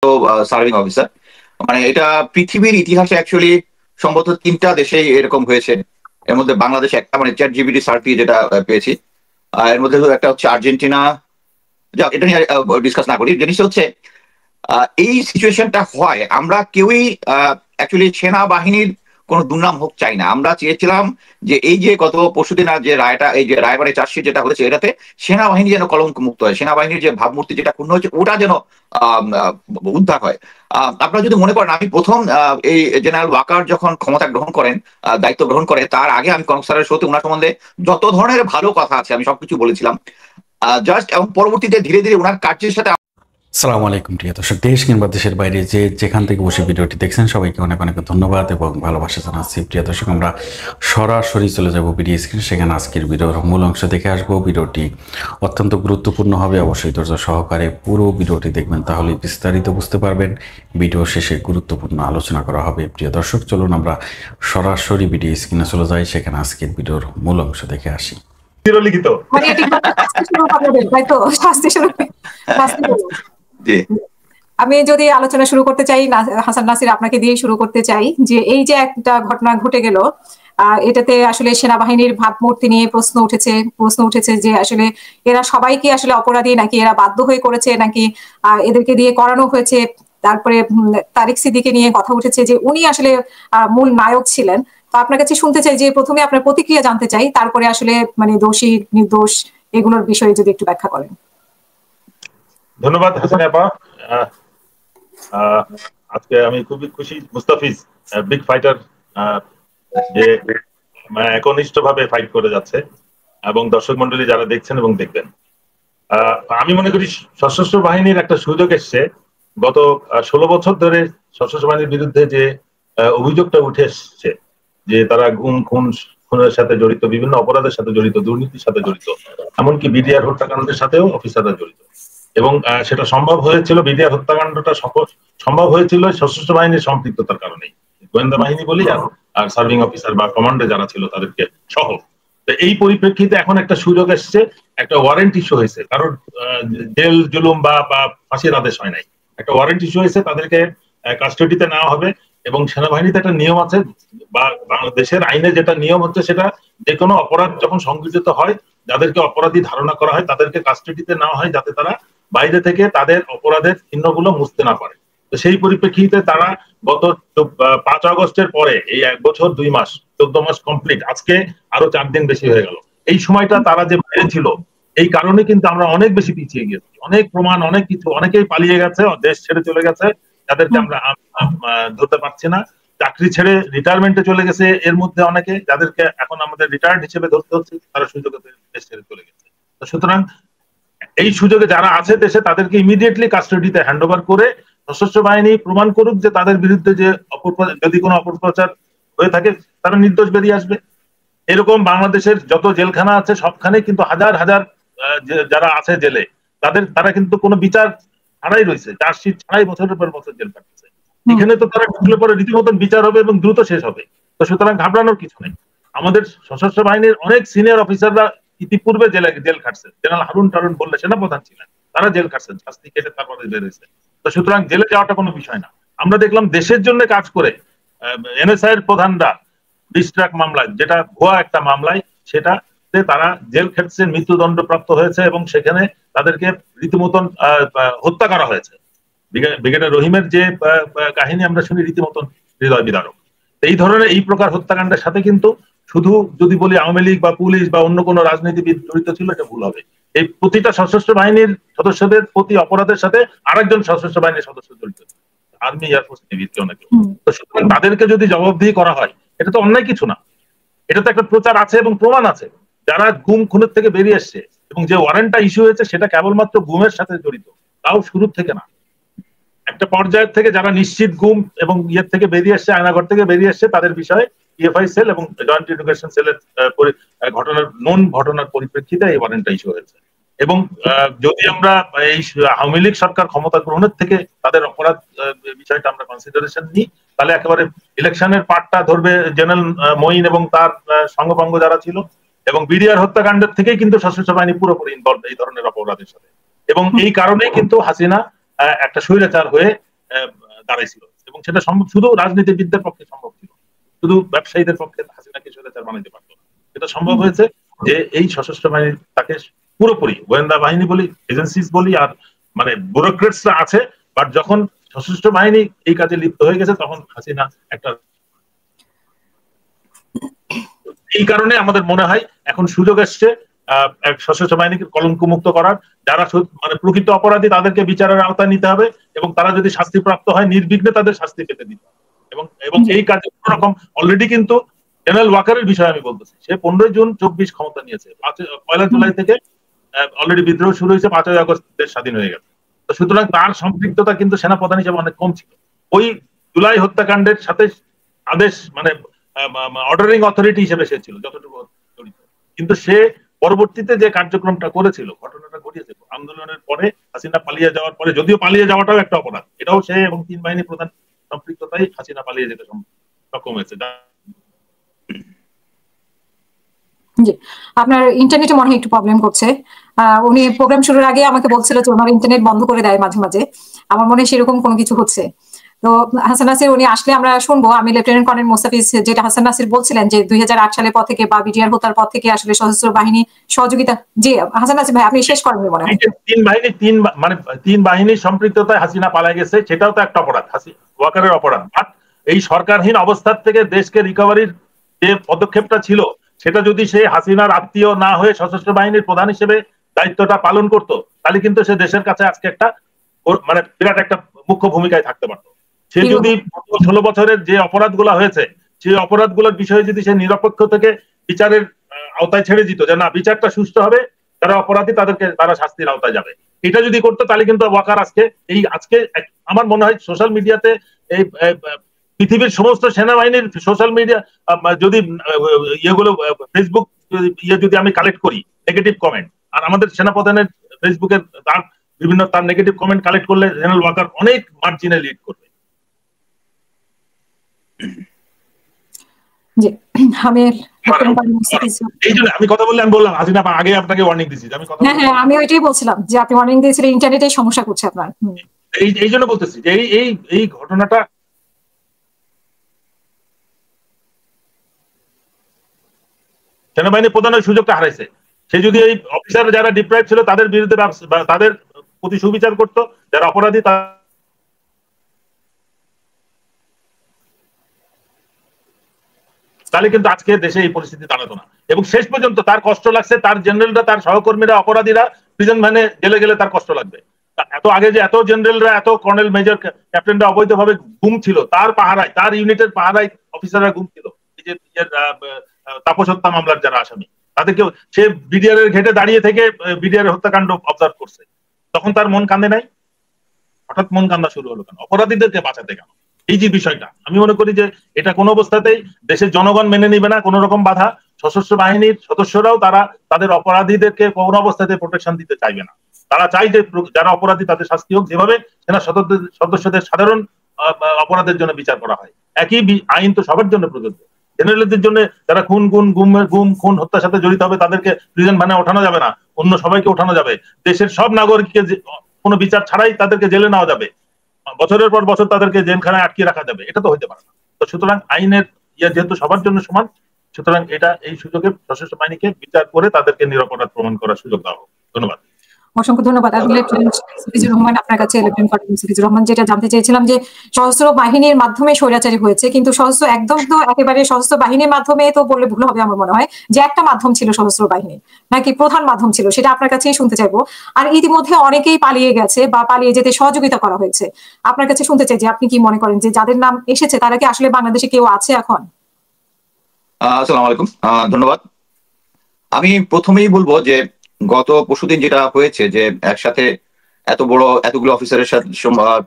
Serving officer. মানে এটা পৃথিবীর ইতিহাসে অ্যাকচুয়ালি সম্ভবত 3টা দেশেই এরকম হয়েছে। এর মধ্যে বাংলাদেশ একটা, মানে চ্যাট জিপিটি সার্ভি যেটা পেয়েছি। এর মধ্যে একটা হচ্ছে আর্জেন্টিনা। যাক, এটা নিয়ে ডিসকাস না করি। জিনিসটা হচ্ছে এই সিচুয়েশনটা হয়, আমরা কেউই অ্যাকচুয়ালি সেনাবাহিনীর কোনো দুর্নাম হোক চাই না। আমরা চেয়েছিলাম যে এই যে গত পরশুদিন যে রায়টা, এই যে রায়বারের চার্জশিট যেটা হয়েছে, এটাতে সেনাবাহিনী যেন কলঙ্ক মুক্ত হয়, সেনাবাহিনীর যে ভাবমূর্তি যেটা ক্ষুণ্ণ হয়েছে ওটা যেন উদ্ধার হয়। আপনারা যদি মনে করেন, আমি প্রথম এই জেনারেল ওয়াকার যখন ক্ষমতা গ্রহণ করেন, দায়িত্ব গ্রহণ করে, তার আগে আমি কনক স্যারের শোতে ওনার সম্বন্ধে যত ধরনের ভালো কথা আছে আমি সবকিছু বলেছিলাম। জাস্ট এবং পরবর্তীতে ধীরে ধীরে ওনার কার্যের সাথে। আসসালামু আলাইকুম প্রিয় দর্শক, দেশ কিংবা দেশের বাইরে যেখান থেকে বসে ভিডিওটি দেখছেন সবাইকে অনেক অনেক ধন্যবাদ এবং ভালোবাসা জানাচ্ছি। প্রিয় দর্শক, আমরা সরাসরি চলে যাব ভিডিও স্ক্রিন, সেখানে আজকের ভিডিওর মূল অংশ দেখে আসবো। ভিডিওটি অত্যন্ত গুরুত্বপূর্ণ হবে, অবশ্যই ধৈর্য সহকারে পুরো ভিডিওটি দেখবেন, তাহলে বিস্তারিত বুঝতে পারবেন। ভিডিও শেষে গুরুত্বপূর্ণ আলোচনা করা হবে। প্রিয় দর্শক, চলুন আমরা সরাসরি ভিডিও স্ক্রিনে চলে যাই, সেখানে আজকের ভিডিওর মূল অংশ দেখে আসি। লিখিত আমি যদি আলোচনা শুরু করতে চাই, হাসান নাসির আপনাকে দিয়ে শুরু করতে চাই যে এই যে একটা ঘটনা ঘটে গেল, এটাতে আসলে সেনাবাহিনীর ভাবমূর্তি নিয়ে প্রশ্ন উঠেছে যে আসলে এরা সবাই কি আসলে অপরাধী, নাকি এরা বাধ্য হয়ে করেছে, নাকি এদেরকে দিয়ে করানো হয়েছে। তারপরে তারিক সিদ্দিকীকে নিয়ে কথা উঠেছে যে উনি আসলে মূল নায়ক ছিলেন। তো আপনার কাছে শুনতে চাই যে প্রথমে আপনার প্রতিক্রিয়া জানতে চাই, তারপরে আসলে মানে দোষী নির্দোষ এগুলোর বিষয়ে যদি একটু ব্যাখ্যা করেন। ধন্যবাদ হাসান আপা। আজকে আমি খুবই খুশি, মুস্তাফিজ বিগ ফাইটার যে একনিষ্ঠভাবে ফাইট করে যাচ্ছে এবং দর্শক মন্ডলী যারা দেখছেন এবং দেখবেন। আমি মনে করি সশস্ত্র বাহিনীর একটা সুযোগ এসছে। গত 16 বছর ধরে সশস্ত্র বাহিনীর বিরুদ্ধে যে অভিযোগটা উঠে এসছে যে তারা খুনের সাথে জড়িত, বিভিন্ন অপরাধের সাথে জড়িত, দুর্নীতির সাথে জড়িত, এমনকি বিডিআর হত্যাকাণ্ডের সাথেও অফিসাররা জড়িত। এবং সেটা সম্ভব হয়েছিল, বিডিআর হত্যাকাণ্ডটা সম্ভব হয়েছিল সশস্ত্র বাহিনীর সম্পৃক্ততার কারণেই, গোয়েন্দা বাহিনী বলি আর সার্ভিং অফিসার বা কমান্ডে যারা ছিল তাদেরকে সহ। এই পরিপ্রেক্ষিতে এখন একটা সুযোগ এসছে, একটা ওয়ারেন্ট ইস্যু হয়েছে, কারণ জেল জুলুম বা ফাঁসির আদেশ হয় নাই, একটা ওয়ারেন্ট ইস্যু হয়েছে, তাদেরকে কাস্টডিতে নেওয়া হবে। এবং সেনাবাহিনীতে একটা নিয়ম আছে, বা বাংলাদেশের আইনে যেটা নিয়ম হচ্ছে, সেটা যে কোনো অপরাধ যখন সংঘটিত হয়, যাদেরকে অপরাধী ধারণা করা হয় তাদেরকে কাস্টডিতে নেওয়া হয়, যাতে তারা বাইরে থেকে তাদের অপরাধের চিহ্নগুলো মুছতে না পারে। তো সেই পরিপ্রেক্ষিতে তারা গত 5 আগস্টের পরে এই 1 বছর 2 মাস, 14 মাস কমপ্লিট, আজকে আরো 4 দিন বেশি হয়ে গেল। এই সময়টা তারা যে বাইরে ছিল, এই কারণে কিন্তু আমরা অনেক বেশি পিছিয়ে গেছি। অনেক প্রমাণ, অনেক কিছু, অনেকেই পালিয়ে গেছে, দেশ ছেড়ে চলে গেছে, যাদেরকে আমরা ধরতে পারছি না। চাকরি ছেড়ে রিটায়ারমেন্টে চলে গেছে এর মধ্যে অনেকে, যাদেরকে এখন আমাদের রিটায়ার্ড হিসেবে ধরতে হচ্ছে, তারা সুযোগে দেশ ছেড়ে চলে গেছে। তো সুতরাং এই সুযোগে যারা আছে দেশে, তাদেরকে ইমিডিয়েটলি কাস্টডিতে হ্যান্ড ওভার করে সশস্ত্র বাহিনী প্রমাণ করুক যে তাদের বিরুদ্ধে যে যদি কোনো অপপ্রচার হয়ে থাকে, তারা নির্দোষ বেরিয়ে আসবে। এরকম বাংলাদেশের যত জেলখানা আছে সবখানে কিন্তু হাজার হাজার যারা আছে জেলে, তারা কিন্তু কোনো বিচার ছাড়াই রয়েছে, চার্জশিট ছাড়াই বছরের পর বছর জেল কাটছে। এখানে তো তারা ঢুকলে পরে রীতিমতন বিচার হবে এবং দ্রুত শেষ হবে। তো সুতরাং ঘাবড়ানোর কিছু নেই। আমাদের সশস্ত্র বাহিনীর অনেক সিনিয়র অফিসাররা ইতিপূর্বে জেল খাটছেন। জেনারেল হারুন টারুন বললে সেনাপ্রধান ছিলেন, তারা জেল খাটছেন, শাস্তি কেটে তারপরে বের হয়েছে। তো সুতরাং জেলে যাওয়াটা কোনো বিষয় না। আমরা দেখলাম দেশের জন্য কাজ করে এনএসআই এর প্রধানরা 20 ট্রাক মামলায়, যেটা ভুয়া একটা মামলায়, সেটাতে তারা জেল খেটছে, মৃত্যুদণ্ড প্রাপ্ত হয়েছে এবং সেখানে তাদেরকে রীতিমতন হত্যা করা হয়েছে। ব্রিগেডিয়ার রহিমের যে কাহিনী আমরা শুনি, রীতিমতন হৃদয় বিদারক। এই ধরনের এই প্রকার হত্যাকাণ্ডের সাথে কিন্তু শুধু যদি বলি আওয়ামী লীগ বা পুলিশ বা অন্য কোনো রাজনীতিবিদ জড়িত ছিল, এটা ভুল হবে। এই প্রতিটা সশস্ত্র বাহিনীর সদস্যদের প্রতি অপরাধের সাথে আরেকজন সশস্ত্র বাহিনীর সদস্য জড়িত, আর্মি, এয়ারফোর্স, নেভিতে অনেকে। তো সুতরাং তাদেরকে যদি জবাবদিহি করা হয়, এটা তো অন্যায় কিছু না। এটা তো একটা প্রচার আছে এবং প্রমাণ আছে। যারা গুম খুনের থেকে বেরিয়ে এসছে এবং যে ওয়ারেন্টটা ইস্যু হয়েছে, সেটা কেবলমাত্র গুমের সাথে জড়িত, তাও শুরু থেকে না, একটা পর্যায়ের থেকে যারা নিশ্চিত গুম এবং ইয়ের থেকে বেরিয়ে এসছে, আয়নাঘর থেকে বেরিয়ে এসছে, তাদের বিষয়ে টিএফআই সেল এবং জয়েন্ট এডুকেশন সেলের ঘটনার পরিপ্রেক্ষিতে এই ওয়ারেন্টটা ইস্যু হয়েছে। এবং যদি আমরা এই আওয়ামী লীগ সরকার ক্ষমতা গ্রহণের থেকে তাদের অপরাধ বিষয়টা আমরা কনসিডারেশন নিই, তাহলে একেবারে ইলেকশনের পার্টটা ধরবে জেনারেল মঈন এবং তার সঙ্গপাঙ্গ যারা ছিল, এবং বিডিআর হত্যাকাণ্ডের থেকেই কিন্তু সশস্ত্র বাহিনী পুরোপুরি ইনভলভ এই ধরনের অপরাধের সাথে। এবং এই কারণেই কিন্তু হাসিনা একটা স্বৈরাচার হয়ে দাঁড়াইছিল, এবং সেটা সম্ভব শুধু রাজনীতিবিদদের পক্ষে সম্ভব ছিল, শুধু ব্যবসায়ীদের পক্ষে হাসিনাকে স্বৈরাচার বানাইতে পারতো না। এটা সম্ভব হয়েছে যে এই সশস্ত্র বাহিনী তাকে পুরোপুরি, গোয়েন্দা বাহিনী বলি, এজেন্সিস বলি, আর মানে ব্যুরোক্রেটসরা আছে, বাট যখন সশস্ত্র বাহিনী এই কাজে লিপ্ত হয়ে গেছে তখন হাসিনা একটা, এই কারণে আমাদের মনে হয় এখন সুযোগ এসছে সশস্ত্র বাহিনীকে কলঙ্কমুক্ত করার। যারা মানে প্রকৃত অপরাধী তাদেরকে বিচারের আওতায় নিতে হবে, এবং তারা যদি শাস্তিপ্রাপ্ত হয় নির্বিঘ্নে তাদের শাস্তি পেতে দিতে হবে। এবং এই কাজে কোন রকম অলরেডি কিন্তু জেনারেল ওয়াকারের বিষয়ে আমি বলতেছি, সে 15 জুন 24 ক্ষমতা নিয়েছে, 1 জুলাই থেকে অলরেডি বিদ্রোহ শুরু হয়েছে, 5 আগস্ট দেশ স্বাধীন হয়ে গেছে। তো সুতরাং তার সম্পৃক্ততা কিন্তু সেনাপ্রধান হিসেবে অনেক কম ছিল। ওই জুলাই হত্যাকাণ্ডের সাথে আদেশ মানে অর্ডারিং অথরিটি হিসেবে সে ছিল যতটুকু জড়িত, কিন্তু সে পরবর্তীতে যে কার্যক্রমটা করেছিল, ঘটনাটা ঘটিয়েছে আন্দোলনের পরে, হাসিনা পালিয়ে যাওয়ার পরে, যদিও পালিয়ে যাওয়াটাও একটা অপরাধ, এটাও সে এবং 3 বাহিনী প্রধান সম্পৃক্ততাই হাসিনা পালিয়ে যেতে সক্ষম হয়েছে। জি, আপনার ইন্টারনেটে মনে হয় একটু প্রবলেম করছে। উনি প্রোগ্রাম শুরুর আগে আমাকে বলছিল যে ওনার ইন্টারনেট বন্ধ করে দেয় মাঝে মাঝে, আমার মনে হয় সেরকম কোনো কিছু হচ্ছে। তো হাসান নাসির উনি আসলে আমরা শুনবো। আমি লেফটেন্যান্ট কর্নেল মোস্তাফিজ যেটা হাসান নাসির বলছিলেন যে 2008 সালের পর থেকে বা বিডিআর হত্যার পর থেকে আসলে সশস্ত্র বাহিনী সহযোগিতা, জি হাসান নাসির ভাই আপনি শেষ করেন মনে হয়। 3 বাহিনীর সম্পৃক্ততায় হাসিনা পালিয়ে গেছে, সেটাও তো একটা অপরাধ, ওয়াকারের অপরাধ। এই সরকারহীন অবস্থা থেকে দেশকে রিকভারির যে পদক্ষেপটা ছিল, সেটা যদি সে হাসিনার আত্মীয় না হয়ে সশস্ত্র বাহিনীর প্রধান হিসেবে দায়িত্বটা পালন করতো, তাহলে কিন্তু সে দেশের কাছে আজকে একটা মানে বিরাট একটা মুখ্য ভূমিকায় থাকতে পারতো। সে যদি 16 বছরের যে অপরাধগুলো হয়েছে, সেই অপরাধগুলোর বিষয়ে যদি সে নিরপেক্ষ থেকে বিচারের আওতায় ছেড়ে দিত, যে না বিচারটা সুষ্ঠু হবে, যারা অপরাধী তারা শাস্তির আওতায় যাবে, এটা যদি করতো, তাহলে কিন্তু ওয়াকার আজকে আমার মনে হয় সোশ্যাল মিডিয়াতে এই পৃথিবীর সমস্ত সেনাবাহিনীর সোশ্যাল মিডিয়া যদি ইয়েগুলো ফেসবুক যদি আমি কালেক্ট করি নেগেটিভ কমেন্ট, আর আমাদের সেনাপ্রধানের ফেসবুকের তার নেগেটিভ কমেন্ট কালেক্ট করলে জেনারেল ওয়াকার অনেক মার্জিনে লিড করবে। জি, এই জন্য আমি কথা বললে আমি বললাম হাসিনা আগে আপনাকে ওয়ার্নিং দিছি, আমি কথা হ্যাঁ আমি ওইটাই বলছিলাম যে আপনি ওয়ার্নিং দিয়েছিলেন, ইন্টারনেটে সমস্যা করছে আপনার। এই জন্য বলতেছি যে এই ঘটনাটা সেনাবাহিনী প্রধানের সুযোগটা হারাইছে। সে যদি এই অফিসার যারা ডিপ্রাইভ ছিল তাদের বিরুদ্ধে তাদের প্রতি সুবিচার করতো, যারা অপরাধী তাহলে কিন্তু আজকে দেশে এই পরিস্থিতি দাঁড়াতো না। এবং শেষ পর্যন্ত তার কষ্ট লাগছে, তার জেনারেলরা, তার সহকর্মীরা, অপরাধীরা প্রিজন ভ্যানে জেলে গেলে তার কষ্ট লাগবে। এত আগে যে এত জেনারেলরা, এত কর্নেল, মেজর, ক্যাপ্টেনরা অবৈধভাবে গুম ছিল, তার পাহারায়, তার ইউনিটের পাহারায় অফিসাররা গুম ছিল, এই যে তাপস হত্যা মামলার যারা আসামি, তাদেরকে সে বিডিআর এর ঘেটে দাঁড়িয়ে থেকে বিডিআর হত্যাকাণ্ড অবজার্ভ করছে, তখন তার মন কান্দে নাই? হঠাৎ মন কান্দা শুরু হলো কেন? অপরাধীদেরকে বাঁচাতে কেন? এই যে বিষয়টা, আমি মনে করি যে এটা কোনো অবস্থাতেই দেশের জনগণ মেনে নিবে না, কোন রকম বাধা। সশস্ত্র বাহিনীর সদস্যরাও তাদের অপরাধীদেরকে কোন অবস্থাতে প্রোটেকশন দিতে চাইবে না। তারা চাই যে যারা অপরাধী তাদের শাস্তি হোক, যেভাবে সেনা সদস্যদের সাধারণ অপরাধের জন্য বিচার করা হয়। একই আইন তো সবার জন্য প্রযোজ্য। জেনারেলদের জন্য যারা খুন হত্যার সাথে জড়িত হবে তাদেরকে প্রিজন ভ্যানে ওঠানো যাবে না, অন্য সবাইকে ওঠানো যাবে। দেশের সব নাগরিককে কোনো বিচার ছাড়াই তাদেরকে জেলে নেওয়া যাবে, বছরের পর বছর তাদেরকে জেলখানায় আটকে রাখা যাবে, এটা তো হইতে পারে না। তো সুতরাং আইনের যেহেতু সবার জন্য সমান, সুতরাং এই সুযোগে সশস্ত্র বাহিনীকে বিচার করে তাদেরকে নিরপরাধ প্রমাণ করার সুযোগ দেওয়া হোক। ধন্যবাদ। অসংখ্য ধন্যবাদ। আমি লেফটেন্যান্ট সিফিজুর রহমান, আপনার কাছে লেফটেন্যান্ট কর্নেল সিফিজুর রহমান, যেটা জানতে চেয়েছিলাম যে সশস্ত্র বাহিনীর মাধ্যমে স্বৈরাচারী হয়েছে, কিন্তু একদম তো একেবারে সশস্ত্র বাহিনীর মাধ্যমে তো বললে ভুল হবে আমার মনে হয়, যে একটা মাধ্যম ছিল সশস্ত্র বাহিনী, নাকি প্রধান মাধ্যম ছিল, সেটা আপনার কাছেই শুনতে চাইবো। আর ইতিমধ্যে অনেকেই পালিয়ে গেছে বা পালিয়ে যেতে সহযোগিতা করা হয়েছে, আপনার কাছে শুনতে চাই যে আপনি কি মনে করেন যে যাদের নাম এসেছে তারা কি আসলে বাংলাদেশে কেউ আছে এখন? আসসালামু আলাইকুম, ধন্যবাদ। আমি প্রথমেই বলবো যে গত পরশুদিন যেটা হয়েছে, যে একসাথে এতগুলো অফিসারের সাথে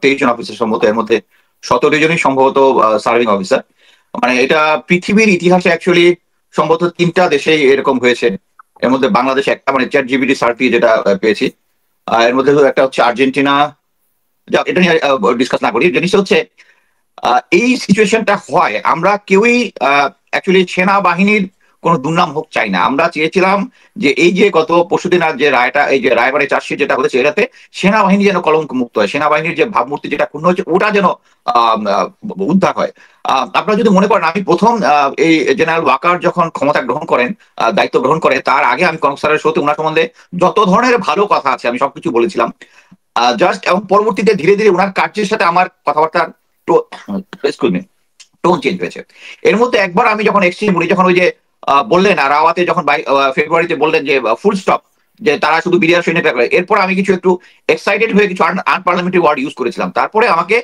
23 জন অফিসার সম্ভবত, এর মধ্যে 17 জনই সম্ভবত সার্ভিং অফিসার। মানে এটা পৃথিবীর ইতিহাসে অ্যাকচুয়ালি সম্ভবত 3টা দেশেই এরকম হয়েছে। এর মধ্যে বাংলাদেশ একটা, মানে চ্যাটজিপিটি সার্টি যেটা পেয়েছি, এর মধ্যে একটা হচ্ছে আর্জেন্টিনা। এটা নিয়ে ডিসকাস না করি। জিনিসটা হচ্ছে এই সিচুয়েশনটা হয়, আমরা কেউই অ্যাকচুয়ালি সেনাবাহিনীর কোনো দুর্নাম হোক চাই না। আমরা চেয়েছিলাম যে এই যে গত পরশুদিন যে রায়টা, এই যে রায়বাড়ি চার্জশিট যেটা হয়েছে, এটাতে সেনাবাহিনী যেন কলঙ্ক মুক্ত হয়, সেনাবাহিনীর যে ভাবমূর্তি যেটা ক্ষুণ্ণ হয়েছে ওটা যেন উদ্ধার হয়। আপনারা যদি মনে করেন, আমি প্রথম এই জেনারেল ওয়াকার যখন ক্ষমতা গ্রহণ করেন, দায়িত্ব গ্রহণ করে, তার আগে আমি কনক স্যারের শোতে ওনার সম্বন্ধে যত ধরনের ভালো কথা আছে আমি সবকিছু বলেছিলাম জাস্ট, এবং পরবর্তীতে ধীরে ধীরে ওনার কার্যের সাথে আমার কথাবার্তার টোন চেঞ্জ হয়েছে। এর মধ্যে একবার আমি যখন এক্সচেঞ্জ উনি যখন ওই যে বললেন, আর রাওয়াতে যখন ফেব্রুয়ারিতে বললেন যে ফুল স্টপ, যে তারা শুধু বিডিআর সৈন্য করে, এরপর আমি কিছু একটু এক্সাইটেড হয়ে কিছু আনপার্লামেন্টারি ওয়ার্ড ইউজ করেছিলাম। তারপরে আমাকে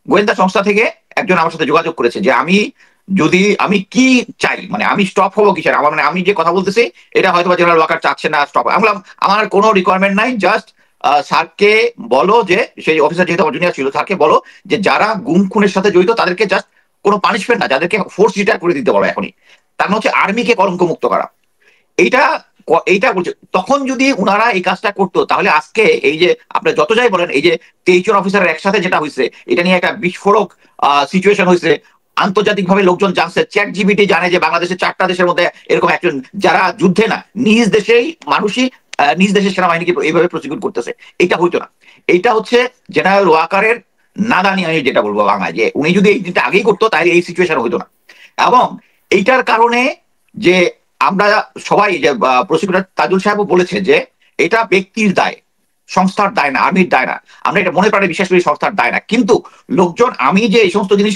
গোয়েন্দা সংস্থা থেকে একজন আমার সাথে যোগাযোগ করেছে যে আমি কি চাই, মানে আমি স্টপ হবো কিসের, আমার মানে আমি যে কথা বলতেছি এটা হয়তো জেনারেল ওয়াকার চাচ্ছে না স্টপ। আমি বললাম আমার কোনো রিকোয়ারমেন্ট নাই, জাস্ট স্যারকে বলো, যে সেই অফিসার যেহেতু আমার জুনিয়র ছিল, স্যারকে বলো যে যারা গুম খুনের সাথে জড়িত তাদেরকে জাস্ট কোনো পানিশমেন্ট না, যাদেরকে ফোর্স রিটায়ার করে দিতে বলো এখনই, তার মানে হচ্ছে আর্মিকে কলঙ্ক মুক্ত করা। এইটা বলছে। তখন যদি উনারা এই কাজটা করতো তাহলে আজকে এই যে আপনি যত যাই বলেন, এই যে 23 জন অফিসারের একসাথে যেটা হয়েছে, এটা নিয়ে একটা বিস্ফোরক সিচুয়েশন হয়েছে, আন্তর্জাতিকভাবে লোকজন জানছে, চ্যাট জিপিটি জানে যে বাংলাদেশের 4টা দেশের মধ্যে এরকম একজন যারা যুদ্ধে না, নিজ দেশেই মানুষই নিজ দেশের সেনাবাহিনীকে এইভাবে প্রসিকিউট করতেছে। এটা হইতো না। এইটা হচ্ছে জেনারেল ওয়াকারের নাদানি, আমি যেটা বলবো বাংলায়, যে উনি যদি এই জিনিসটা আগেই করতো তাহলে এই সিচুয়েশন হইতো না। এবং এইটার কারণে যে আমরা সবাই, যে প্রসিকিউটর তাজুল সাহেবও বলেছে যে এটা ব্যক্তির দায়, সংস্থার দায় না, আর্মির দায় না। আমরা এটা মনে প্রাণে বিশ্বাস করি সংস্থার দায় না, কিন্তু লোকজন, আমি যে এই সমস্ত জিনিস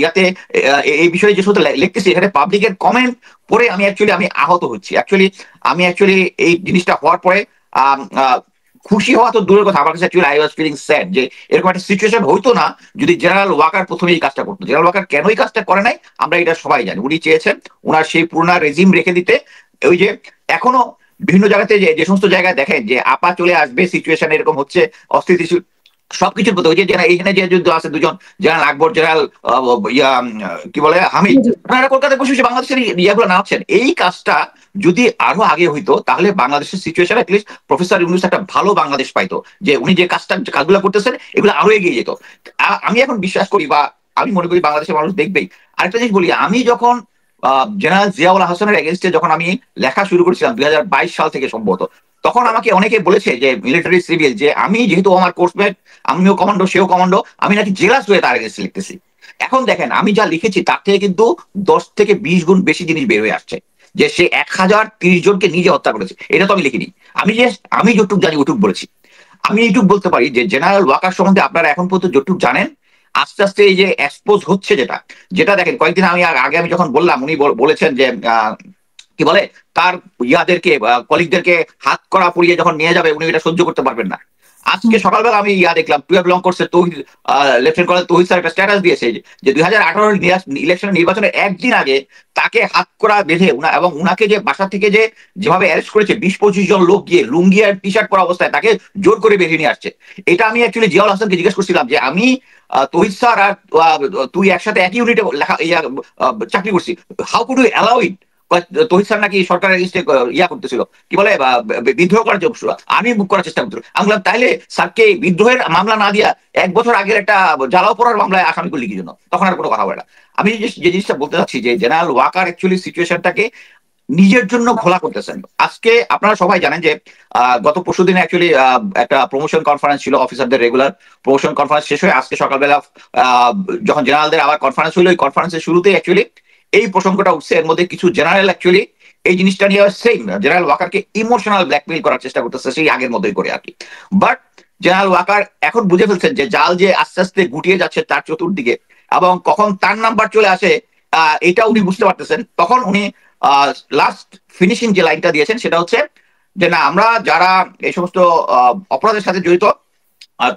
ইয়াতে এই বিষয়ে যে সমস্ত লিখতেছি, এখানে পাবলিকের কমেন্ট পরে আমি আহত হচ্ছি। আমি এই জিনিসটা হওয়ার পরে খুশি হওয়া তো দূরের কথা, আমার কাছে আই ওয়াজ ফিলিং স্যাড যে এরকম একটা সিচুয়েশন হইতো না যদি জেনারেল ওয়াকার প্রথমে এই কাজটা করতো। জেনারেল ওয়াকার কেন এই কাজটা করে নাই আমরা এটা সবাই জানি। উনি চেয়েছেন ওনার সেই পুরোনো রেজিম রেখে দিতে। ওই যে এখনো বিভিন্ন জায়গাতে যে সমস্ত জায়গায় দেখেন যে আপা চলে আসবে, সিচুয়েশন এরকম হচ্ছে, অস্থিতিশীল সবকিছুর মধ্যে, ওই যে এখানে যে যুদ্ধ আছে, দুজন জেনারেল আকবর, জেনারেল কি বলে হামিদ, আপনারা কলকাতায় বসে বাংলাদেশের ইয়াগুলো নামছেন। এই কাজটা যদি আরো আগে হইতো তাহলে বাংলাদেশের সিচুয়েশন অ্যাটলিস্ট প্রফেসর ইউনূস একটা ভালো বাংলাদেশ পাইতো, যে উনি যে কাজগুলো করতেছেন এগুলো আরো এগিয়ে যেত। আমি এখন বিশ্বাস করি, বা আমি মনে করি বাংলাদেশের মানুষ দেখবেই। আরেকটা জিনিস বলি, আমি যখন জেনারেল জিয়াউল হাসানের এগেনস্টে যখন আমি লেখা শুরু করেছিলাম 2022 সাল থেকে সম্ভবত, তখন আমাকে অনেকে বলেছে যে মিলিটারি সিভিল, যে আমি যেহেতু আমার কোর্সমেট, আমিও কমান্ডো সেও কমান্ডো, আমি নাকি জেলাস হয়ে তার এগেনস্টে লিখতেছি। এখন দেখেন আমি যা লিখেছি তার থেকে কিন্তু 10 থেকে 20 গুণ বেশি জিনিস বের হয়ে আসছে, যে সে 1030 জনকে নিজে হত্যা করেছে। এটা তো আমি লিখিনি, আমি যতটুকু জানি ওটুকু বলেছি। আমি এইটুকু বলতে পারি যে জেনারেল ওয়াকার সম্বন্ধে আপনারা এখন পর্যন্ত যতটুকু জানেন, আস্তে আস্তে এই যে এক্সপোজ হচ্ছে, যেটা দেখেন কয়েকদিন আগে আমি যখন বললাম, উনি বলেছেন যে কি বলে তার ইয়াদেরকে কলিগদেরকে হাত করা পরিয়ে যখন নিয়ে যাবে উনি এটা সহ্য করতে পারবেন না। আজকে সকালবেলা আমি দেখলাম 12 লং কোর্সের লেফটেন্যান্ট কর্নেল তৌহিদ স্যার একটা স্ট্যাটাস দিয়েছে যে 2018 ইলেকশনের নির্বাচনের একদিন আগে তাকে হাত করা বেঁধে এবং উনাকে যে বাসা থেকে যেভাবে অ্যারেস্ট করেছে 20-25 জন লোক গিয়ে লুঙ্গি আর টি শার্ট পরা অবস্থায় তাকে জোর করে বেরিয়ে নিয়ে আসছে। এটা আমি অ্যাকচুয়ালি জিয়াউল হাসানকে জিজ্ঞেস করছিলাম যে আমি তৌহিদ স্যার আর তুই একসাথে একই ইউনিটে চাকরি করছি, how could you allow it? Touhid sir নাকি সরকারের এগেইনস্টে করতেছিল, কি বলে বিদ্রোহ করার জন্য আর্মি বুক করার চেষ্টা করছিল। আমি বললাম তাইলে স্যারকে বিদ্রোহের মামলা না দিয়া 1 বছর আগের একটা জ্বালাও পড়ার মামলায় আসামি করলি কি জন্য? তখন আর কোনো কথা বলে না। আমি যে জিনিসটা বলতে চাচ্ছি যে জেনারেল ওয়াকার অ্যাকচুয়ালি সিচুয়েশনটাকে নিজের জন্য ঘোলা করতেছেন। আজকে আপনারা সবাই জানেন যে গত পরশুদিনে অ্যাকচুয়ালি একটা প্রমোশন কনফারেন্স ছিল, অফিসারদের রেগুলার প্রমোশন কনফারেন্স শেষ হয়ে আজকে সকালবেলা যখন জেনারেলদের আবার কনফারেন্স হলো, ওই কনফারেন্সের শুরুতেই অ্যাকচুয়ালি এই প্রসঙ্গটা উঠছে। এর মধ্যে কিছু জেনারেল অ্যাকচুয়ালি এই জিনিসটা নিয়ে সেম জেনারেল ওয়াকারকে ইমোশনাল ব্ল্যাকমেইল করার চেষ্টা করতেছে, সেই আগের মতোই করে আর কি। বাট জেনারেল ওয়াকার এখন বুঝে ফেলছেন যে জাল যে আস্তে আস্তে গুটিয়ে যাচ্ছে তার চতুর্দিকে, এবং কখন তার নাম্বার চলে আসে এটা উনি বুঝতে পারতেছেন। তখন উনি লাস্ট ফিনিশিং যে লাইনটা দিয়েছেন সেটা হচ্ছে যে না, আমরা যারা এই সমস্ত অপরাধের সাথে জড়িত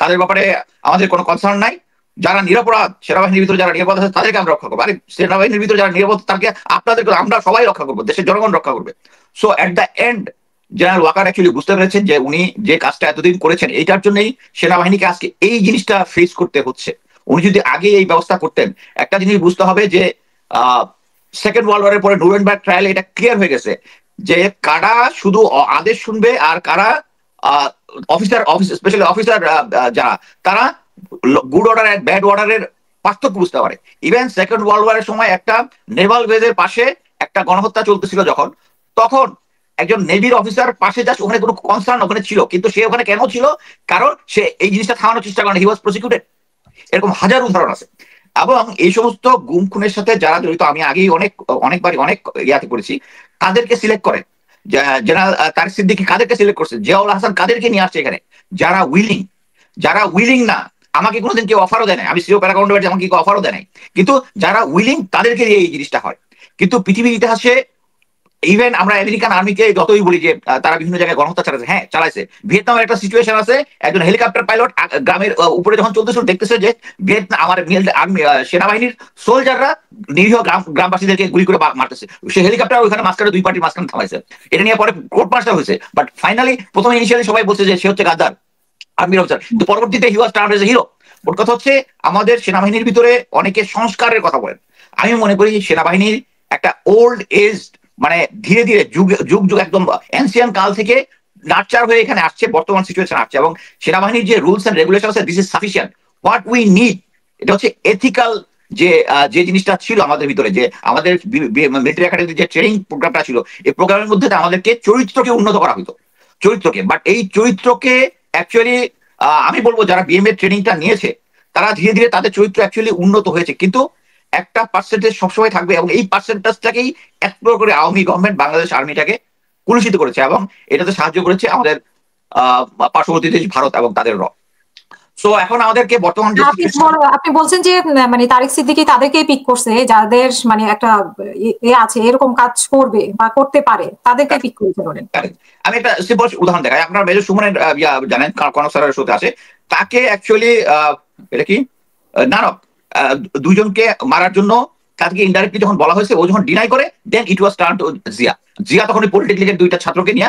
তাদের ব্যাপারে আমাদের কোনো কনসার্ন নাই, যারা নিরাপরাধ সেনাবাহিনীর ভিতরে যারা নিরাপদ আছে তাদেরকে আমরা রক্ষা করবো। আরে সেনাবাহিনীর ভিতরে যারা নিরাপদ তাকে আপনাদেরকে আমরা সবাই রক্ষা করবো, দেশের জনগণ রক্ষা করবে। So at the end general Waker actually বুঝতে পেরেছেন যে উনি যে কাজটা এতদিন করেছেন এইটার জন্যই সেনাবাহিনীকে আজকে এই জিনিসটা ফেস করতে হচ্ছে। উনি যদি আগে এই ব্যবস্থা করতেন, একটা জিনিস বুঝতে হবে যে সেকেন্ড ওয়ার্ল্ড ওয়ারের পরে নুরেনবার্গ ট্রায়ালে এটা ক্লিয়ার হয়ে গেছে যে কারা শুধু আদেশ শুনবে আর কারা স্পেশালি অফিসার যারা তারা গুড অর্ডার আর ব্যাড অর্ডারের পার্থক্য বুঝতে পারে। ইভেন সেকেন্ড ওয়ার্ল্ড ওয়ারের সময় একটা নেভাল বেজের পাশে একটা গণহত্যা চলতেছিল যখন, তখন একজন নেভির অফিসার পাশে জাস্ট ওখানে কোনো কনসার্ন ওখানে ছিল, কিন্তু সে ওখানে কেন ছিল? কারণ সে এই জিনিসটা থামানোর চেষ্টা করে, হি ওয়াজ প্রসিকিউটেড। এরকম হাজার উদাহরণ আছে। এবং এই সমস্ত গুম খুনের সাথে যারা জড়িত, আমি আগেই অনেকবারই অনেক ইয়াতে করেছি, কাদেরকে সিলেক্ট করে জেনারেল তারিক সিদ্দিকী, কাদেরকে সিলেক্ট করছে, জিয়াউল হাসান কাদেরকে নিয়ে আসছে এখানে? যারা উইলিং। যারা উইলিং না, আমাকে কোনোদিন কেউ অফারও দেয় নাই, আমি সিও প্যারাকাউন্টে আমাকে কেউ অফারও দেয় নাই, কিন্তু যারা উইলিং তাদেরকে দিয়ে এই জিনিসটা হয়। কিন্তু পৃথিবীর ইতিহাসে ইভেন আমরা আমেরিকান আর্মিকে যতই বলি যে তারা বিভিন্ন জায়গায় গণহত্যা চালাচ্ছে, হ্যাঁ চালাইছে। ভিয়েতনামের একটা সিচুয়েশন আছে, একজন হেলিকপ্টার পাইলট গ্রামের উপরে যখন চলতেছিল দেখতেছে যে ভিয়েতনাম আমার আর্মি সেনাবাহিনীর সোলজাররা নিরীহ গ্রামবাসীদেরকে গুলি করে মারতেছে, সে হেলিকপ্টার ওইখানে মাঝখানে দুই পার্টির মাঝখানে থামাইছে। এটা নিয়ে পরে কোর্ট মার্শাল হয়েছে, বাট ফাইনালি প্রথমে ইনিশিয়ালি সবাই বলছে যে সে হচ্ছে গাদ্দার আর্মির অফিসার, কিন্তু পরবর্তীতে হি ওয়াজ টার্নড এজ এ হিরো। ওর কথা হচ্ছে আমাদের সেনাবাহিনীর ভিতরে অনেকে সংস্কারের কথা বলেন। আমি মনে করি সেনাবাহিনীর একটা ওল্ড এজ, মানে ধীরে ধীরে যুগ যুগ যুগ একদম এনসিয়ান কাল থেকে নার্চার হয়ে এখানে আসছে, বর্তমান সিচুয়েশন আসছে। এবং সেনাবাহিনীর যে রুলস এন্ড রেগুলেশন আছে, this is sufficient. What we need, এটা হচ্ছে এথিক্যাল যে যে জিনিসটা ছিল আমাদের ভিতরে, যে আমাদের মিলিটারি একাডেমির যে ট্রেনিং প্রোগ্রামটা ছিল, এই প্রোগ্রামের মধ্যে আমাদেরকে চরিত্রকে উন্নত করা হতো, চরিত্রকে। বাট এই চরিত্রকে অ্যাকচুয়ালি আমি বলবো যারা বিএমএ ট্রেনিংটা নিয়েছে তারা ধীরে ধীরে তাদের চরিত্র অ্যাকচুয়ালি উন্নত হয়েছে, কিন্তু একটা পার্সেন্টেজ সবসময় থাকবে, এবং এই পার্সেন্টেজটাকেই এক্সপ্লোর করে আওয়ামী গভর্নমেন্ট বাংলাদেশ আর্মিটাকে কুলুষিত করেছে, এবং এটাতে সাহায্য করেছে আমাদের পার্শ্ববর্তী দেশ ভারত এবং তাদের র। সো এখন আমাদেরকে বর্তমান যে আপনি বলছেন যে মানে তারিক সিদ্দিকী তাদেরকেই পিক করছে যাদের মানে একটা আছে এরকম কাজ করবে বা করতে পারে, তাদেরকে পিক করেছে বলেন। আমি একটা সিম্পল উদাহরণ দেখাই। আপনার মেজর সুমনের জানেন কনক স্যারের শোতে আছে, তাকে অ্যাকচুয়ালি এটা কি নানক দুইজনকে মারার জন্য তাকে ইনডাইরেক্টলি যখন বলা হয়েছে, ও যখন ডিনাই করে, দেন ইট ওয়াজ টার্ন টু জিয়া। জিয়া তখন পলিটেকনিকের দুইটা ছাত্রকে নিয়ে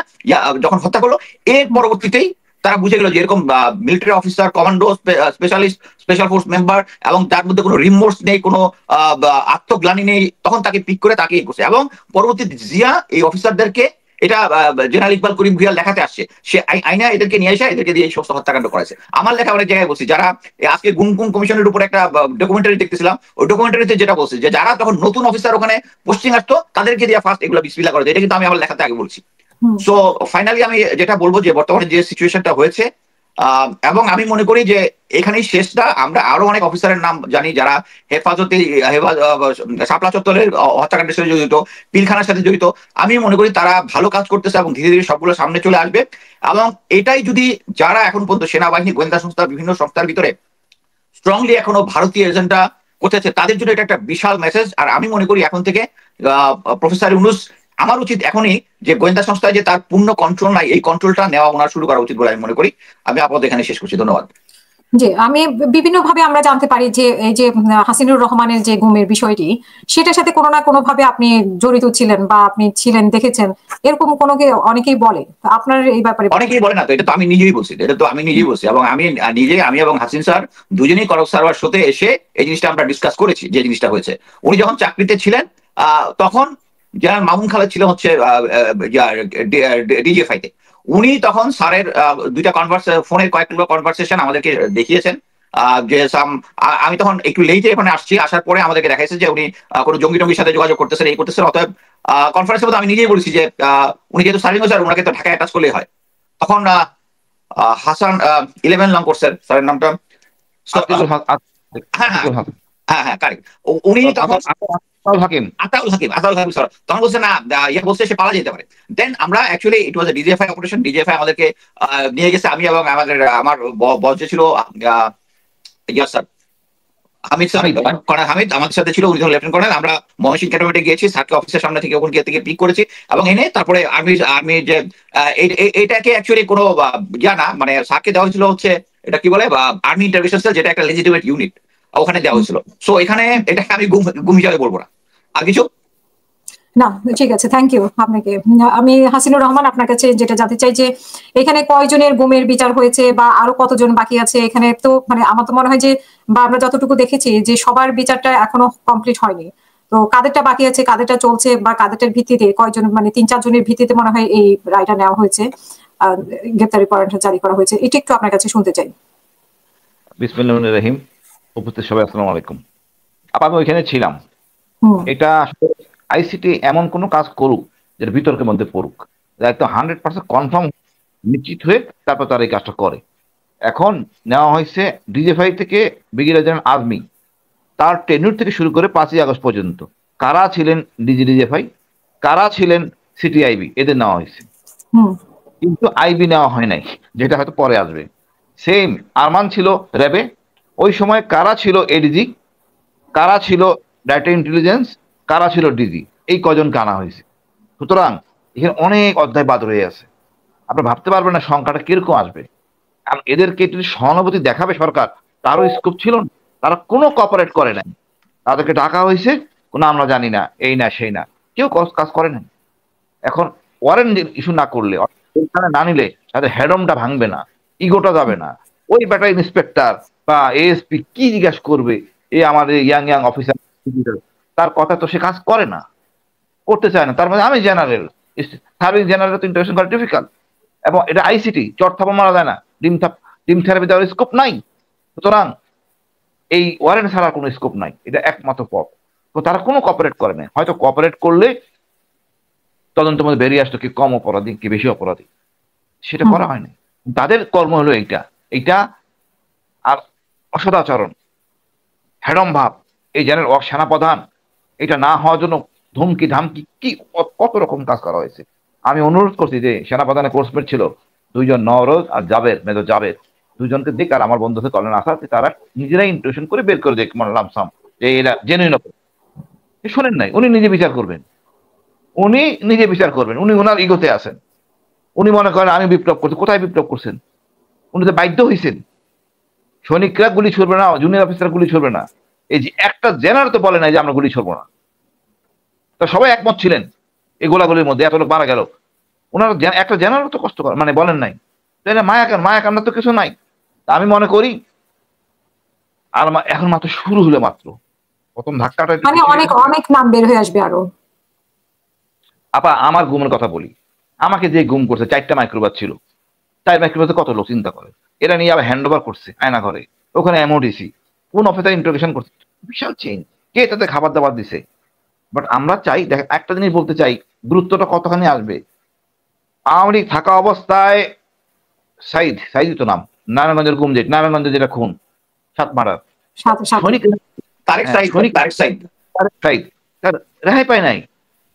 যখন হত্যা করলো, এর পরবর্তীতেই তারা বুঝে গেল যে এরকম military officer, commando, specialist, special force member, এবং তার মধ্যে কোনো রিমোর্স নেই, কোনো আত্মগ্লানি নেই, তখন তাকে পিক করে তাকে করছে। এবং পরবর্তীতে জিয়া এই অফিসারদেরকে, এটা জেনারেল ইকবাল করিম ভুইয়ার লেখাতে আসছে, সে আইনা এদেরকে নিয়ে এসে এদেরকে দিয়ে এই সমস্ত হত্যাকাণ্ড করেছে। আমার লেখা অনেক জায়গায় বলছি, যারা আজকে গুম কমিশনের উপর একটা ডকুমেন্টারি দেখতেছিলাম, ওই ডকুমেন্টারিতে যেটা বলছে যে যারা যখন নতুন অফিসার ওখানে পোস্টিং আসতো তাদেরকে দিয়ে ফার্স্ট এগুলো বিসমিল্লাহ করে, এটা কিন্তু আমি আমার লেখাতে আগে বলছি। সো ফাইনালি আমি যেটা বলবো যে বর্তমানে যে সিচুয়েশনটা হয়েছে, এবং আমি মনে করি যে এখানেই শেষটা। আমরা আরো অনেক অফিসারের নাম জানি যারা হেফাজতে শাপলা চত্বরের হত্যাকাণ্ডের সাথে জড়িত, পিলখানার সাথে জড়িত। আমি মনে করি তারা ভালো কাজ করতেছে এবং ধীরে ধীরে সবগুলো সামনে চলে আসবে। এবং এটাই যদি যারা এখন পর্যন্ত সেনাবাহিনী, গোয়েন্দা সংস্থা, বিভিন্ন সংস্থার ভিতরে স্ট্রংলি এখনো ভারতীয় এজেন্ডা করতেছে, তাদের জন্য এটা একটা বিশাল মেসেজ। আর আমি মনে করি এখন থেকে প্রফেসর ইউনূস, আমার উচিত এখনই যে গোয়েন্দা সংস্থায় যে তার পূর্ণ কন্ট্রোল নাই, এই কন্ট্রোলটা নেওয়া ওনার শুরু করা উচিত বলে আমি মনে করি। আমি আপাতত এখানে শেষ করছি, ধন্যবাদ। জি, আমি বিভিন্ন ভাবে আমরা জানতে পারি যে এই যে হাসিনুর রহমানের যে গুমের বিষয়টি, সেটার সাথে কোনো না কোনো ভাবে আপনি জড়িত ছিলেন বা আপনি ছিলেন, দেখেছেন, এরকম কোনো অনেকেই বলে। আপনার এই ব্যাপারে? অনেকেই বলে না তো, এটা তো আমি নিজেই বলছি, এটা তো আমি নিজেই বলছি। এবং আমি নিজে, আমি এবং হাসিন স্যার দুজনেই কনক স্যার সাথে এসে এই জিনিসটা আমরা ডিসকাস করেছি। যে জিনিসটা হয়েছে, উনি যখন চাকরিতে ছিলেন তখন জেনারেল মামুন খালেদ ছিল হচ্ছে ডিজিএফআই তে। উনি তখন স্যারের দুইটা ফোনের কয়েকগুলো কনভারসেশন আমাদেরকে দেখিয়েছেন। যে আমি তখন একটু লেটে এখানে আসছি, আসার পরে আমাদেরকে দেখাইছে যে উনি কোনো জঙ্গি টঙ্গির সাথে যোগাযোগ করতেছেন, এই করতেছেন। অতএব কনফারেন্সের মধ্যে আমি নিজেই বলেছি যে উনি যেহেতু সার্ভিং স্যার, ওনাকে তো ঢাকায় অ্যাটাচ করলেই হয়। তখন হাসান 11 লং করছেন স্যারের নামটা, হ্যাঁ হ্যাঁ কারেক্ট, উনি তখন আতাউল হাকিম স্যার তখন বলছে না, ইয়ে বলছে সে পালা যেতে পারে। দেন আমরা actually it was a DGFI operation, DGFI আমাদেরকে নিয়ে গেছে। আমি এবং আমার বস যে ছিল ইয়ার sir Hamid sir, colonel Hamid আমাদের সাথে ছিল, উনি লেফটেন্যান্ট কর্নেল। আমরা ময়মনসিংহ ক্যান্টনমেন্টে গিয়েছি, স্যারকে অফিসের সামনে থেকে ওখানে থেকে পিক করেছি এবং এনে তারপরে আর্মি যে এটাকে অ্যাকচুয়ালি কোনো ইয়া না, মানে স্যারকে দেওয়া হয়েছিল হচ্ছে এটা কি বলে আর্মি ইন্টারভেনশন সেল, যেটা একটা লেজিটিমেট ইউনিট, ওখানে দেওয়া হয়েছিল। সো এখানে এটাকে আমি গুম হিসাবে বলবো না। আর কিছু না, ঠিক আছে, থ্যাংক ইউ আপনাকে। আমি হাসিনুর রহমান আপনার কাছে যেটা জানতে চাই যে এখানে কয়জনের গুমের বিচার হয়েছে বা আরো কতজন বাকি আছে? এখানে তো মানে আমার তো মনে হয় যে, বা আমরা যতটুকু দেখেছি যে সবার বিচারটা এখনো কমপ্লিট হয়নি। তো কাদেরটা বাকি আছে, কাদেরটা চলছে, বা কাদেরটার ভিত্তিতে কয়জন, মানে 3-4 জনের ভিত্তিতে মনে হয় এই রায়টা নেওয়া হয়েছে, গ্রেপ্তারি ওয়ারেন্ট জারি করা হয়েছে, এটা একটু আপনার কাছে শুনতে চাই। বিসমিল্লাহির রহিম। উপস্থিত সবাই আসসালামু আলাইকুম। আমি ওইখানে ছিলাম। এটা আইসিটি এমন কোনো কাজ করুক যেটা বিতর্কের মধ্যে পড়ুক, একদম 100% কনফার্ম নিশ্চিত হয়ে তারপর তারা এই কাজটা করে। এখন নেওয়া হয়েছে ডিজিএফআই থেকে ব্রিগেডিয়ার জেনারেল আর্মি, তার টেনিউর থেকে শুরু করে 5ই আগস্ট পর্যন্ত কারা ছিলেন ডিজিএফআই, কারা ছিলেন সিটিআইবি, এদের নেওয়া হয়েছে। কিন্তু আইবি নেওয়া হয় নাই, যেটা হয়তো পরে আসবে। সেম আরমান ছিল র্যাবে, ওই সময় কারা ছিল এডিজি, কারা ছিল ডাটা ইন্টেলিজেন্স, কারা ছিল ডিজি, এই কজনকে আনা হয়েছে। সুতরাং এখানে অনেক অধ্যায় বাদ রয়ে আছে। আপনারা ভাবতে পারবেন না সংখ্যাটা কিরকম আসবে। কারণ এদেরকে যদি সহানুভূতি দেখাবে সরকার, তারও স্কোপ ছিল না, তারা কোনো কপারেট করে নাই। তাদেরকে ডাকা হয়েছে, কোনো আমরা জানি না, এই না সেই না, কেউ কাজ করে নাই। এখন ওয়ারেন্ট ইস্যু না করলে, না নিলে তাদের হেডমটা ভাঙবে না, ইগোটা যাবে না। ওই ব্যাটা ইন্সপেক্টর বা এএসপি কি জিজ্ঞাসা করবে এই আমাদের ইয়াং অফিসার, তার কথা তো সে কাজ করে না, করতে চায় না। তার মধ্যে আমি জেনারেল, সার্ভিস জেনারেল তো ইন্টারেকশন করা ডিফিকাল্ট, এবং এটা আইসিটি, চট থাপা মারা যায় না, ডিম থেরাপি দেওয়ার স্কোপ নাই। সুতরাং এই ওয়ারেন্ট ছাড়া কোনো স্কোপ নাই, এটা একমাত্র পথ। তো তারা কোনো কপারেট করে না। হয়তো কপারেট করলে তদন্তের মধ্যে বেরিয়ে আসতো কি কম অপরাধী কি বেশি অপরাধী, সেটা করা হয়নি। তাদের কর্ম হলো এইটা আর অসদাচরণ, হ্যাডম ভাব। এই জেনারেল সেনাপ্রধান এটা না হওয়ার জন্য ধমকি ধামকি কি কত রকম কাজ করা হয়েছে। আমি অনুরোধ করছি যে সেনাপ্রধানের কোর্সমেট ছিল 2 জন, নওরোজ আর জাবেদ, মেজর জাবেদ, 2 জনকে দিক। আর আমার বন্ধু থেকে কলেন আসা, তারা নিজেরাই ইন্টারভিউ করে বের করে দেখ লামসাম যে এরা জেনুইন। শোনেন নাই, উনি নিজে বিচার করবেন, উনি ওনার ইগোতে আছেন। উনি মনে করেন আমি বিপ্লব করছি। কোথায় বিপ্লব করছেন? উনি তো বাধ্য হয়েছেন। সৈনিকরা গুলি ছুড়বে না, জুনিয়র অফিসার গুলি ছুড়বে না। এই যে একটা জেনারেল তো বলে নাই যে আমরা গুলি ছুড়বো না, তা সবাই একমত ছিলেন এই গোলাগুলির মধ্যে, এত লোক মারা গেল। ওনারা একটা জেনারেল তো কষ্ট করে মানে বলেন নাই, তাই না? মায়া কান্না তো কিছু নাই। আমি মনে করি আর এখন মাত্র শুরু হলো, মাত্র প্রথম ধাক্কাটা। মানে অনেক অনেক নাম বের হয়ে আসবে আরো। আপা আমার গুমের কথা বলি, আমাকে যে গুম করছে 4টা মাইক্রোবাস ছিল, 4 মাইক্রোবাসে কত লোক চিন্তা করে। এরা নিয়ে আবার হ্যান্ড ওভার করছে আয়না ঘরে, ওখানে এমওডিসি কোন অফিসার ইন্টারোগেশন করছে, বিশাল চেঞ্জ। কে তাতে খাবার দাবার দিছে? বাট আমরা চাই, দেখ একটা জিনিস বলতে চাই, গুরুত্বটা কতখানি আসবে। আওয়ামী লীগ থাকা অবস্থায় সাইদ তো নাম, নারায়ণগঞ্জের গুম, নারায়ণগঞ্জের যেটা খুন, 7 মার্ডার, রেহাই পায় নাই।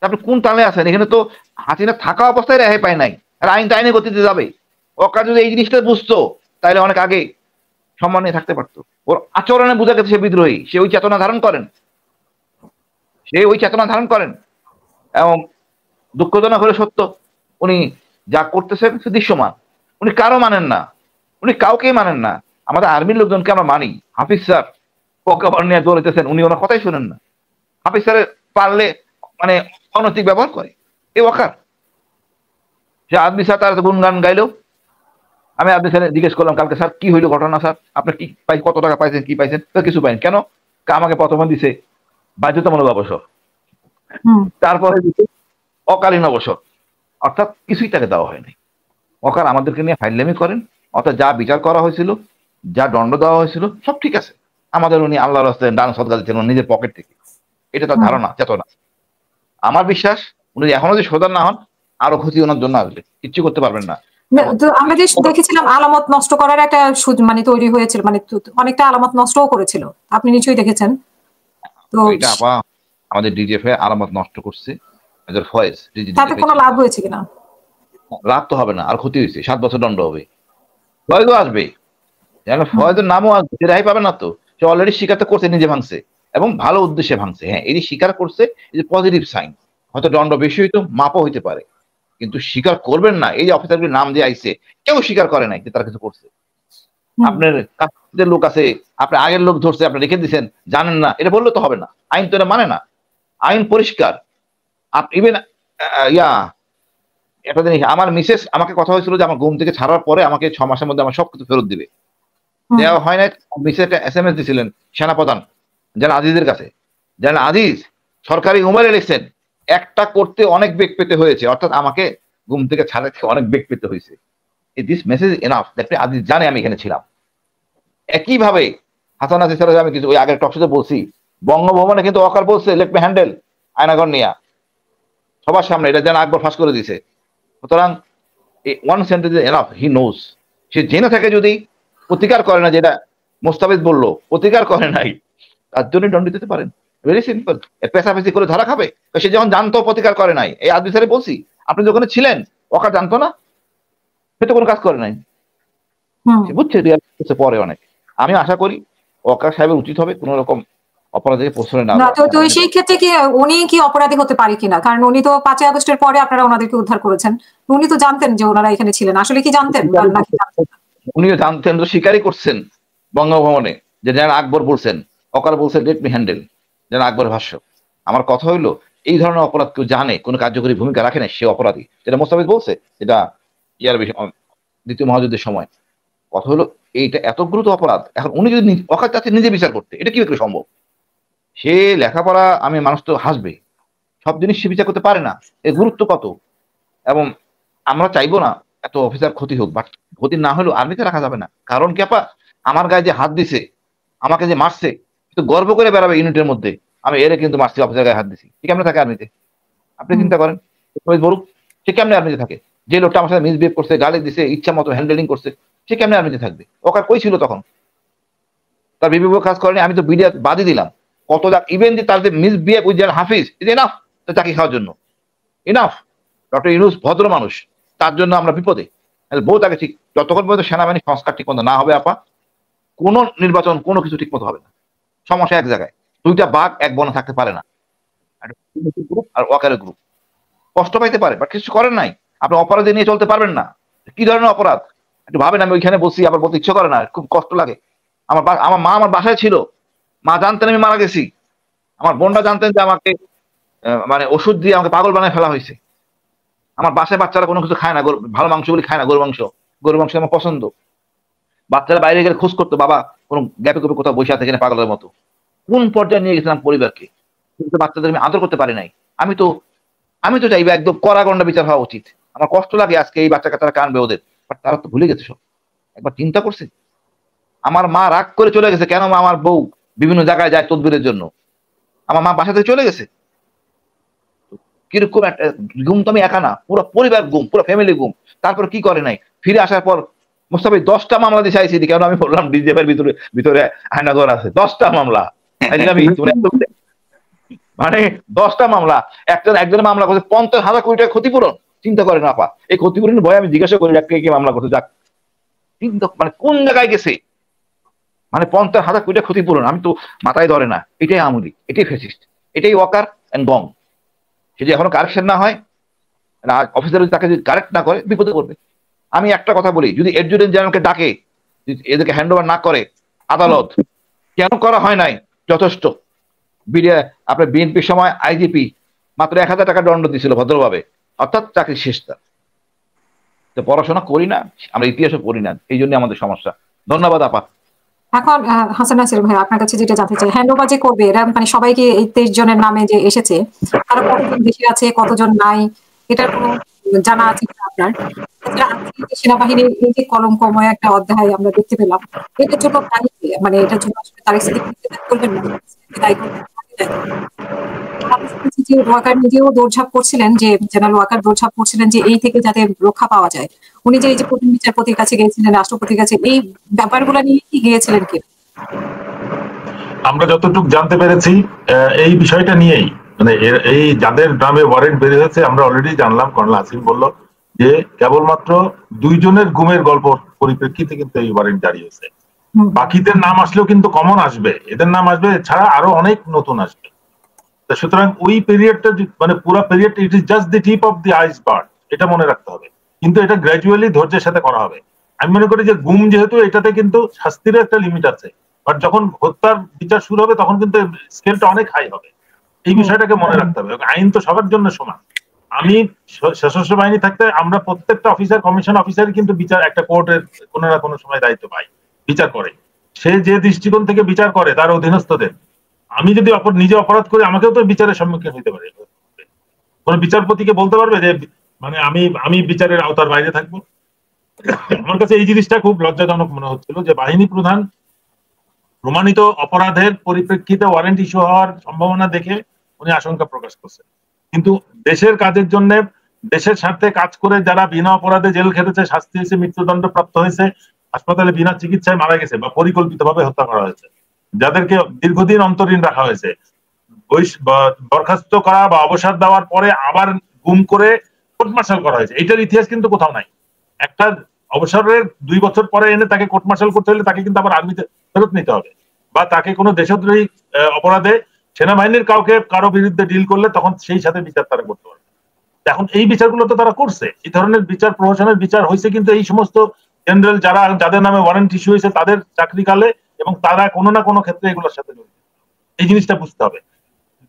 তারপরে কোন তালে আছেন? এখানে তো হাসিনা থাকা অবস্থায় রেহাই পায় নাই, আর আইন তো আইনের গতিতে যাবে। ওকা যদি এই জিনিসটা বুঝতো তাহলে অনেক আগে সম্মান নিয়ে থাকতে পারতো। ওর আচরণে বোঝা গেছে সে বিদ্রোহী, সে ওই চেতনা ধারণ করেন, এবং দুঃখজনক হলে সত্য, উনি যা করতেছেন সে দৃশ্যমান। উনি কারো মানেন না, উনি কাউকেই মানেন না। আমাদের আর্মির লোকজনকে আমরা মানি। হাফিজ স্যার প্রজ্ঞাপন নিয়ে চলেছেন, উনি ওনার কথাই শুনেন না। হাফিজ স্যারের পারলে মানে অনৈতিক ব্যবহার করে, এ ওয়াকার। সে আদমি স্যার তার গুনগান গাইলো। আমি আদমি স্যার জিজ্ঞেস করলাম কালকে, স্যার কি হইলো ঘটনা স্যার, আপনি কি কত টাকা পাইছেন, কি পাইছেন? তো কিছু পাইন কেন? আমাকে প্রথমে দিছে বাধ্যতামূলক অবসর, তারপরে দিছে অকালীন অবসর, অর্থাৎ কিছুই তাকে দেওয়া হয়নি। ওকার আমাদেরকে নিয়ে ফাইজলামি করেন। অর্থাৎ যা বিচার করা হয়েছিল, যা দণ্ড দেওয়া হয়েছিল সব ঠিক আছে। আমাদের উনি আল্লাহর রাস্তায় দান সদকা দিচ্ছেন নিজের পকেট থেকে, এটা তার ধারণা, চেতনা। আমার বিশ্বাস উনি এখনো যদি সোজা না হন, আরো ক্ষতি ওনার জন্য আসবে, কিচ্ছু করতে পারবেন না। আমরা যে দেখেছিলাম আলামত নষ্ট করার একটা মানে তৈরি হয়েছিল, মানে অনেকটা আলামত নষ্টও করেছিল, আপনি নিশ্চয়ই দেখেছেন। তো এটা আপা আমাদের ডিজিএফআই আলামত নষ্ট করছে, এদের ফয়েজ তাতে কোনো লাভ হয়েছে কিনা? লাভ তো হবে না, আর ক্ষতি হয়েছে। 7 বছর দণ্ড হবে। ফয়েজও আসবে, ফয়েজের নামও আসবে, সে রেহাই পাবে না তো। সে অলরেডি স্বীকার করছে নিজে ভাঙছে, এবং ভালো উদ্দেশ্যে ভাঙছে। হ্যাঁ, এটি স্বীকার করছে, এই যে পজিটিভ সাইন। হয়তো দণ্ড বেশি হইতো, মাপও হইতে পারে, কিন্তু স্বীকার করবেন না। এই যে অফিসারগুলির নাম দিয়ে আইছে, কেউ স্বীকার করে নাই যে তারা কিছু করছে। আপনার কাছে লোক আছে, আপনি আগের লোক ধরছে, আপনি রেখে দিচ্ছেন, জানেন না, এটা বললে তো হবে না। আইন তো এটা মানে না, আইন পরিষ্কার। ইভেন একটা জিনিস, আমার মিসেস আমাকে কথা হয়েছিল যে আমার ঘুম থেকে ছাড়ার পরে আমাকে 6 মাসের মধ্যে আমার সবকিছু ফেরত দিবে। দেওয়া হয় না। মিসেস একটা SMS দিছিলেন সেনাপ্রধান যেন আজিজের কাছে, যেন আজিজ সরকারি উমারে লিখছেন, একটা করতে অনেক বেগ পেতে হয়েছে, অর্থাৎ আমাকে ঘুম থেকে ছাড়াতে অনেক বেগ পেতে হয়েছে। This message enough that Aziz জানে আমি এখানে ছিলাম। একইভাবে হাসান আজিজ স্যার, আমি কিছু ওই আগের টকশোতে বলছি, বঙ্গভবনে কিন্তু ওয়াকার বলছে লেট মি হ্যান্ডেল আয়নাঘর নিয়া, সবার সামনে, এটা যেন আকবর ফাঁস করে দিয়েছে। সুতরাং one sentence enough, he knows. সে জেনে থাকে যদি প্রতিকার করে না, যেটা মোস্তাফিজ বললো প্রতিকার করে নাই, তার জন্য দণ্ডিত দিতে পারেন। Very simple. পেশাপেশি করে ধরা খাবে। সে যখন জানতো প্রতিকার করে নাই, এই আজমি স্যারে বলছি, আপনি যখন ছিলেন ওকা জানতো না, সে তো কোনো কাজ করে নাই, সে বুঝছে রিয়াল পরে অনেক। আমি আশা করি ওয়াকার সাহেবের উচিত হবে কোন রকম অপরাধীকে প্রশ্রয় না না। তো সেই ক্ষেত্রে কি উনি কি অপরাধী হতে পারে কিনা? কারণ উনি তো 5ই আগস্টের পরে আপনারা ওনাদেরকে উদ্ধার করেছেন, উনি তো জানতেন যে ওনারা এখানে ছিলেন। আসলে কি জানতেন নাকি জানতেন না? উনিও জানতেন, তো স্বীকারই করছেন বঙ্গভবনে, যে যেন আকবর বলছেন, অকার বলছেন লেট মি হ্যান্ডেল, যেন আকবরের ভাষ্য। আমার কথা হইলো, এই ধরনের অপরাধ কেউ জানে, কোনো কার্যকরী ভূমিকা রাখে না, সে অপরাধী। যেটা মোস্তাফিজ বলছে, এটা ইয়ার দ্বিতীয় মহাযুদ্ধের সময়। কথা হলো এইটা এত গুরুতর অপরাধ, এখন উনি যদি অকার চাচ্ছে নিজে বিচার করতে, এটা কি করে সম্ভব? সে লেখাপড়া, আমি মানুষ তো হাসবে, সব জিনিস সে বিচার করতে পারে না, এর গুরুত্ব কত। এবং আমরা চাইবো না এত অফিসার ক্ষতি হোক, বাট ক্ষতি না হলেও আর্মিতে রাখা যাবে না। কারণ কি আপা, আমার গায়ে যে হাত দিছে, আমাকে যে মারছে, তো গর্ব করে বেড়াবে ইউনিটের মধ্যে, আমি এরে কিন্তু মারছি, অফিসার গায়ে হাত দিছি। সে কেমনে থাকে আর্মিতে? আপনি চিন্তা করেন, বলুক সে কেমনে আর্মিতে থাকে? যে লোকটা আমার সাথে মিসবিহেভ করছে, গালি দিছে, ইচ্ছা মতো হ্যান্ডেলিং করছে, সে কেমনে আর্মিতে থাকবে? ওকার কই ছিল তখন? তার বিবেক কাজ করেনি, আমি তো বিডিআর বাদই দিলাম। কত ইভেন যে তার যে misbehave with Hafiz, is enough চাকরি খাওয়ার জন্য, ইনাফ। ডক্টর ইউনূস ভদ্র মানুষ, তার জন্য আমরা বিপদে। বউ তাকে ঠিক, যতক্ষণ পর্যন্ত সেনাবাহিনী সংস্কার ঠিক মতো না হবে আপা, কোন নির্বাচন কোনো কিছু ঠিক মতো হবে না। সমস্যা এক জায়গায়, দুইটা বাঘ এক বনে থাকতে পারে না, গ্রুপ আর ওয়াকারের গ্রুপ। কষ্ট পাইতে পারে, বাট কিছু করেন নাই। আপনি অপরাধী নিয়ে চলতে পারবেন না। কি ধরনের অপরাধ একটু ভাবেন। আমি ওইখানে বসি, আবার বলতে ইচ্ছে করে না, খুব কষ্ট লাগে। আমার মা আমার বাসায় ছিল, মা জানতেন আমি মারা গেছি, আমার বোনরা জানতেন যে আমাকে মানে ওষুধ দিয়ে আমাকে পাগল বানায় ফেলা হয়েছে। আমার বাসায় বাচ্চারা কোনো কিছু খায় না, ভালো মাংসগুলি খায় না, গরু মাংস আমার পছন্দ। বাচ্চারা বাইরে গেলে খোঁজ করতো, বাবা কোনো গ্যাপে গ্যাপে কোথাও বসে আছে কিনা পাগলের মতো। কোন পর্যায়ে নিয়ে গেছিলাম পরিবারকে, কিন্তু বাচ্চাদের আমি আদর করতে পারি নাই। আমি তো চাইবো একদম কড়াগন্ডা বিচার হওয়া উচিত। আমার কষ্ট লাগে আজকে এই বাচ্চা কাচ্চারা কানবে ওদের, বাট তারা তো ভুলে গেছে সব। একবার চিন্তা করছে, আমার মা রাগ করে চলে গেছে, কেন আমার বউ বিভিন্ন জায়গায় যায় তদবিরের জন্য, আমার মা বাসা থেকে চলে গেছে। কিরকম একটা গুম, তো আমি একা না, পুরো পরিবার গুম, পুরো ফ্যামিলি গুম। তারপর কি করে নাই, ফিরে আসার পর মোস্তাফিজ 10টা মামলা দিয়েছে আইসিডি। কেন আমি বললাম ডিজিএফের ভিতরে আয়নাঘর আছে, 10টা মামলা। মানে 10টা মামলা, একজনের মামলা করছে 50,000 কোটি টাকা ক্ষতিপূরণ। চিন্তা করেন আপা, এই ক্ষতিপূরণের ভয় আমি জিজ্ঞাসা করি কে মামলা করছে, যাক চিন্তা মানে কোন জায়গায় গেছে। মানে 50,000 কোটি টাকা ক্ষতিপূরণ, আমি তো মাথায় ধরে না। এটাই আমলি, এটাই ফেসিস্ট, এটাই ওয়াকার এন্ড গং। সে যে এখনো কারেকশন না হয়, অফিসার তাকে যদি কারেক্ট না করে, বিপদে পড়বে। আমি একটা কথা বলি, যদি এডজুটেন্ট জেনারেলকে ডাকে, এদেরকে হ্যান্ড ওভার না করে আদালত, কেন করা হয় নাই যথেষ্ট। আপনার বিএনপির সময় আইজিপি মাত্র 1,000 টাকা দণ্ড দিয়েছিল ভদ্রভাবে, অর্থাৎ চাকরি শেষ। তার পড়াশোনা করি না, আমরা ইতিহাসও পড়ি না, এই জন্য আমাদের সমস্যা। ধন্যবাদ আপা। এখন হাসান নাসির ভাই, আপনার কাছে যেটা জানতে চাই, হ্যান্ড ওভার যে করবে এরা, মানে সবাইকে এই 23 জনের নামে যে এসেছে, তারা কতজন দেশে আছে কতজন নাই, এটার কোনো জানা আছে কিনা আপনার? সেনাবাহিনীর এই যে কলঙ্কময় একটা অধ্যায় আমরা দেখতে পেলাম, এটার জন্য মানে এটার জন্য আসলে তারেক সিদ্দিক করবেন না, দায়ী করবেন যে ওয়াকার নিজেও দৌড়ঝাঁপ করছিলেন, যে জেনারেল ওয়াকার দৌড়ঝাঁপ করছিলেন যে এই থেকে যাতে রক্ষা পাওয়া যায়। উনি যে এই যে প্রধান বিচারপতির কাছে গিয়েছিলেন, রাষ্ট্রপতির কাছে, এই ব্যাপারগুলো নিয়ে কি গিয়েছিলেন কি? আমরা যতটুকু জানতে পেরেছি এই বিষয়টা নিয়েই, মানে এই যাদের নামে ওয়ারেন্ট বের হয়েছে, আমরা অলরেডি জানলাম, কর্নেল আসিফ বলল যে কেবলমাত্র 2 জনের গুমের গল্প পরিপ্রেক্ষিতে কিন্তু এই ওয়ারেন্ট জারি হয়েছে। বাকিদের নাম আসলেও কিন্তু কমন আসবে, এদের নাম আসবে, ছাড়া আরো অনেক নতুন আসবে। সুতরাং ওই পিরিয়ডটা, মানে পুরো period, it is just the tip of the iceberg, এটা মনে রাখতে হবে। কিন্তু এটা গ্র্যাজুয়ালি ধৈর্যের সাথে করা হবে। আমি মনে করি যে গুম যেহেতু, এটাতে কিন্তু শাস্তির একটা লিমিট আছে, বাট যখন হত্যার বিচার শুরু হবে তখন কিন্তু স্কেলটা অনেক হাই হবে। এই বিষয়টাকে মনে রাখতে হবে। আইন তো সবার জন্য সমান। আমি সশস্ত্র বাহিনী থাকতে আমরা প্রত্যেকটা অফিসার, কমিশন অফিসারই কিন্তু বিচার, একটা কোর্টের কোনো না কোনো সময় দায়িত্ব পাই, বিচার করে। সে যে দৃষ্টিকোণ থেকে বিচার করে তার অধীনস্থদের, আমি যদি নিজে অপরাধ করি, আমাকেও তো বিচারের সম্মুখীন হইতে পারে। কোন বিচারপতিকে বলতে পারবে যে মানে আমি বিচারের আওতার বাইরে থাকবো? আমার কাছে এই জিনিসটা খুব লজ্জাজনক মনে হচ্ছিল যে বাহিনী প্রধান প্রমাণিত অপরাধের পরিপ্রেক্ষিতে ওয়ারেন্ট ইস্যু হওয়ার সম্ভাবনা দেখে উনি আশঙ্কা প্রকাশ করছেন। কিন্তু দেশের কাজের জন্য, দেশের স্বার্থে কাজ করে যারা বিনা অপরাধে জেল খেটেছে, শাস্তি হয়েছে, মৃত্যুদণ্ড প্রাপ্ত হয়েছে, হাসপাতালে বিনা চিকিৎসায় মারা গেছে বা পরিকল্পিতভাবে হত্যা করা হয়েছে, যাদেরকে দীর্ঘদিন অন্তরীণ রাখা হয়েছে, বরখাস্ত করা বা অবসর দেওয়ার পরে আবার গুম করে কোর্ট মার্শাল করা হয়েছে, এটার ইতিহাস কিন্তু কোথাও নাই। একটা অবসরের 2 বছর পরে এনে তাকে কোর্ট মার্শাল করতে হলে তাকে কিন্তু আবার আর্মিতে ফেরত নিতে হবে, বা তাকে কোনো দেশদ্রোহী অপরাধে সেনাবাহিনীর কারো বিরুদ্ধে ডিল করলে তখন সেই সাথে বিচার তারা করতে পারবে। এখন এই বিচারগুলো তো তারা করছে, এই ধরনের বিচার প্রহসনের বিচার হয়েছে, কিন্তু এই সমস্ত জেনারেল যাদের নামে ওয়ারেন্ট ইস্যু হয়েছে তাদের চাকরিকালে, এবং তারা কোনো না কোনো ক্ষেত্রে এগুলোর সাথে জড়িত। এই জিনিসটা বুঝতে হবে।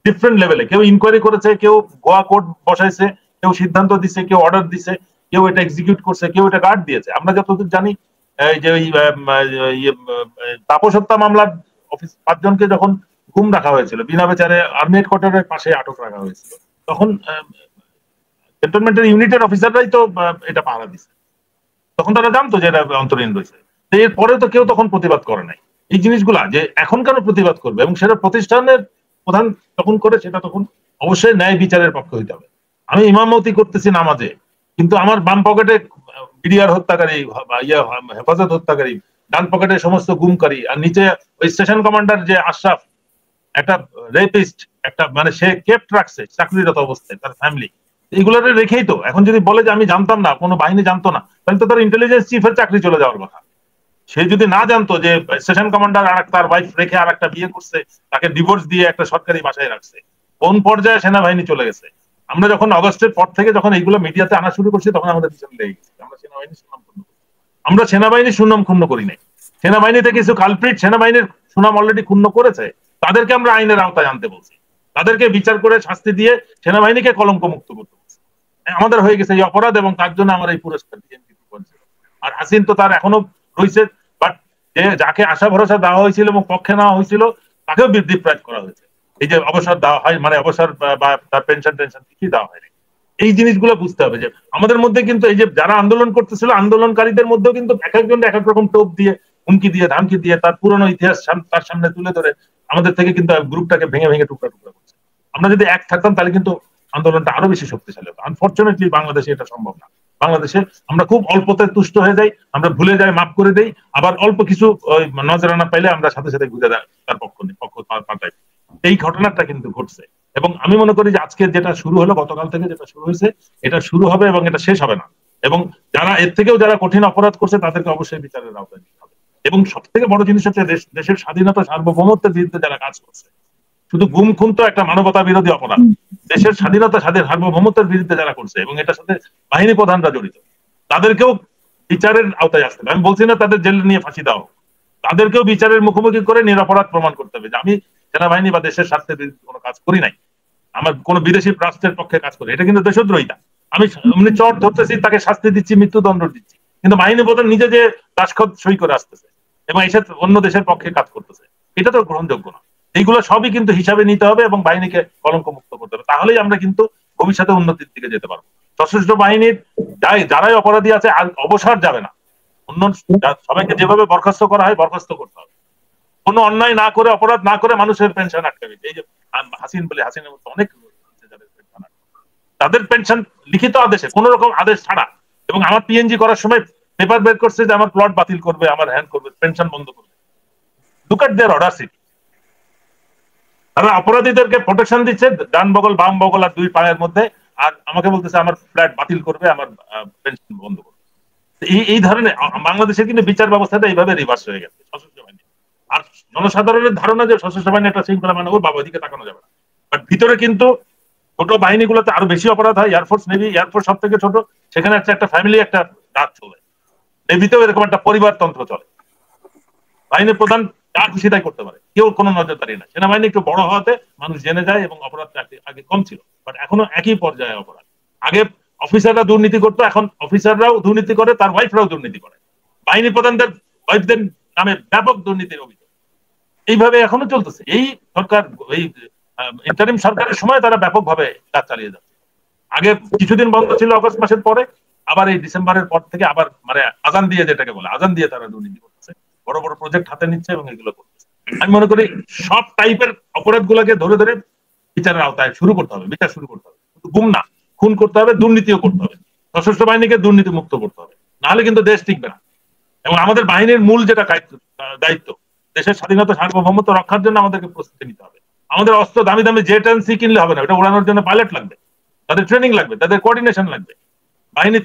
ডিফারেন্ট লেভেলে কেউ ইনকোয়ারি করেছে, কেউ গোয়া কোর্ট বসাইছে, কেউ সিদ্ধান্ত দিছে, কেউ অর্ডার দিছে, কেউ এটা এক্সিকিউট করছে, কেউ এটা গার্ড দিয়েছে। আমরা যতদূর জানি যে ওই তাপস হত্যা মামলার 5 জনকে যখন গুম রাখা হয়েছিল, বিনা বিচারে আর্মি হেডকোয়ার্টারের পাশে আটক রাখা হয়েছিল, তখন ক্যান্টনমেন্টের ইউনিটের অফিসাররাই তো এটা পাহারা দিছে। তখন তারা জানতো যে এটা অন্তরীণ রয়েছে। এরপরে তো কেউ তখন প্রতিবাদ করে নাই। এই জিনিসগুলা যে এখন কেন প্রতিবাদ করবে, এবং সেটা প্রতিষ্ঠানের প্রধান তখন করে, সেটা তখন অবশ্যই ন্যায় বিচারের পক্ষে হইতে হবে। আমি ইমামতি করতেছি নামাজে, কিন্তু আমার বাম পকেটে বিডিআর হত্যাকারী, হেফাজত হত্যাকারী, ডান পকেটে সমস্ত গুমকারী, আর নিচে ওই স্টেশন কমান্ডার যে আশরাফ, একটা রেপিস্ট, একটা মানে সে কেপ্ট রাখছে চাকরিরত অবস্থায় তার ফ্যামিলি, এগুলোর রেখেই তো এখন যদি বলে যে আমি জানতাম না, কোনো বাহিনী জানতো না, তাহলে তো তার ইন্টেলিজেন্স চিফের চাকরি চলে যাওয়ার কথা। সে যদি না জানতো যে স্টেশন কমান্ডার আর তার ওয়াইফ রেখে আর একটা বিয়ে করছে, তাকে ডিভোর্স দিয়ে একটা সরকারি বাসায় রাখছে, কোন পর্যায়ে সেনাবাহিনী চলে গেছে। আমরা যখন অগস্টের পর থেকে যখন এইগুলো মিডিয়াতে আনা শুরু করছি, তখন আমাদের পিছনে লেগে গেছে। আমরা সেনাবাহিনী সুনাম ক্ষুণ্ণ করি নাই। সেনাবাহিনীতে কিছু কালপ্রিট সেনাবাহিনীর সুনাম অলরেডি ক্ষুণ্ণ করেছে, তাদেরকে আমরা আইনের আওতায় আনতে বলছি, তাদেরকে বিচার করে শাস্তি দিয়ে সেনাবাহিনীকে কলঙ্ক মুক্ত করতে বলছি। আমাদের হয়ে গেছে এই অপরাধ, এবং তার জন্য আমার এই পুরস্কার। আর হাসিন তো তার এখনো রয়েছে, বাট যে যাকে আশা ভরসা দেওয়া হয়েছিল এবং পক্ষে নেওয়া হয়েছিল তাকেও ডিপ্রাইভ করা হয়েছে। এই যে অবসর দেওয়া হয়, মানে অবসর বা তার পেনশন টেনশন কিছুই দেওয়া হয়নি। এই জিনিসগুলো বুঝতে হবে যে আমাদের মধ্যে কিন্তু এই যে যারা আন্দোলন করতেছিল, আন্দোলনকারীদের মধ্যেও কিন্তু এক একজন এক এক রকম টোপ দিয়ে, হুমকি দিয়ে, ধামকি দিয়ে, তার পুরনো ইতিহাস তার সামনে তুলে ধরে আমাদের থেকে কিন্তু গ্রুপটাকে ভেঙে ভেঙে টুকরা টুকরা করছে। আমরা যদি এক থাকতাম তাহলে কিন্তু আন্দোলনটা আরো বেশি শক্তিশালী হতো। আনফরচুনেটলি বাংলাদেশে এটা সম্ভব না। বাংলাদেশে আমরা খুব অল্পতে তুষ্ট হয়ে যাই, আমরা ভুলে যাই, মাফ করে দেই, আবার অল্প কিছু নজরানা পাইলে আমরা সাথে সাথে ঘুরে তার পক্ষ পাল্টাই। এই ঘটনাটা কিন্তু ঘটছে, এবং আমি মনে করি যে আজকে যেটা শুরু হলো, গতকাল থেকে যেটা শুরু হয়েছে, এটা শুরু হবে এবং এটা শেষ হবে না। এবং যারা এর থেকেও যারা কঠিন অপরাধ করছে তাদেরকে অবশ্যই বিচারের আওতায় নিতে হবে। এবং সব থেকে বড় জিনিস হচ্ছে দেশের স্বাধীনতা সার্বভৌমত্বের বিরুদ্ধে যারা কাজ করছে, শুধু গুম খুন তো একটা মানবতা বিরোধী অপরাধ, দেশের স্বাধীনতা সার্বভৌমত্বের বিরুদ্ধে যারা করছে এবং এটার সাথে বাহিনী প্রধানরা জড়িত, তাদেরকেও বিচারের আওতায় আসতে হবে। আমি বলছি না তাদের জেলে নিয়ে ফাঁসি দাও, তাদেরকেও বিচারের মুখোমুখি করে নিরপরাধ প্রমাণ করতে হবে যে আমি সেনাবাহিনী বা দেশের স্বার্থের বিরুদ্ধে কোনো কাজ করি নাই, আমার কোনো বিদেশি রাষ্ট্রের পক্ষে কাজ করি, এটা কিন্তু দেশদ্রোহিতা। আমি এমনি চট ধরতেছি, তাকে শাস্তি দিচ্ছি, মৃত্যুদণ্ড দিচ্ছি, কিন্তু বাহিনী প্রধান নিজে যে দাসখত সই করে আসতেছে এবং এসে অন্য দেশের পক্ষে কাজ করতেছে, এটা তো গ্রহণযোগ্য না। এইগুলো সবই কিন্তু হিসাবে নিতে হবে এবং বাহিনীকে কলঙ্ক মুক্ত করতে হবে, তাহলেই আমরা কিন্তু ভবিষ্যতে উন্নতির দিকে যেতে পারবো। সশস্ত্র বাহিনীর যারাই অপরাধী আছে আর অবসর যাবে না, অন্য সবাইকে যেভাবে বরখাস্ত করা হয় বরখাস্ত করতে হবে। কোনো অন্যায় না করে, অপরাধ না করে মানুষের পেনশন আটকাবে। এই যে হাসিন বলে, হাসিনের মতো অনেক তাদের পেনশন লিখিত আদেশে, কোন রকম আদেশ ছাড়া, এবং আমার পিএনজি করার সময় পেপার বের করছে যে আমার প্লট বাতিল করবে, আমার হ্যান্ড করবে, পেনশন বন্ধ করবে। Look at their audacity. তারা অপরাধীদেরকে প্রোটেকশন দিচ্ছে ডান বগল, বাম বগল আর 2 পায়ের মধ্যে, আর আমাকে বলতেছে আমার ফ্ল্যাট বাতিল করবে, আমার পেনশন বন্ধ করবে। এই ধরনের বাংলাদেশের কিন্তু বিচার ব্যবস্থাটা এইভাবে রিভার্স হয়ে গেছে সশস্ত্র বাহিনী। আর জনসাধারণের ধারণা যে সশস্ত্র বাহিনী একটা শৃঙ্খলা মানে ওর বাবা দিকে তাকানো যাবে না, বাট ভিতরে কিন্তু ছোট বাহিনীগুলোতে আরো বেশি অপরাধ হয়। এয়ারফোর্স, নেভি, এয়ারফোর্স সব থেকে ছোট, সেখানে একটা ফ্যামিলি, একটা ডাক চলে। নেভিতেও এরকম একটা পরিবারতন্ত্র চলে, বাহিনীর প্রধান যা খুশি তাই করতে পারে, কেউ কোনো নজরদারি না। সেনাবাহিনী একটু বড় হওয়াতে মানুষ জেনে যায় এবং অপরাধটা আগে কম ছিল, বাট এখনো একই পর্যায়ে অপরাধ। আগে অফিসাররা দুর্নীতি করতো, এখন অফিসাররাও দুর্নীতি করে, তার ওয়াইফরাও দুর্নীতি করে। বাহিনী প্রধানদের ওয়াইফদের নামে ব্যাপক দুর্নীতির অভিযোগ এইভাবে এখনো চলতেছে। এই সরকার, এই ইন্টারিম সরকারের সময় তারা ব্যাপকভাবে কাজ চালিয়ে যাচ্ছে। আগে কিছুদিন বন্ধ ছিল অগস্ট মাসের পরে, আবার এই ডিসেম্বরের পর থেকে আবার মানে আজান দিয়ে, যেটাকে বলে আজান দিয়ে, তারা দুর্নীতি করতেছে, বড় বড় প্রজেক্ট হাতে নিচ্ছে এবং এগুলো করতেছে। আমি মনে করি সব টাইপের অপরাধ গুলাকে ধরে ধরে বিচারের আওতায় শুরু করতে হবে, বিচার শুরু করতে হবে। গুম না, খুন করতে হবে, দুর্নীতিও করতে হবে, সশস্ত্র বাহিনীকে দুর্নীতি মুক্ত করতে হবে, নাহলে কিন্তু দেশ টিকবে না। এবং আমাদের বাহিনীর মূল যেটা দায়িত্ব, দেশের স্বাধীনতা সার্বভৌমত্ব রক্ষার জন্য আমাদেরকে প্রস্তুতি নিতে হবে। আমাদের অস্ত্র দামি দামি জেট এন্ড সি কিনলে হবে না, এটা উড়ানোর জন্য পাইলট লাগবে, তাদের ট্রেনিং লাগবে, তাদের কোঅর্ডিনেশন লাগবে।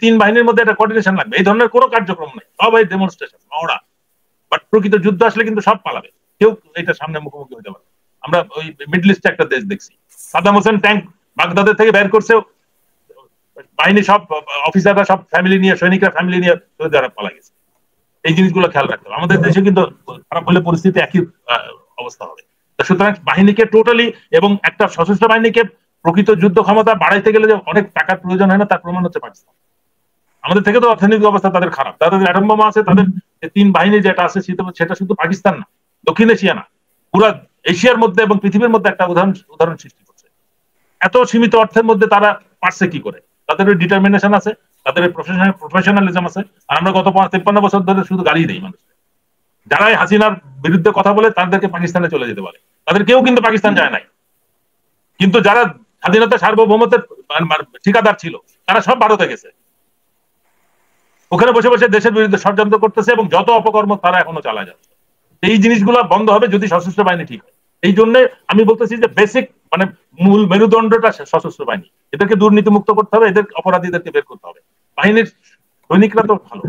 তিন বাহিনীর মধ্যে একটা কোঅর্ডিনেশন লাগবে। এই ধরনের কোনো কার্যক্রম নেই, সবাই ডেমনস্ট্রেশন ওরা। বাট প্রকৃত যুদ্ধ আসলে কিন্তু সব পালাবে, কেউ এটা সামনে মুখোমুখি হতে পারে। আমরা ওই মিডল ইস্টে একটা দেশ দেখছি, সাদ্দাম হোসেন ট্যাঙ্ক বাগদাদের থেকে বের করছে, বাহিনী সব অফিসাররা সব ফ্যামিলি নিয়ে, সৈনিকরা ফ্যামিলি নিয়ে সৌদি আরব পালা গেছে। এই জিনিসগুলো খেয়াল রাখতে হবে। আমাদের দেশে কিন্তু খারাপ হলে পরিস্থিতি একই অবস্থা হবে। সুতরাং বাহিনীকে টোটালি, এবং একটা সশস্ত্র বাহিনীকে প্রকৃত যুদ্ধ ক্ষমতা বাড়াইতে গেলে যে অনেক টাকার প্রয়োজন হয় না, তার প্রমাণ হচ্ছে পাকিস্তান। আমাদের থেকে তো অর্থনৈতিক অবস্থা তাদের খারাপ, তাদের অ্যাটম বোমা আছে, তাদের তিন বাহিনী যেটা আছে সেটা শুধু পাকিস্তান না, দক্ষিণ এশিয়া না, পুরো এশিয়ার মধ্যে এবং পৃথিবীর মধ্যে একটা উদাহরণ সৃষ্টি করছে। এত সীমিত অর্থের মধ্যে তারা পারছে কি করে? তাদের ওই ডিটারমিনেশন আছে, তাদের প্রফেশনালিজম আছে। আর আমরা গত 53 বছর ধরে শুধু গালি দিই মানুষ। যারাই হাসিনার বিরুদ্ধে কথা বলে তাদেরকে পাকিস্তানে চলে যেতে পারে, তাদের কেউ কিন্তু পাকিস্তান যায় নাই। কিন্তু যারা স্বাধীনতা সার্বভৌমত্বের ঠিকাদার ছিল তারা সব ভারতে গেছে, ওখানে বসে বসে দেশের বিরুদ্ধে ষড়যন্ত্র করতেছে, এবং যত অপকর্ম তারা এখনো চালায় যাচ্ছে। এই জিনিসগুলো বন্ধ হবে যদি সশস্ত্র বাহিনী ঠিক হয়। এই জন্য আমি বলতেছি যে বেসিক মূল মেরুদণ্ডটা সশস্ত্র বাহিনী, এদেরকে দুর্নীতি মুক্ত করতে হবে, এদের অপরাধীদেরকে বের করতে হবে। বাহিনীর সৈনিকরা তো ভালো,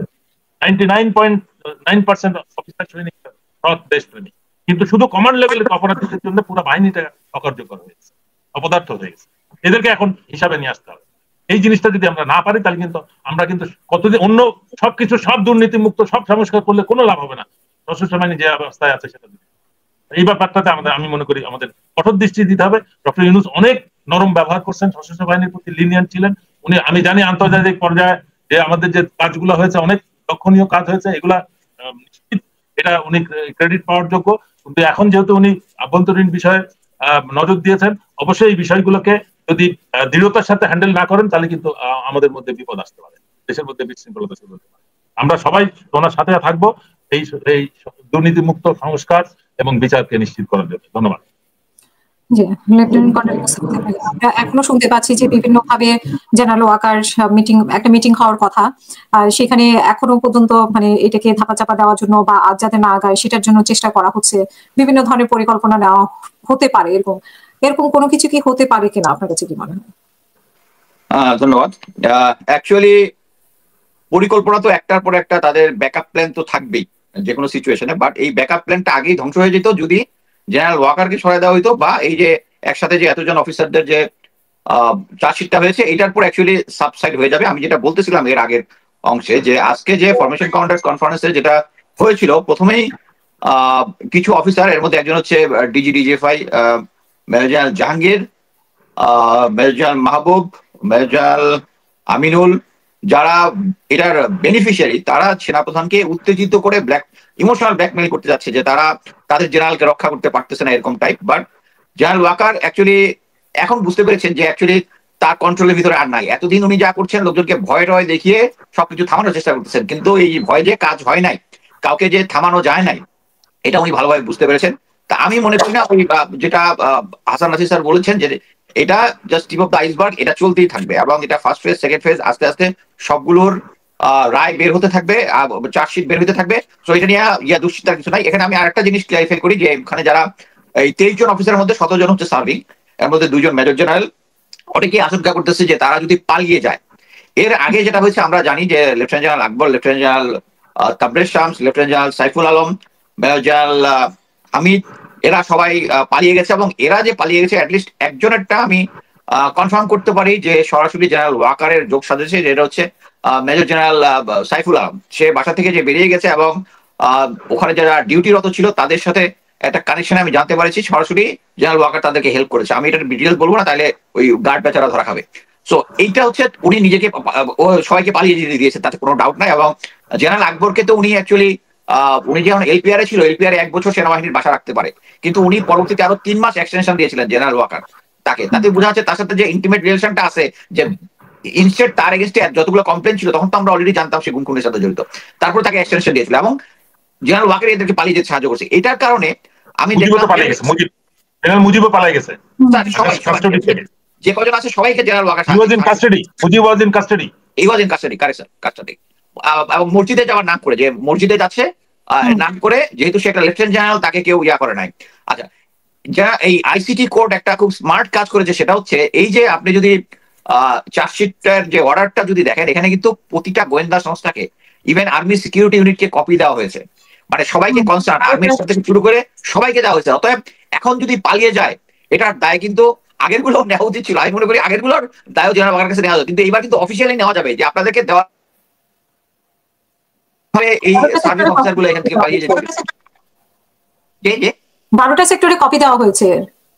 99.9% অফিসার সৈনিক সৎ দেশপ্রেমী, কিন্তু শুধু কমান্ড লেভেলের অপরাধীদের জন্য পুরো বাহিনীটা অকার্যকর হয়ে গেছে, অপদার্থ হয়ে গেছে। এদেরকে এখন হিসাবে নিয়ে আসতে হবে। এই জিনিসটা যদি আমরা না পারি, তাহলে কিন্তু আমরা কিন্তু কতদিন অন্য সবকিছু, সব দুর্নীতি মুক্ত, সব সংস্কার করলে কোনো লাভ হবে না, সশস্ত্র বাহিনী যে অবস্থায় আছে সেটা। এই ব্যাপারটাতে আমি মনে করি আমাদের কঠোর দৃষ্টি দিতে হবে। ডক্টর ইউনূস অনেক নরম ব্যবহার করছেন, সশস্ত্র বাহিনীর প্রতি লিনিয়েন্ট ছিলেন উনি। আমি জানি আন্তর্জাতিক পর্যায়ে যে আমাদের যে কাজগুলো হয়েছে, অনেক লক্ষণীয় কাজ হয়েছে, এগুলা নিশ্চিত এটা উনি ক্রেডিট পাওয়ার যোগ্য। কিন্তু এখন যেহেতু উনি আভ্যন্তরীণ বিষয়ে নজর দিয়েছেন, অবশ্যই এই বিষয়গুলোকে যদি দৃঢ়তার সাথে হ্যান্ডেল না করেন, তাহলে কিন্তু আমাদের মধ্যে বিপদ আসতে পারে, দেশের মধ্যে বিশৃঙ্খলতা শুরু হতে পারে। আমরা সবাই ওনার সাথে থাকবো এই দুর্নীতিমুক্ত সংস্কার এবং বিচারকে নিশ্চিত করার জন্য। ধন্যবাদ। জি, লেফটেন্যান্ট কর্নেল আমরা এখনো শুনতে পাচ্ছি যে বিভিন্ন ভাবে জেনারেল ওয়াকার একটা মিটিং হওয়ার কথা, সেখানে এখনো পর্যন্ত এটাকে ধাপাচাপা দেওয়ার জন্য বা আজ যাতে না আগায় সেটার জন্য চেষ্টা করা হচ্ছে, বিভিন্ন ধরনের পরিকল্পনা নেওয়া হতে পারে। এরকম কোনো কিছু কি হতে পারে কিনা আপনার কাছে কি মনে হয়? ধন্যবাদ। অ্যাকচুয়ালি পরিকল্পনা তো একটার পর একটা, তাদের ব্যাকআপ প্ল্যান তো থাকবেই যে কোনো সিচুয়েশনে। বাট এই ব্যাকআপ প্ল্যানটা আগেই ধ্বংস হয়ে যেত যদি জেনারেল ওয়াকারকে সরাই দেওয়া হইতো, বা এই যে একসাথে যে এতজন অফিসারদের যে চার্জশিটটা হয়েছে এটার পর অ্যাকচুয়ালি সাবসাইড হয়ে যাবে। আমি যেটা বলতেছিলাম এর আগের অংশে, যে আজকে যে ফরমেশন কমান্ডার কনফারেন্সে যেটা হয়েছিল, প্রথমেই কিছু অফিসার, এর মধ্যে একজন হচ্ছে DGFI major general Jahangir, major general Mahbub, major general Aminul, যারা এটার বেনিফিশিয়ারি, তারা সেনাপ্রধানকে উত্তেজিত করে ইমোশনাল ব্ল্যাকমেইল করতে যাচ্ছে যে তারা তাদের জেনারেলকে রক্ষা করতে পারতেছে না, এরকম type. But general Waker actually এখন বুঝতে পেরেছেন যে অ্যাকচুয়ালি তার কন্ট্রোলের ভিতরে আর নাই। এতদিন উনি যা করছেন, লোকজনকে ভয় টয় দেখিয়ে সবকিছু থামানোর চেষ্টা করতেছেন, কিন্তু এই ভয় যে কাজ হয় নাই, কাউকে যে থামানো যায় নাই, এটা উনি ভালোভাবে বুঝতে পেরেছেন। তা আমি মনে করি না ওই যেটা হাসান নাসির স্যার বলেছেন যে এটা just tip of the iceberg, এটা চলতেই থাকবে, এবং এটা ফার্স্ট ফেজ, সেকেন্ড ফেজ, আস্তে আস্তে সবগুলোর রায় বের হতে থাকবে, চার্জশিট বের হতে থাকবে। তো এটা নিয়ে দুশ্চিন্তার কিছু নাই। এখানে আমি আরেকটা জিনিস ক্লারিফাই করি, যে এখানে যারা এই 23 জন অফিসারের মধ্যে 17 জন হচ্ছে সার্ভিং, এর মধ্যে 2 জন মেজর জেনারেল। অনেকে আশঙ্কা করতেছে যে তারা যদি পালিয়ে যায়। এর আগে যেটা হয়েছে আমরা জানি যে lieutenant general Akbar, lieutenant general Tabrez Shams, lieutenant general Saiful Alam, major general Hamid, এরা সবাই পালিয়ে গেছে। এবং এরা যে পালিয়ে গেছে, অ্যাটলিস্ট একজনেরটা আমি কনফার্ম করতে পারি যে সরাসরি জেনারেল ওয়াকারের যোগ সাজেছে, যেটা হচ্ছে মেজর জেনারেল সাইফুল আলম। সে বাসা থেকে যে বেরিয়ে গেছে, এবং ওখানে যারা ডিউটিরত ছিল তাদের সাথে একটা কানেকশন আমি জানতে পারছি, সরাসরি জেনারেল ওয়াকার তাদেরকে হেল্প করেছে। আমি এটার ডিটেলস বলবো না, তাহলে ওই গার্ড বেচারা ধরা খাবে। সো এইটা হচ্ছে উনি নিজেকে সবাইকে পালিয়ে যেতে দিয়েছে, তাতে কোনো ডাউট নাই। এবং জেনারেল আকবরকে তো উনি অ্যাকচুয়ালি উনি যখন এলপিআর এ ছিল, এলপিআর 1 বছর সেনাবাহিনীর বাসা রাখতে পারে, কিন্তু উনি পরবর্তীতে আরো 3 মাস এক্সটেনশন দিয়েছিলেন জেনারেল ওয়াকার তাকে। তাতে বোঝা যাচ্ছে তার সাথে যে ইন্টিমেট রিলেশনটা আছে, যে ইনস্টেড তার এগেইনস্টে যতগুলো কমপ্লেন ছিল তখন তো আমরা অলরেডি জানতাম সে খুনের সাথে জড়িত, তারপর তাকে এক্সটেনশন দিয়েছিল, এবং জেনারেল ওয়াকার এদেরকে পালিয়ে যেতে সাহায্য করছে। এটার কারণে আমি দেখলাম মুজিবও পালিয়ে গেছে। যে কজন আছে সবাইকে general Waker He was in custody. Mujib was in custody. এই was in custody, correct sir, custody. এবং মসজিদে যাওয়ার নাম করে, যে মসজিদে যাচ্ছে নাম করে, যেহেতু সে একটা লেফটেন্যান্ট জেনারেল, তাকে কেউ ইয়া করে নাই। আচ্ছা, যা এই আইসিটি কোর্ট একটা খুব স্মার্ট কাজ করেছে, সেটা হচ্ছে এই যে আপনি যদি চার্জশিটের যে অর্ডারটা যদি দেখেন, এখানে কিন্তু প্রতিটা গোয়েন্দা সংস্থাকে, ইভেন আর্মি সিকিউরিটি ইউনিটকে কপি দেওয়া হয়েছে, মানে সবাইকে কনসার্ন, আর্মির সাথে শুরু করে সবাইকে দেওয়া হয়েছে। অতএব এখন যদি পালিয়ে যায়, এটার দায় কিন্তু আগের গুলো নেওয়া উচিত ছিল। আমি মনে করি আগের গুলোর দায় জেনারেল ওয়াকারের কাছে নেওয়া যাবে, কিন্তু এবার কিন্তু অফিসিয়ালি নেওয়া যাবে যে আপনাদেরকে দেওয়া হবে এই সার্ভিস অফিসার গুলো এখান থেকে পালিয়ে যেতে হবে। 12টা সেক্টরে কপি দেওয়া হয়েছে।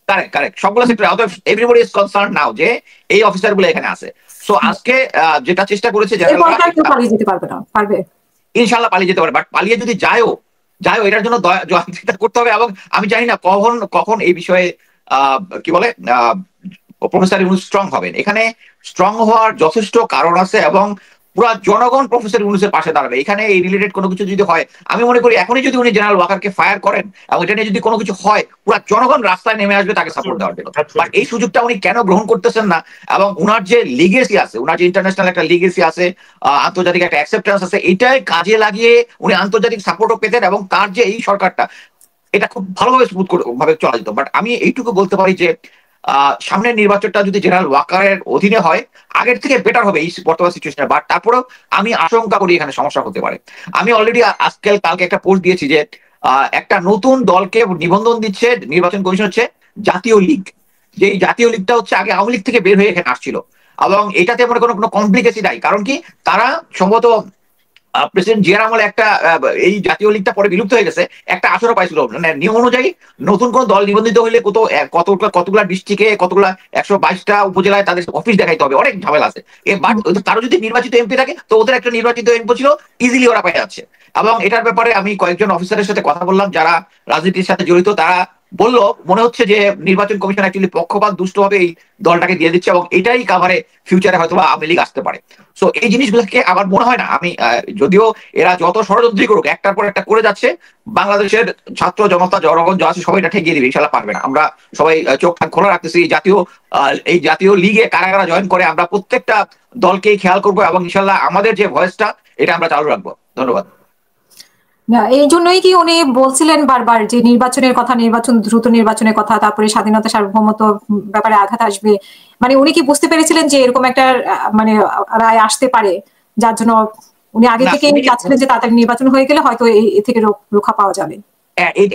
কারেক্ট কারেক্ট, সবগুলো সেক্টরে। অতএব এভরিবডি ইজ কনসার্ন নাও যে এই অফিসার গুলো এখানে আছে। সো আজকে যেটা চেষ্টা করেছে জেনারেল ওয়াকার, পালিয়ে যেতে পারবে না, পারবে ইনশাআল্লাহ পালিয়ে যেতে পারে, বাট পালিয়ে যদি যায়ও এটার জন্য জবাবদিহিতা করতে হবে। এবং আমি জানি না কখন এই বিষয়ে কি বলে প্রফেসর ইউনূস স্ট্রং হবেন। এখানে স্ট্রং হওয়ার যথেষ্ট কারণ আছে, এবং পুরা জনগণ প্রফেসর ইউনূসের পাশে দাঁড়াবে। এখানে এই রিলেটেড কোনো কিছু যদি হয়, আমি মনে করি এখনই যদি উনি জেনারেল ওয়াকারকে ফায়ার করেন এবং এটা নিয়ে যদি কোনো কিছু হয়, পুরা জনগণ রাস্তায় নেমে আসবে তাকে সাপোর্ট দেওয়ার জন্য। বাট এই সুযোগটা উনি কেন গ্রহণ করতেছেন না? এবং উনার যে লিগেসি আছে, উনার যে ইন্টারন্যাশনাল একটা লিগেসি আছে, আন্তর্জাতিক একটা অ্যাকসেপ্টেন্স আছে, এটাই কাজে লাগিয়ে উনি আন্তর্জাতিক সাপোর্টও পেতেন, এবং তার যে এই সরকারটা, এটা খুব ভালোভাবে স্মুথ ভাবে চলা যেত। বাট আমি এইটুকু বলতে পারি যে সামনের নির্বাচনটা যদি জেনারেল ওয়াকারের অধীনে হয়, আগের থেকে বেটার হবে এই বর্তমান সিচুয়েশনে। বাট তারপরেও আমি আশঙ্কা করি এখানে সমস্যা হতে পারে। আমি অলরেডি কালকে একটা পোস্ট দিয়েছি যে একটা নতুন দলকে নিবন্ধন দিচ্ছে নির্বাচন কমিশন, হচ্ছে জাতীয় লীগ। যে এই জাতীয় লীগটা হচ্ছে আগে আওয়ামী লীগ থেকে বের হয়ে এখানে আসছিল, এবং এটাতে মনে কোনো কমপ্লিকেসি নাই। কারণ কি, তারা সম্ভবত প্রেসিডেন্ট জিয়ার আমলে একটা এই জাতীয় লীগটা পরে বিলুপ্ত হয়ে গেছে, একটা আসরও পাইছিল। মানে নিয়ম অনুযায়ী নতুন কোন দল নিবন্ধিত হইলে কতগুলা ডিস্ট্রিক্টে, কতগুলা 122টা উপজেলায় তাদের অফিস দেখাইতে হবে, অনেক ঝামেলা আছে। বাট তারা যদি নির্বাচিত এমপি থাকে, তো ওদের একটা নির্বাচিত এমপি ছিল, ইজিলি ওরা পেয়ে যাচ্ছে। এবং এটার ব্যাপারে আমি কয়েকজন অফিসারের সাথে কথা বললাম যারা রাজনীতির সাথে জড়িত, তারা বললো মনে হচ্ছে যে নির্বাচন কমিশন অ্যাকচুয়ালি পক্ষপাত দুষ্টভাবে এই দলটাকে দিয়ে দিচ্ছে, এবং এটাই কাভারে ফিউচারে হয়তো আওয়ামী লীগ আসতে পারে। সো এই জিনিসগুলোকে আমার মনে হয় না, আমি যদিও এরা যত ষড়যন্ত্রী করুক, একটার পর একটা করে যাচ্ছে, বাংলাদেশের ছাত্র জনতা জনগণ যা আছে সবাই এটা ঠেকিয়ে দিবে, ইনশাল্লাহ পারবে না। আমরা সবাই চোখ কান খোলা রাখতেছি, এই জাতীয় লিগে কারা কারা জয়েন করে, আমরা প্রত্যেকটা দলকেই খেয়াল করবো, এবং ইনশাল্লাহ আমাদের যে ভয়েসটা এটা আমরা চালু রাখবো। ধন্যবাদ। না, এই জন্যই কি উনি বলছিলেন বারবার যে নির্বাচনের কথা, দ্রুত নির্বাচনের কথা, তারপরে স্বাধীনতা সার্বভৌমত্ব ব্যাপারে আঘাত আসবে। মানে উনি কি বুঝতে পেরেছিলেন যে এরকম একটা মানে রায় আসতে পারে, যার জন্য উনি আগে থেকে চাচ্ছিলেন যে তাড়াতাড়ি নির্বাচন হয়ে গেলে হয়তো এই থেকে রক্ষা পাওয়া যাবে?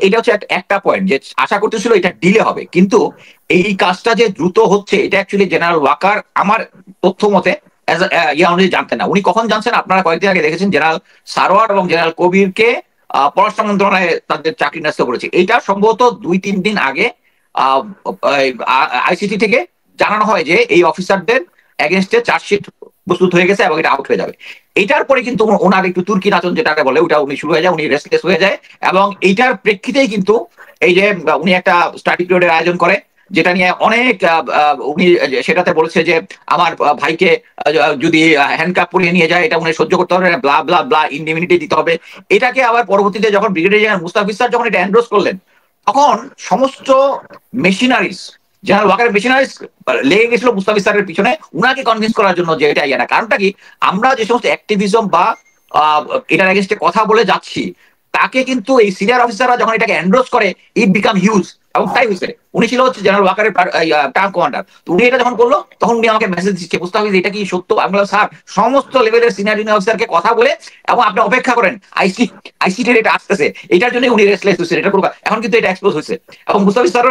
এটা হচ্ছে একটা পয়েন্ট, যে আশা করতেছিল এটা ডিলে হবে, কিন্তু এই কাজটা যে দ্রুত হচ্ছে, এটা অ্যাকচুয়ালি জেনারেল ওয়াকার আমার তথ্য মতে অনুযায়ী জানতেন না। উনি কখন জানছেন? আপনারা কয়েকদিন আগে দেখেছেন জেনারেল সারোয়ার এবং জেনারেল কবিরকে পররাষ্ট্র মন্ত্রণালয়ে তাদের চাকরি ন্যস্ত করেছে। এটা সম্ভবত 2-3 দিন আগে আইসিটি থেকে জানানো হয় যে এই অফিসারদের এগেনস্টে চার্জশিট প্রস্তুত হয়ে গেছে এবং এটা আউট হয়ে যাবে। এটার পরে কিন্তু ওনার একটু তুর্কি নাচন যেটাকে বলে, ওটা উনি শুরু হয়ে যায়, উনি রেস্টলেস হয়ে যায়, এবং এইটার প্রেক্ষিতেই কিন্তু এই যে উনি একটা স্টাডি পিরিয়ডের আয়োজন করে, যেটা নিয়ে অনেক উনি সেটাতে বলেছে যে আমার ভাইকে যদি হ্যান্ডকাপ পরিয়ে নিয়ে যায়, এটা উনি সহ্য করতে হবে, ব্লা ব্লা ব্লা, ইনডিমিনিটি দিতে হবে। এটাকে আবার পরবর্তীতে যখন ব্রিগেডিয়ার জেনারেল মুস্তাফিজ স্যার যখন এটা এন্ডোর্স করলেন, তখন সমস্ত মেশিনারিজ, জেনারেল ওয়াকারের মেশিনারিজ লেগে গেছিল মুস্তাফিজ স্যারের পিছনে, উনাকে কনভিন্স করার জন্য যে এটা ইয়ে না। কারণটা কি, আমরা যে সমস্ত অ্যাক্টিভিজম বা এটার এগেন্স্টে কথা বলে যাচ্ছি, তাকে কিন্তু এই সিনিয়র অফিসাররা যখন এটাকে এন্ডোর্স করে, ইট বিকাম হিউজ। এবং তাই হয়েছে, উনি ছিল হচ্ছে জেনারেল ওয়াকারের টার্ম কমান্ডার। তো উনি এটা যখন করলো, তখন উনি আমাকে মেসেজ দিচ্ছে, মুস্তাফিজ এটা কি সত্য? আমি বললাম স্যার, সমস্ত লেভেলের সিনিয়র জুনিয়র অফিসারকে কথা বলে, এবং আপনি অপেক্ষা করেন আইসিটির এটা আসতেছে, এটার জন্য উনি রেস্টলেস হয়েছেন, এটা করবো। এখন কিন্তু এটা এক্সপোজ হয়েছে, এবং মুস্তাফিজ স্যার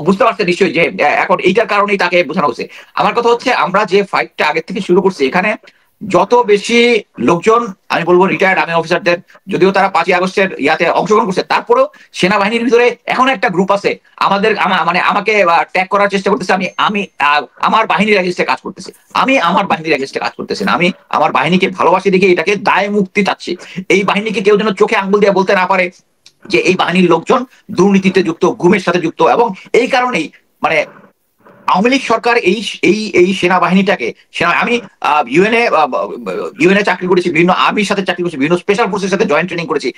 বুঝতে পারছে নিশ্চয়ই যে এখন এইটার কারণেই তাকে বোঝানো হচ্ছে। আমার কথা হচ্ছে, আমরা যে ফাইটটা আগের থেকে শুরু করছি, এখানে যত বেশি লোকজন, আমি বলবো রিটায়ার্ড আর্মি অফিসারদের, যদিও তারা 5ই আগস্টের ইয়াতে অংশগ্রহণ করছে, তারপরেও সেনাবাহিনীর ভিতরে এখন একটা গ্রুপ আছে মানে আমাকে ট্যাগ করার চেষ্টা করতেছে। আমি আমার বাহিনীর এগেইনস্টে কাজ করতেছি, আমি আমার বাহিনীর এগেইনস্টে কাজ করতেছি না, আমি আমার বাহিনীকে ভালোবাসি দেখে এটাকে দায় মুক্তি চাচ্ছি। এই বাহিনীকে কেউ যেন চোখে আঙ্গুল দিয়ে বলতে না পারে যে এই বাহিনীর লোকজন দুর্নীতিতে যুক্ত, গুমের সাথে যুক্ত। এবং এই কারণেই মানে আওয়ামী লীগ সরকার এই সেনাবাহিনীটাকে, আমি ইউএনএ চাকরি করেছি, বিভিন্ন আর্মির সাথে চাকরি করেছি, বিভিন্ন স্পেশাল ফোর্সের সাথে জয়েন্ট ট্রেনিং করেছি,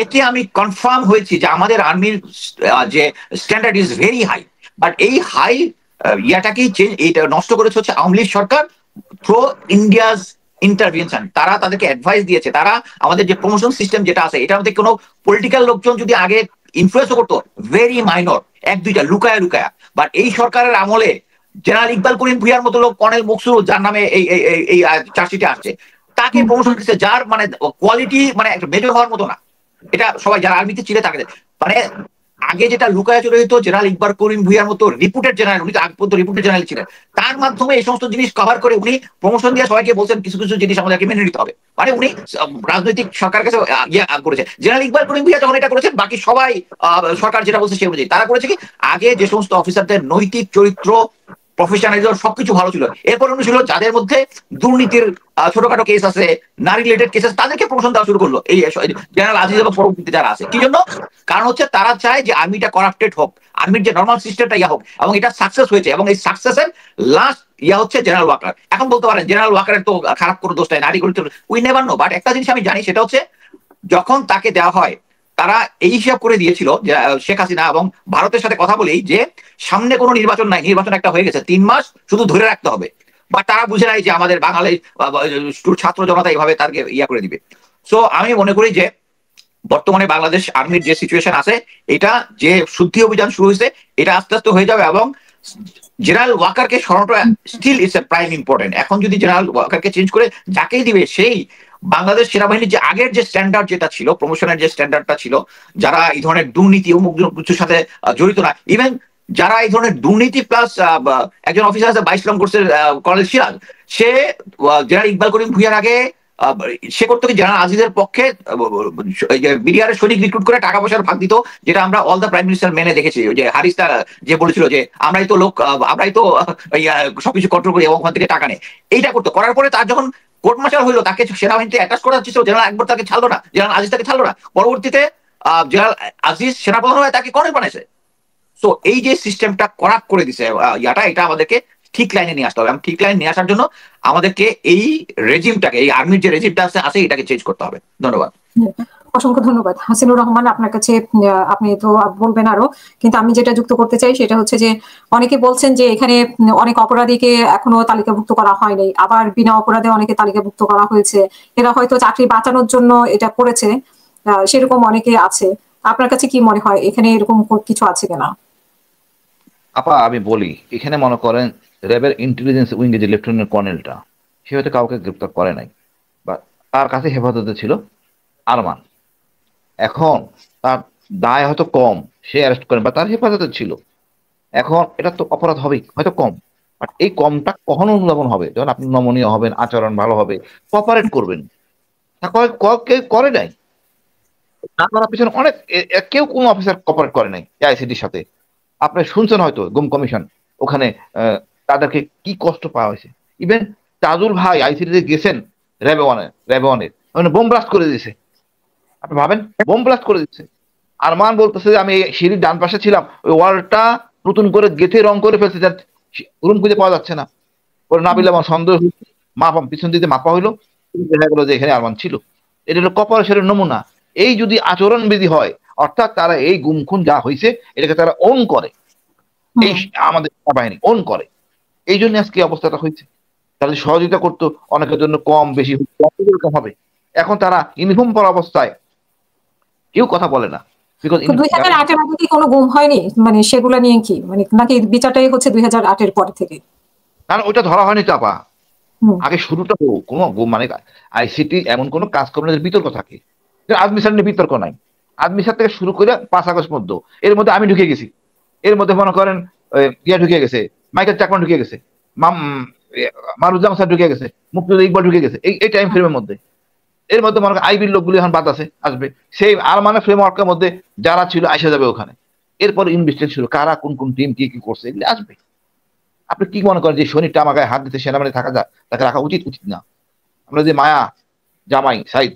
এতে আমি কনফার্ম হয়েছি যে আমাদের আর্মির যে standard is very high. But এই হাই ইয়াটাকেই এইটা নষ্ট করেছে হচ্ছে আওয়ামী লীগ সরকার প্রো ইন্ডিয়াজ ইন্টারভেনশন। তারা তাদেরকে অ্যাডভাইস দিয়েছে, তারা আমাদের যে প্রমোশন সিস্টেম যেটা আছে এটার মধ্যে কোনো পলিটিক্যাল লোকজন যদি আগে ইনফ্লুয়েন্স করতো ভেরি মাইনর, এক দুইটা লুকায়া লুকায়া, বাট এই সরকারের আমলে জেনারেল ইকবাল করিম ভুইয়ার মতো লোক, কর্নেল মকসুদ যার নামে এই চার্জশিটে আসছে, তাকে প্রমোশন দিচ্ছে যার মানে কোয়ালিটি মানে একটা মেজর হওয়ার মতো না। এটা সবাই যারা আর্মিতে ছিল তাকে মানে আগে যেটা লুকায় চলে যেত জেনারেল ইকবাল করিম ভুইয়ার মতো রিপুটেড জেনারেল, উনি তো আগে পর্যন্ত রিপুটেড জেনারেল ছিলেন, তার মাধ্যমে এই সমস্ত জিনিস কভার করে উনি প্রমোশন দিয়ে সবাইকে বলছেন কিছু কিছু জিনিস আমাদেরকে মেনে নিতে হবে। মানে উনি রাজনৈতিক সরকার কাছে করেছে। জেনারেল ইকবাল করিম ভুইয়া যখন এটা করেছেন বাকি সবাই সরকার যেটা বলছে সে অনুযায়ী তারা করেছে কি, আগে যে সমস্ত অফিসারদের নৈতিক চরিত্র প্রফেশনালিজম সবকিছু ভালো ছিল, এরপর উনি ছিল যাদের মধ্যে দুর্নীতির ছোটখাটো কেস আছে, নারী রিলেটেড কেস আছে, তাদেরকে প্রমোশন দেওয়া শুরু করলো এই জেনারেল আজিজ এবং পরবর্তীতে যারা আছে। কি জন্য? কারণ হচ্ছে তারা চায় যে আর্মিটা করাপ্টেড হোক, আর্মির যে নর্মাল সিস্টেমটা ইয়া হোক, এবং এটা সাকসেস হয়েছে। এবং এই সাকসেসের লাস্ট ইয়া হচ্ছে জেনারেল ওয়াকার। এখন বলতে পারেন জেনারেল ওয়াকারের তো খারাপ কোনো দোষ নাই, নারী গরিত উই নেভার নো, বাট একটা জিনিস আমি জানি সেটা হচ্ছে যখন তাকে দেওয়া হয় তারা এই হিসাব করে দিয়েছিল যে শেখ হাসিনা এবং ভারতের সাথে কথা বলেই যে সামনে কোনো নির্বাচন নাই, নির্বাচন একটা হয়ে গেছে, 3 মাস শুধু ধরে রাখতে হবে। বা তারা বুঝে নাই যে আমাদের বাঙালি ছাত্র জনতা এইভাবে তাকে ইয়া করে দিবে। সো আমি মনে করি যে বর্তমানে বাংলাদেশ আর্মির যে সিচুয়েশন আছে, এটা যে শুদ্ধি অভিযান শুরু হয়েছে এটা আস্তে আস্তে হয়ে যাবে, এবং জেনারেল ওয়াকারকে সরানোটা still it's a prime important. এখন যদি জেনারেল ওয়াকারকে চেঞ্জ করে যাকেই দিবে সেই বাংলাদেশ সেনাবাহিনীর যে আগের যে স্ট্যান্ডার্ড যেটা ছিল, প্রমোশনের যে স্ট্যান্ডার্ডটা ছিল, যারা এই ধরনের দুর্নীতি অমুক কিছুর সাথে জড়িত না, ইভেন যারা এই ধরনের দুর্নীতি প্লাস একজন অফিসার আছে 22 লং কোর্সের কর্নেল সিরাজ, সে জেনারেল ইকবাল করিম ভুইয়ার আগে সে করতো কি জেনারেল আজিজের পক্ষে বিডিআর এর সৈনিক রিক্রুট করে টাকা পয়সার ভাগ দিত, যেটা আমরা অল দ্য প্রাইম মিনিস্টার মেনে দেখেছি। যে হারিস যে বলেছিল যে আমরাই তো লোক, আমরাই তো সবকিছু কন্ট্রোল করি এবং ওখান থেকে টাকা নেই, এইটা করতো। করার পরে তার যখন কোর্ট মার্শাল হইলো, তাকে সেনাবাহিনীতে অ্যাটাচ করা হচ্ছিল, জেনারেল আকবর তাকে ছাড়লো না, জেনারেল আজিজ তাকে ছাড়লো না, পরবর্তীতে জেনারেল আজিজ সেনাপ্রধান হয়ে তাকে কর্নেল বানাইছে। সো এই যে সিস্টেমটা করাপ্ট করে দিছে ইয়াটা, এটা আমাদেরকে ঠিক লাইনে নিয়ে আসতে হবে। এবং ঠিক লাইনে নিয়ে আসার জন্য আমাদেরকে এই রেজিমটাকে, এই আর্মির যে রেজিমটা আছে এটাকে চেঞ্জ করতে হবে। ধন্যবাদ। অসংখ্য ধন্যবাদ হাসিনুর রহমান, আপনার কাছে আপনি তো বলবেন আরো, কিন্তু আমি যেটা যুক্ত করতে চাই সেটা হচ্ছে যে অনেকে বলছেন যে এখানে অনেক অপরাধীকে এখনো তালিকাভুক্ত করা হয়নি, আবার বিনা অপরাধে অনেকে তালিকাভুক্ত করা হয়েছে, এরা হয়তো চাকরি বাঁচানোর জন্য এটা করেছে, সেরকম অনেকে আছে। আপনার কাছে কি মনে হয় এখানে এরকম কিছু আছে কিনা? আপা আমি বলি, এখানে মনে করেন র্যাবের ইন্টেলিজেন্স উইঙ্গে যে লেফটেন্যান্ট কর্নেলটা, সে হয়তো কাউকে গ্রেপ্তার করে নাই, বা তার কাছে হেফাজতে ছিল আরমান। এখন তার দায় হয়তো কম, সে অ্যারেস্ট করেন বা তার হেফাজতে ছিল। এখন এটা তো অপরাধ হবেই, হয়তো কম, বাট এই কমটা কখনো অনুধাবন হবে যখন আপনি নমনীয় হবেন, আচরণ ভালো হবে, কোঅপারেট করবেন। তা কেউ করে নাই, না করার পিছনে অনেক কেউ কোনো অফিসার কোঅপারেট করে নাই আইসিটির সাথে। আপনি শুনছেন হয়তো গুম কমিশন, ওখানে তাদেরকে কি কষ্ট পাওয়া হয়েছে। ইভেন তাজুল ভাই আইসিটিতে গেছেন র্যাবে ওয়ানের মানে বোম ব্লাস্ট করে দিয়েছে। আপনি ভাবেন, বোম ব্লাস্ট করে দিচ্ছে। আরমান বলতেছে যে আমি সিঁড়ির ডান পাশে ছিলাম, ওই ওয়ালটা নতুন করে গেথে রং করে ফেলছে, যার রুম খুঁজে পাওয়া যাচ্ছে না। পরে নাবিল আমার সন্দেহ মাপা পিছন দিতে মাপা হইলো, দেখা গেলো যে এখানে আরমান ছিল। এটা হলো কপারেশনের নমুনা। এই যদি আচরণবিধি হয়, অর্থাৎ তারা এই গুম খুন যা হয়েছে এটাকে তারা ওন করে, এই আমাদের বাহিনী ওন করে, এই জন্য আজকে অবস্থাটা হয়েছে। তারা যদি সহযোগিতা করতো অনেকের জন্য কম বেশি এরকম হবে। এখন তারা ইউনিফর্ম পরা অবস্থায় কেউ কথা বলে না। 2008 আগে কি কোনো গুম হয়নি, মানে সেগুলা নিয়ে কি মানে নাকি বিচারটাই হচ্ছে 2008 পর থেকে? কারণ ওইটা ধরা হয়নি তো আপা, আগে শুরুটা হোক। কোনো মানে আইসিটি এমন কোনো কাজ করলে বিতর্ক থাকে, আদমি নিয়ে বিতর্ক নাই। আদমি থেকে শুরু করে 5 আগস্ট মধ্যে, এর মধ্যে আমি ঢুকে গেছি, এর মধ্যে মনে করেন ইয়া ঢুকে গেছে, মাইকেল চাকমান ঢুকে গেছে, মারুজ্জামান স্যার ঢুকে গেছে, মুক্তিযোদ্ধা ইকবাল ঢুকে গেছে এই টাইম ফ্রেমের মধ্যে। এর মধ্যে মনে করেন আইবির লোকগুলি এখন বাদ আছে, আসবে সেই আর মানে ফ্রেমওয়ার্কের মধ্যে যারা ছিল আসা যাবে ওখানে। এরপর ইনভেস্টিগেশন শুরু, কারা কোন কোন টিম কি কি করছে এগুলি আসবে। আপনি কি মনে করেন যে শনিটা আমার গায়ে হাত দিতে সেনাবাহিনী থাকা যায়, তাকে রাখা উচিত না? আমরা যে মায়া জামাই সাইদ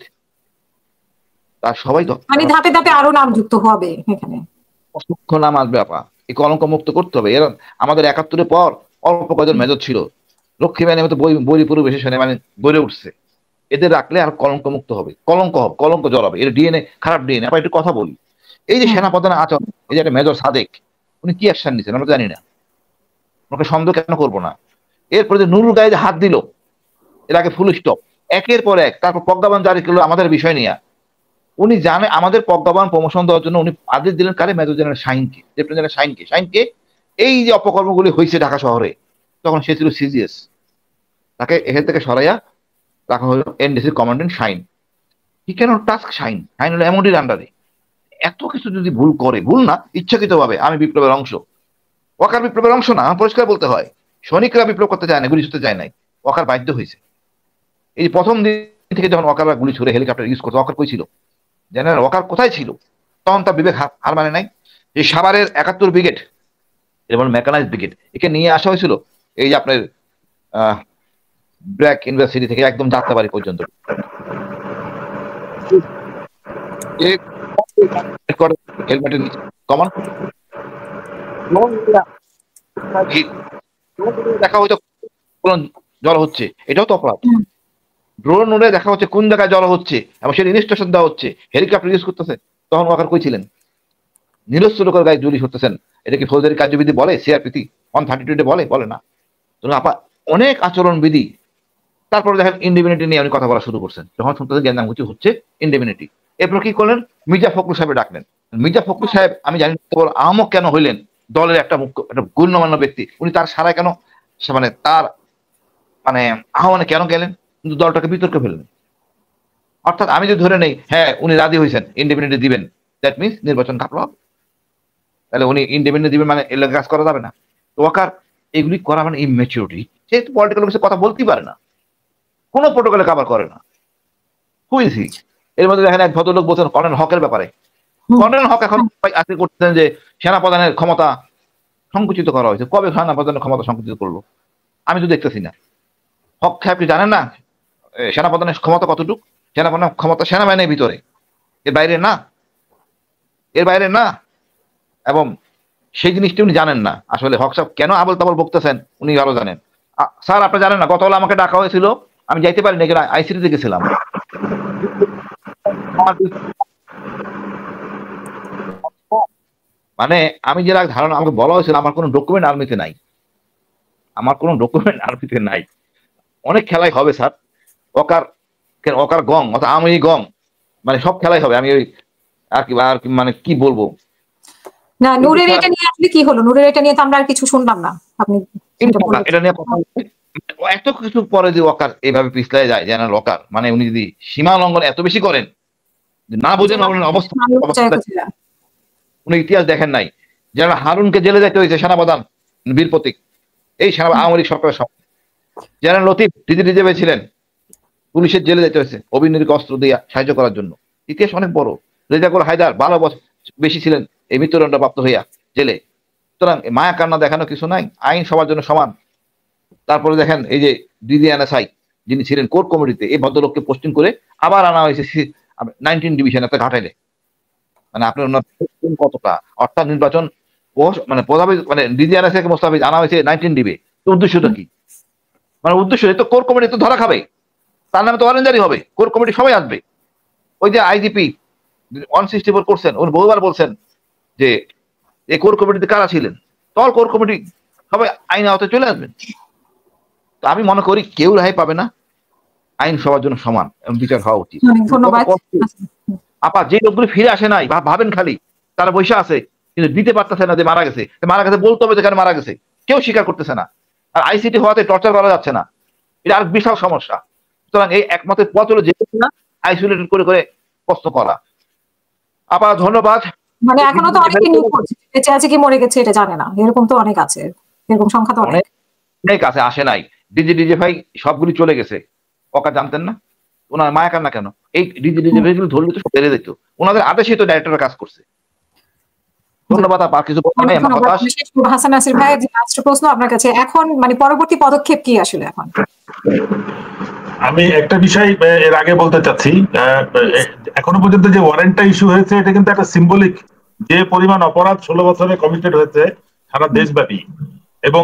তার সবাই তো মানে ধাপে ধাপে আরো নাম যুক্ত হবে এখানে, অসংখ্য নাম আসবে আপা। এই কলঙ্ক মুক্ত করতে হবে। এরা আমাদের 71-এর পর অল্প কয়জন মেজর ছিল, লক্ষ্মী বাহিনীর মতো বই পরিবেশে সেনাবাহিনী গড়ে উঠছে। এদের রাখলে আর কলঙ্ক মুক্ত হবে, কলঙ্ক জড়াবে, এর ডিএনএ খারাপ ডিএনএ। আবার একটু কথা বলি, এই যে সেনাপ্রধান আচরণ, এই যে একটা মেজর সাদেক, উনি কি অ্যাকশন নিচ্ছেন আমরা জানি না। ওনাকে সন্দেহ কেন করবো না? এরপরে যে নুরুল গায়ে হাত দিল, এর আগে ফুল স্টপ, একের পর এক, তারপর প্রজ্ঞাপন জারি করলো আমাদের বিষয় নিয়ে। উনি জানে আমাদের প্রজ্ঞাপন প্রমোশন দেওয়ার জন্য উনি আদেশ দিলেন কারে? মেজর জেনারেল শাহিনকে, লেফটেন্যান্ট জেনারেল শাহিনকে। এই যে অপকর্মগুলি হয়েছে ঢাকা শহরে, তখন সে ছিল সিজিএস, তাকে এখান থেকে সরাইয়া রাখা হলো এনডিসির commandant Shahin. He can not task Shahin হলো এমডির আন্ডারে। এত কিছু যদি ভুল করে, ভুল না ইচ্ছাকৃত ভাবে, আমি বিপ্লবের অংশ, ওয়াকার বিপ্লবের অংশ না, পরিষ্কার বলতে হয়। সৈনিকরা বিপ্লব করতে চায় না, গুলি ছুটতে চায় নাই, ওয়াকার বাধ্য হয়েছে। এই প্রথম দিন থেকে যখন ওয়াকাররা গুলি ছুড়ে হেলিকপ্টার ইউজ করতো, ওয়াকার কই ছিল? জেনারেল ওয়াকার কোথায় ছিল? তখন তার বিবেক হার মানে নাই। এই সাভারের ৭১ ব্রিগেড এবং মেকানাইজ ব্রিগেড, একে নিয়ে আসা হয়েছিল এই যে আপনার ব্র্যাক ইউনিভার্সিটি থেকে একদম যাত্রাবাড়ি পর্যন্ত। হেলমেটের নিচে কমান দেখা হয়তো কোন জল হচ্ছে, এটাও তো অপরাধ। ড্রোন উড়ে দেখা হচ্ছে কোন জায়গায় জল হচ্ছে এবং সেটা ইনস্ট্রাকশন দেওয়া হচ্ছে, হেলিকপ্টার ইউজ করতেছে। তখন ওয়াকার কই ছিলেন? নিরস্ত্র লোকের গায়ে গুলি করতেছেন, এটা কি ফৌজদারি কার্যবিধি বলে? সিআরপিসি 132 বলে না? আপা অনেক আচরণবিধি। তারপরে দেখেন ইন্ডিপেন্ডেন্ট নিয়ে উনি কথা বলা শুরু করছেন, যখন শুনতেছেন জ্ঞানদাঙ্গুচি হচ্ছে ইন্ডিপেন্ডেন্টি। এরপর কি করলেন? মির্জা ফখরুল সাহেব ডাকলেন। মির্জা ফখরুল সাহেব আমি জানি আহমক কেন হইলেন, দলের একটা মুখ্য, একটা গণ্যমান্য ব্যক্তি, উনি তার সারায় কেন, মানে তার মানে আহ্বানে কেন গেলেন? কিন্তু দলটাকে বিতর্কে ফেললেন। অর্থাৎ আমি যদি ধরে নেই হ্যাঁ উনি রাজি হয়েছেন ইন্ডিপেন্ডেন্ট দিবেন, দ্যাট মিনস নির্বাচন কাটলো হবে, তাহলে উনি ইন্ডিপেন্ডেন্ট দিবেন মানে এর কাজ করা যাবে না। ওয়াকার এগুলি করা মানে ইমেচিউরিটি। সে পলিটিক্যাল অফিসে কথা বলতেই পারে না, কোনো প্রোটোকলে কভার করে না। হুইসি এর মধ্যে দেখেন এক ভদ্রলোক বলছেন কর্নেল হকের ব্যাপারে। কর্নেল হক এখন আজকে করতেছেন যে সেনাপ্রধানের ক্ষমতা সংকুচিত করা হয়েছে। কবে সেনাপ্রধানের ক্ষমতা সংকুচিত করলো? আমি তো দেখতেছি না। হক সাহেব কি জানেন না সেনাপ্রধানের ক্ষমতা কতটুকু? সেনাপ্রধানের ক্ষমতা সেনাবাহিনীর ভিতরে, এর বাইরে না, এর বাইরে না। এবং সেই জিনিসটি উনি জানেন না। আসলে হক সাহেব কেন আবল তাবল বকতেছেন উনি ভালো জানেন। স্যার আপনি জানেন না, গতকাল আমাকে ডাকা হয়েছিল, আমি যাইতে পারিনি, আইসিটিতে গেছিলাম। মানে আমি যেটা ধারণা, আমাকে বলা হয়েছিল আমার কোনো ডকুমেন্ট আর্মিতে নাই, আমার কোনো ডকুমেন্ট আর্মিতে নাই। অনেক খেলাই হবে স্যার, অকার গং অর্থাৎ আমি গং, মানে সব খেলাই হবে। আমি ওই আর কি মানে কি বলবো না, নূরের এটা নিয়ে আসলে কি হলো? নূরের এটা নিয়ে তো আমরা আর কিছু শুনলাম না। আপনি এটা নিয়ে কথা এত কিছু পরে যে ওয়াকার এইভাবে পিছলে যায়, জেনারেল ওয়াকার, মানে উনি যদি সীমা লঙ্ঘন এত বেশি করেন, না বোঝেন অবস্থা, উনি ইতিহাস দেখেন নাই। জেনারেল হারুনকে জেলে যেতে হয়েছে সেনাপ্রধান বীর প্রতীক, এই আওয়ামী লীগ সরকারের সময়। জেনারেল লতিফ ডিজিপি ছিলেন, পুলিশের জেলে যেতে হয়েছে অভিনন্দীকে অস্ত্র দিয়ে সাহায্য করার জন্য। ইতিহাস অনেক বড়। রেজাকুল হায়দার 12 বছর বেশি ছিলেন এই মৃত্যুদণ্ড প্রাপ্ত হইয়া জেলে। সুতরাং মায়া কান্না দেখানো কিছু নাই, আইন সবার জন্য সমান। তারপরে দেখেন এই যে DDNSI যিনি ছিলেন কোর কমিটিতে, এই ভদ্রলোককে পোস্টিং করে আবার আনা হয়েছে 19 ডিভিশন একটা ঘাটাইলে। মানে আপনার কতটা, অর্থাৎ নির্বাচন মানে মানে DDNSI কে মোস্তাফিজ আনা হয়েছে 19 ডিবি। উদ্দেশ্যটা কি? মানে উদ্দেশ্য তো কোর কমিটি তো ধরা খাবে, তার নামে তো ওয়ারেন্ট জারি হবে, কোর কমিটি সবাই আসবে। ওই যে IGP 164 করছেন, উনি বহুবার বলছেন যে এই কোর কমিটিতে কারা ছিলেন, তল কোর কমিটি সবাই আইন আওতায় চলে আসবেন। তো আমি মনে করি কেউ রেহাই পাবে না, আইন সবার জন্য সমান এবং বিচার হওয়া উচিত। ধন্যবাদ। আপা যে লোকগুলো ফিরে আসে নাই, ভাবেন খালি তারা বৈশা আছে, কিন্তু দিতে পারতেছে না যে মারা গেছে। মারা গেছে বলতে হবে যেখানে মারা গেছে, কেউ স্বীকার করতেছে না। আর ICT হওয়াতে টর্চার করা যাচ্ছে না, এটা আর বিশাল সমস্যা। সুতরাং এই একমাত্র পথ হলো যে আইসোলেটেড করে করে প্রশ্ন করা। আপা ধন্যবাদ। মানে এখনো তো অনেকে নিখোঁজ, বেঁচে আছে কি মরে গেছে এটা জানে না, এরকম তো অনেক আছে, এরকম সংখ্যা তো অনেক আছে, আসে নাই। ডিজি ভাই সবগুলি চলে গেছে, ওকা জানতেন না? ওনার মায়া কান্না কেন? এই ডিজি ভাই গুলো ধরলে তো সব বেড়ে যেত, ওনাদের আদেশে তো ডাইরেক্টর কাজ করছে। ধন্যবাদ আপা, কিছু হাসান নাসির ভাই, লাস্ট প্রশ্ন আপনার কাছে, এখন মানে পরবর্তী পদক্ষেপ কি আসলে এখন? আমি একটা বিষয় এর আগে বলতে চাচ্ছি, এখনো পর্যন্ত যে ওয়ারেন্টটা ইস্যু হয়েছে এটা কিন্তু একটা সিম্বলিক, যে পরিমাণ অপরাধ 16 বছরে কমিটেড হয়েছে সারা দেশব্যাপী, এবং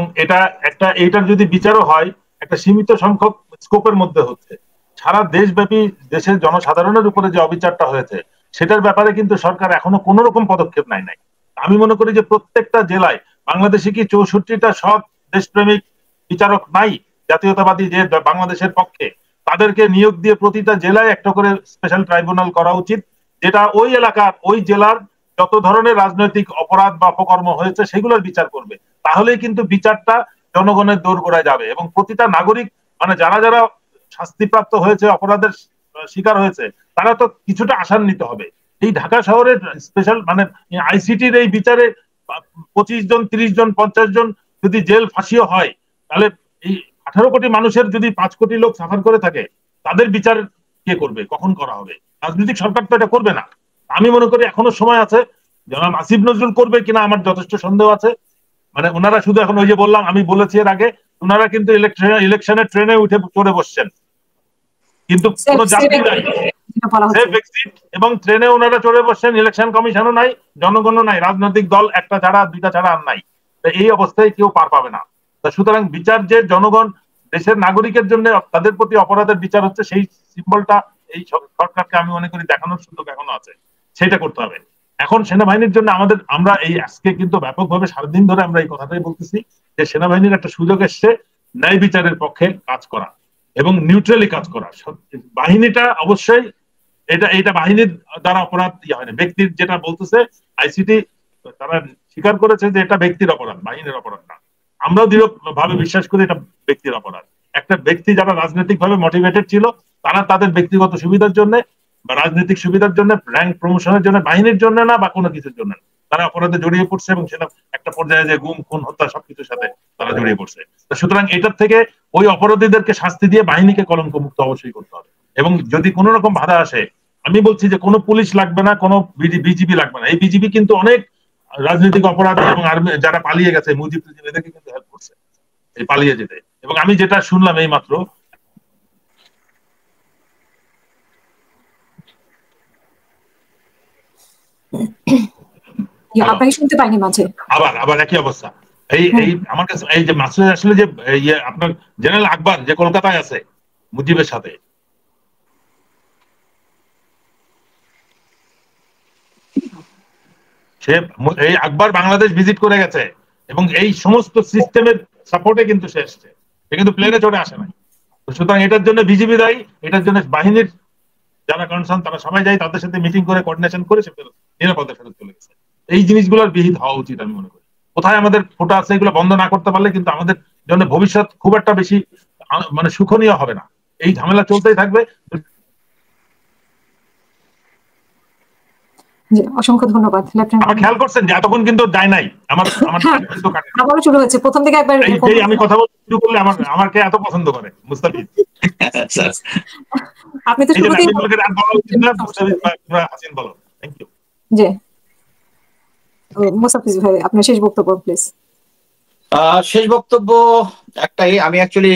এইটার যদি বিচারও হয় একটা সীমিত সংখ্যক স্কোপের মধ্যে হচ্ছে। সারা দেশব্যাপী দেশের জনসাধারণের উপরে যে অবিচারটা হয়েছে সেটার ব্যাপারে কিন্তু সরকার এখনো কোন রকম পদক্ষেপ নাই। আমি মনে করি যে প্রত্যেকটা জেলায়, বাংলাদেশে কি 64টা সব দেশপ্রেমিক বিচারক নাই জাতীয়তাবাদী যে বাংলাদেশের পক্ষে, তাদেরকে নিয়োগ দিয়ে প্রতিটা জেলায় একটা করে স্পেশাল ট্রাইব্যুনাল করা উচিত, যেটা ওই এলাকার ওই জেলার যত ধরনের রাজনৈতিক অপরাধ বা অপকর্ম হয়েছে সেগুলোর বিচার করবে। তাহলেই কিন্তু বিচারটা জনগণের দোরগোড়ায় যাবে এবং প্রতিটা নাগরিক মানে যারা যারা শাস্তিপ্রাপ্ত হয়েছে, অপরাধের শিকার হয়েছে, তারা তো কিছুটা আশান্বিত হবে। এই ঢাকা শহরের স্পেশাল মানে আইসিটির এই বিচারে 25 জন 30 জন 50 জন যদি জেল ফাঁসিও হয়, তাহলে এই 18 কোটি মানুষের যদি 5 কোটি লোক সাফার করে থাকে, তাদের বিচার কে করবে, কখন করা হবে? রাজনৈতিক সরকার তো এটা করবে না। আমি মনে করি এখনো সময় আছে। জনাব আসিফ নজরুল করবে কিনা আমার যথেষ্ট সন্দেহ আছে। মানে ওনারা শুধু এখন ওই যে বললাম, আমি বলেছি এর আগে, ওনারা কিন্তু ইলেকশনে ট্রেনে উঠে চড়ে বসছেন, কিন্তু কোনো যাত্রী নাই, সেফ এক্সিট, এবং ট্রেনে ওনারা চড়ে বসছেন। ইলেকশন কমিশনও নাই, জনগণও নাই, রাজনৈতিক দল একটা ছাড়া দুইটা ছাড়া আর নাই। এই অবস্থায় কেউ পার পাবে না। সুতরাং বিচার যে জনগণ দেশের নাগরিকের জন্য তাদের প্রতি অপরাধের বিচার হচ্ছে, সেই সিম্বলটা এই সরকারকে আমি মনে করি দেখানোর সুযোগ এখনো আছে, সেটা করতে হবে। এখন সেনাবাহিনীর জন্য আমরা এই আজকে কিন্তু ব্যাপকভাবে সারাদিন ধরে আমরা এই কথাটাই বলতেছি যে সেনাবাহিনীর একটা সুযোগ এসছে ন্যায় বিচারের পক্ষে কাজ করা এবং নিউট্রালি কাজ করা। বাহিনীটা অবশ্যই এটা বাহিনীর দ্বারা অপরাধ হয় না, ব্যক্তির যেটা বলতেছে আইসিটি তারা স্বীকার করেছে যে এটা ব্যক্তির অপরাধ, বাহিনীর অপরাধ না। আমরাও দৃঢ়ভাবে বিশ্বাস করি এটা ব্যক্তির অপরাধ। একটা ব্যক্তি যারা রাজনৈতিক ভাবে মোটিভেটেড ছিল, তারা তাদের ব্যক্তিগত সুবিধার জন্য বা রাজনৈতিক সুবিধার জন্য, র্যাঙ্ক প্রমোশনের জন্য, বাহিনীর জন্য না বা কোনো কিছুর জন্য তারা অপরাধে জড়িয়ে পড়ছে এবং সেটা একটা পর্যায়ে যে গুম খুন হত্যা সবকিছুর সাথে তারা জড়িয়ে পড়ছে। সুতরাং এটার থেকে ওই অপরাধীদেরকে শাস্তি দিয়ে বাহিনীকে কলঙ্ক মুক্ত অবশ্যই করতে হবে। এবং যদি কোনো রকম বাধা আসে, আমি বলছি যে কোনো পুলিশ লাগবে না, কোনো বিজিবি লাগবে না। এই বিজিবি কিন্তু অনেক রাজনৈতিক অপরাধী এবং আর্মি যারা পালিয়ে গেছে, মুজিব এদেরকে কিন্তু হেল্প করছে এই পালিয়ে যেতে। এবং আমি যেটা শুনলাম এই মাত্র, আপনাকে শুনতে পাইনি মাঝে, আবার একই অবস্থা। এই আমার কাছে এই যে মাসুদ আসলে যে আপনার জেনারেল আকবর যে কলকাতায় আছে মুজিবের সাথে, সে এই আকবর বাংলাদেশ ভিজিট করে গেছে এবং এই সমস্ত সিস্টেমের সাপোর্টে কিন্তু সে এসছে, সে কিন্তু প্লেনে চড়ে আসে নাই। সুতরাং এটার জন্য বিজিবি দায়ী, এটার জন্য বাহিনীর যারা কনসার্ন তারা সবাই যায়, তাদের সাথে মিটিং করে কোঅর্ডিনেশন করে সে নিরাপদে ফেরত চলে গেছে। এই জিনিসগুলোর বিহিত হওয়া উচিত আমি মনে করি। কোথায় আমাদের ফোটা আছে এগুলো বন্ধ না করতে পারলে কিন্তু আমাদের জন্য ভবিষ্যৎ খুব একটা বেশি মানে সুখনীয় হবে না, এই ঝামেলা চলতেই থাকবে। অসংখ্য ধন্যবাদ। খেয়াল করছেন যে এতক্ষণ কিন্তু যায় নাই আমার আবারও শুরু হয়েছে প্রথম থেকে একবার। আমি কথা বলতে শুরু করলে আমাকে এত পছন্দ করে মুস্তাফিজ। আপনি তো শুরুতেই হাসিন বলো। Thank you. জি মুস্তাফিজ ভাই, আপনার শেষ বক্তব্য প্লিজ। শেষ বক্তব্য একটাই, আমি অ্যাকচুয়ালি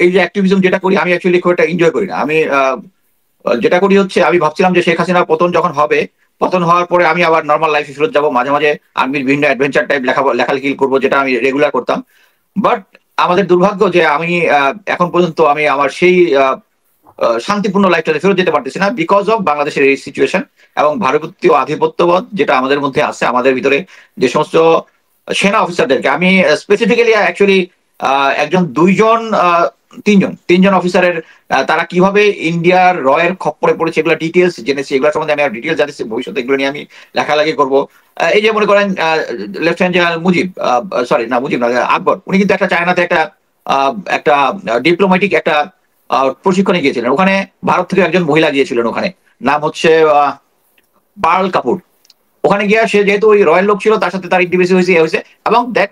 এই যে অ্যাক্টিভিজম যেটা করি আমি অ্যাকচুয়ালি খুব একটা এনজয় করি না। আমি যেটা করি হচ্ছে, আমি ভাবছিলাম যে শেখ হাসিনা পতন যখন হবে, পতন হওয়ার পরে আমি আবার নর্মাল লাইফে ফেরত যাবো, মাঝে মাঝে আর্মির বিভিন্ন অ্যাডভেঞ্চার টাইপ লেখালেখি করবো, যেটা আমি রেগুলার করতাম। বাট আমাদের দুর্ভাগ্য যে আমি এখন পর্যন্ত আমি আমার সেই শান্তিপূর্ণ লাইফটাতে ফেরত যেতে পারতেছি না, বিকজ অফ বাংলাদেশের এই সিচুয়েশন এবং ভারতীয় আধিপত্যবাদ যেটা আমাদের মধ্যে আছে। আমাদের ভিতরে যে সমস্ত সেনা অফিসারদেরকে আমি স্পেসিফিক্যালি অ্যাকচুয়ালি একজন তিনজন অফিসারের তারা কিভাবে ইন্ডিয়ার রয়ের খপ্পরে পড়েছে এগুলো ডিটেলস জেনেছি, এগুলো সম্বন্ধে আমি ডিটেলস জানিয়েছি। ভবিষ্যতে এগুলো নিয়ে আমি লেখালেখি করবো। এই যে মনে করেন লেফটেন্যান্ট জেনারেল মুজিব না আকবর, উনি কিন্তু একটা চায়নাতে একটা ডিপ্লোম্যাটিক একটা প্রশিক্ষণে গিয়েছিলেন। ওখানে ভারত থেকে একজন মহিলা গিয়েছিলেন, ওখানে নাম হচ্ছে পার্ল কাপুর। ওখানে গিয়ে সে যেহেতু ওই রয়্যাল লোক ছিল, তার সাথে তার ইন্টিমেসি হয়েছে এবং দেখ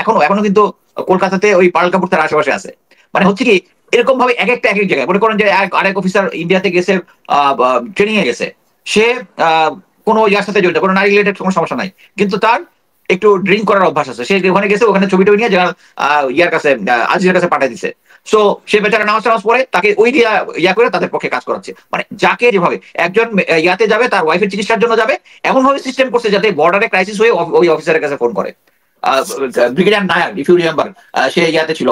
এখনো কিন্তু কলকাতাতে ওই পার্ল কাপুর তার আশেপাশে আছে। মানে হচ্ছে কি, এরকম ভাবে এক এক জায়গায় মনে করেন যে আরেক অফিসার ইন্ডিয়াতে গেছে, ট্রেনিং এ গেছে, সে কোনো ইয়ার সাথে জড়িত, কোনো নারী রিলেটেড কোনো সমস্যা নাই, কিন্তু তার একটু ড্রিঙ্ক করার অভ্যাস আছে। সে ওখানে গেছে, ওখানে ছবিটা নিয়ে ইয়ার কাছে আজিজের কাছে পাঠিয়ে দিচ্ছে। সো সে বেচারা নামাজ পরে তাকে ওই ইয়া করে তাদের পক্ষে কাজ করাচ্ছে। মানে যাকে যেভাবে একজন ইয়াতে যাবে, তার ওয়াইফের চিকিৎসার জন্য যাবে, এমন ভাবে সিস্টেম করছে যাতে বর্ডারে ক্রাইসিস হয়ে ওই অফিসারের কাছে ফোন করে। Brigadier Nayar, if you remember, সে ইয়াতে ছিল,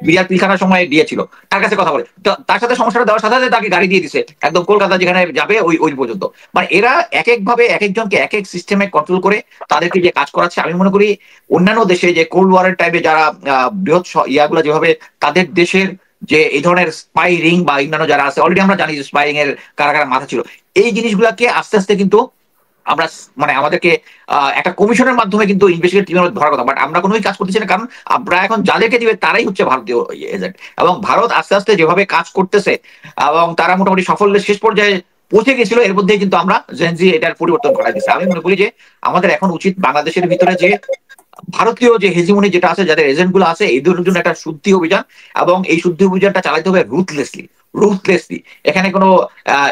বিরিয়ার পিলখানার সময় দিয়েছিল, তার কাছে কথা বলে, তো তার সাথে সমস্যাটা দেওয়ার সাথে সাথে তাকে গাড়ি দিয়ে দিছে একদম কলকাতা যেখানে যাবে ওই পর্যন্ত। মানে এরা এক একভাবে এক একজনকে এক এক সিস্টেমে কন্ট্রোল করে তাদেরকে যে কাজ করাচ্ছে। আমি মনে করি অন্যান্য দেশে যে কোল্ড ওয়ারের টাইমে যারা বৃহৎ ইয়াগুলো যেভাবে তাদের দেশের যে এই ধরনের স্পাই রিং বা অন্যান্য যারা আছে, অলরেডি আমরা জানি যে স্পাই রিং এর কারা কারা মাথা ছিল, এই জিনিসগুলাকে আস্তে আস্তে কিন্তু আমরা মানে আমাদেরকে একটা কমিশনের মাধ্যমে কিন্তু ইনভেস্টিগেট টিমের ধরার কথা, বাট আমরা কোনোই কাজ করতেছি না, কারণ আমরা এখন যাদেরকে দিবে তারাই হচ্ছে ভারতীয় এজেন্ট। এবং ভারত আস্তে আস্তে যেভাবে কাজ করতেছে এবং তারা মোটামুটি সাফল্যের শেষ পর্যায়ে পৌঁছে গেছিল, এর মধ্যে কিন্তু আমরা জেনজি এটার পরিবর্তন করা দিচ্ছে। আমি মনে করি যে আমাদের এখন উচিত বাংলাদেশের ভিতরে যে ভারতীয় যে হেজিমনি যেটা আছে, যাদের এজেন্ট গুলো আছে, এদের জন্য একটা শুদ্ধি অভিযান, এবং এই শুদ্ধি অভিযানটা চালাতে হবে রুথলেসলি। এখানে কোনো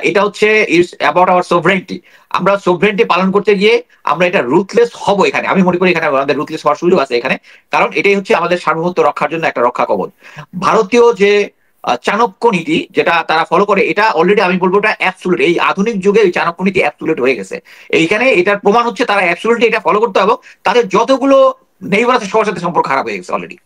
এটা হচ্ছে ইটস অ্যাবাউট আওয়ার সোভরেন্টি। আমরা সোভরেন্টি পালন করতে গিয়ে আমরা এটা রুথলেস হব। এখানে আমি মনে করি এখানে আমাদের রুথলেস হওয়ার সুযোগ আছে এখানে, কারণ এটাই হচ্ছে আমাদের সার্বভৌমত্ব রক্ষার জন্য একটা রক্ষা কবচ। ভারতীয় যে চাণক্য নীতি যেটা তারা ফলো করে, এটা অলরেডি আমি বলবো এটা অ্যাবসুলেট। এই আধুনিক যুগে এই চাণক্য নীতি অ্যাবসুলেট হয়ে গেছে। এইখানে এটার প্রমাণ হচ্ছে তারা অ্যাবসুলেটলি এটা ফলো করতে হবে। তাদের যতগুলো নেইবার আছে সবার সাথে সম্পর্ক খারাপ হয়ে গেছে অলরেডি।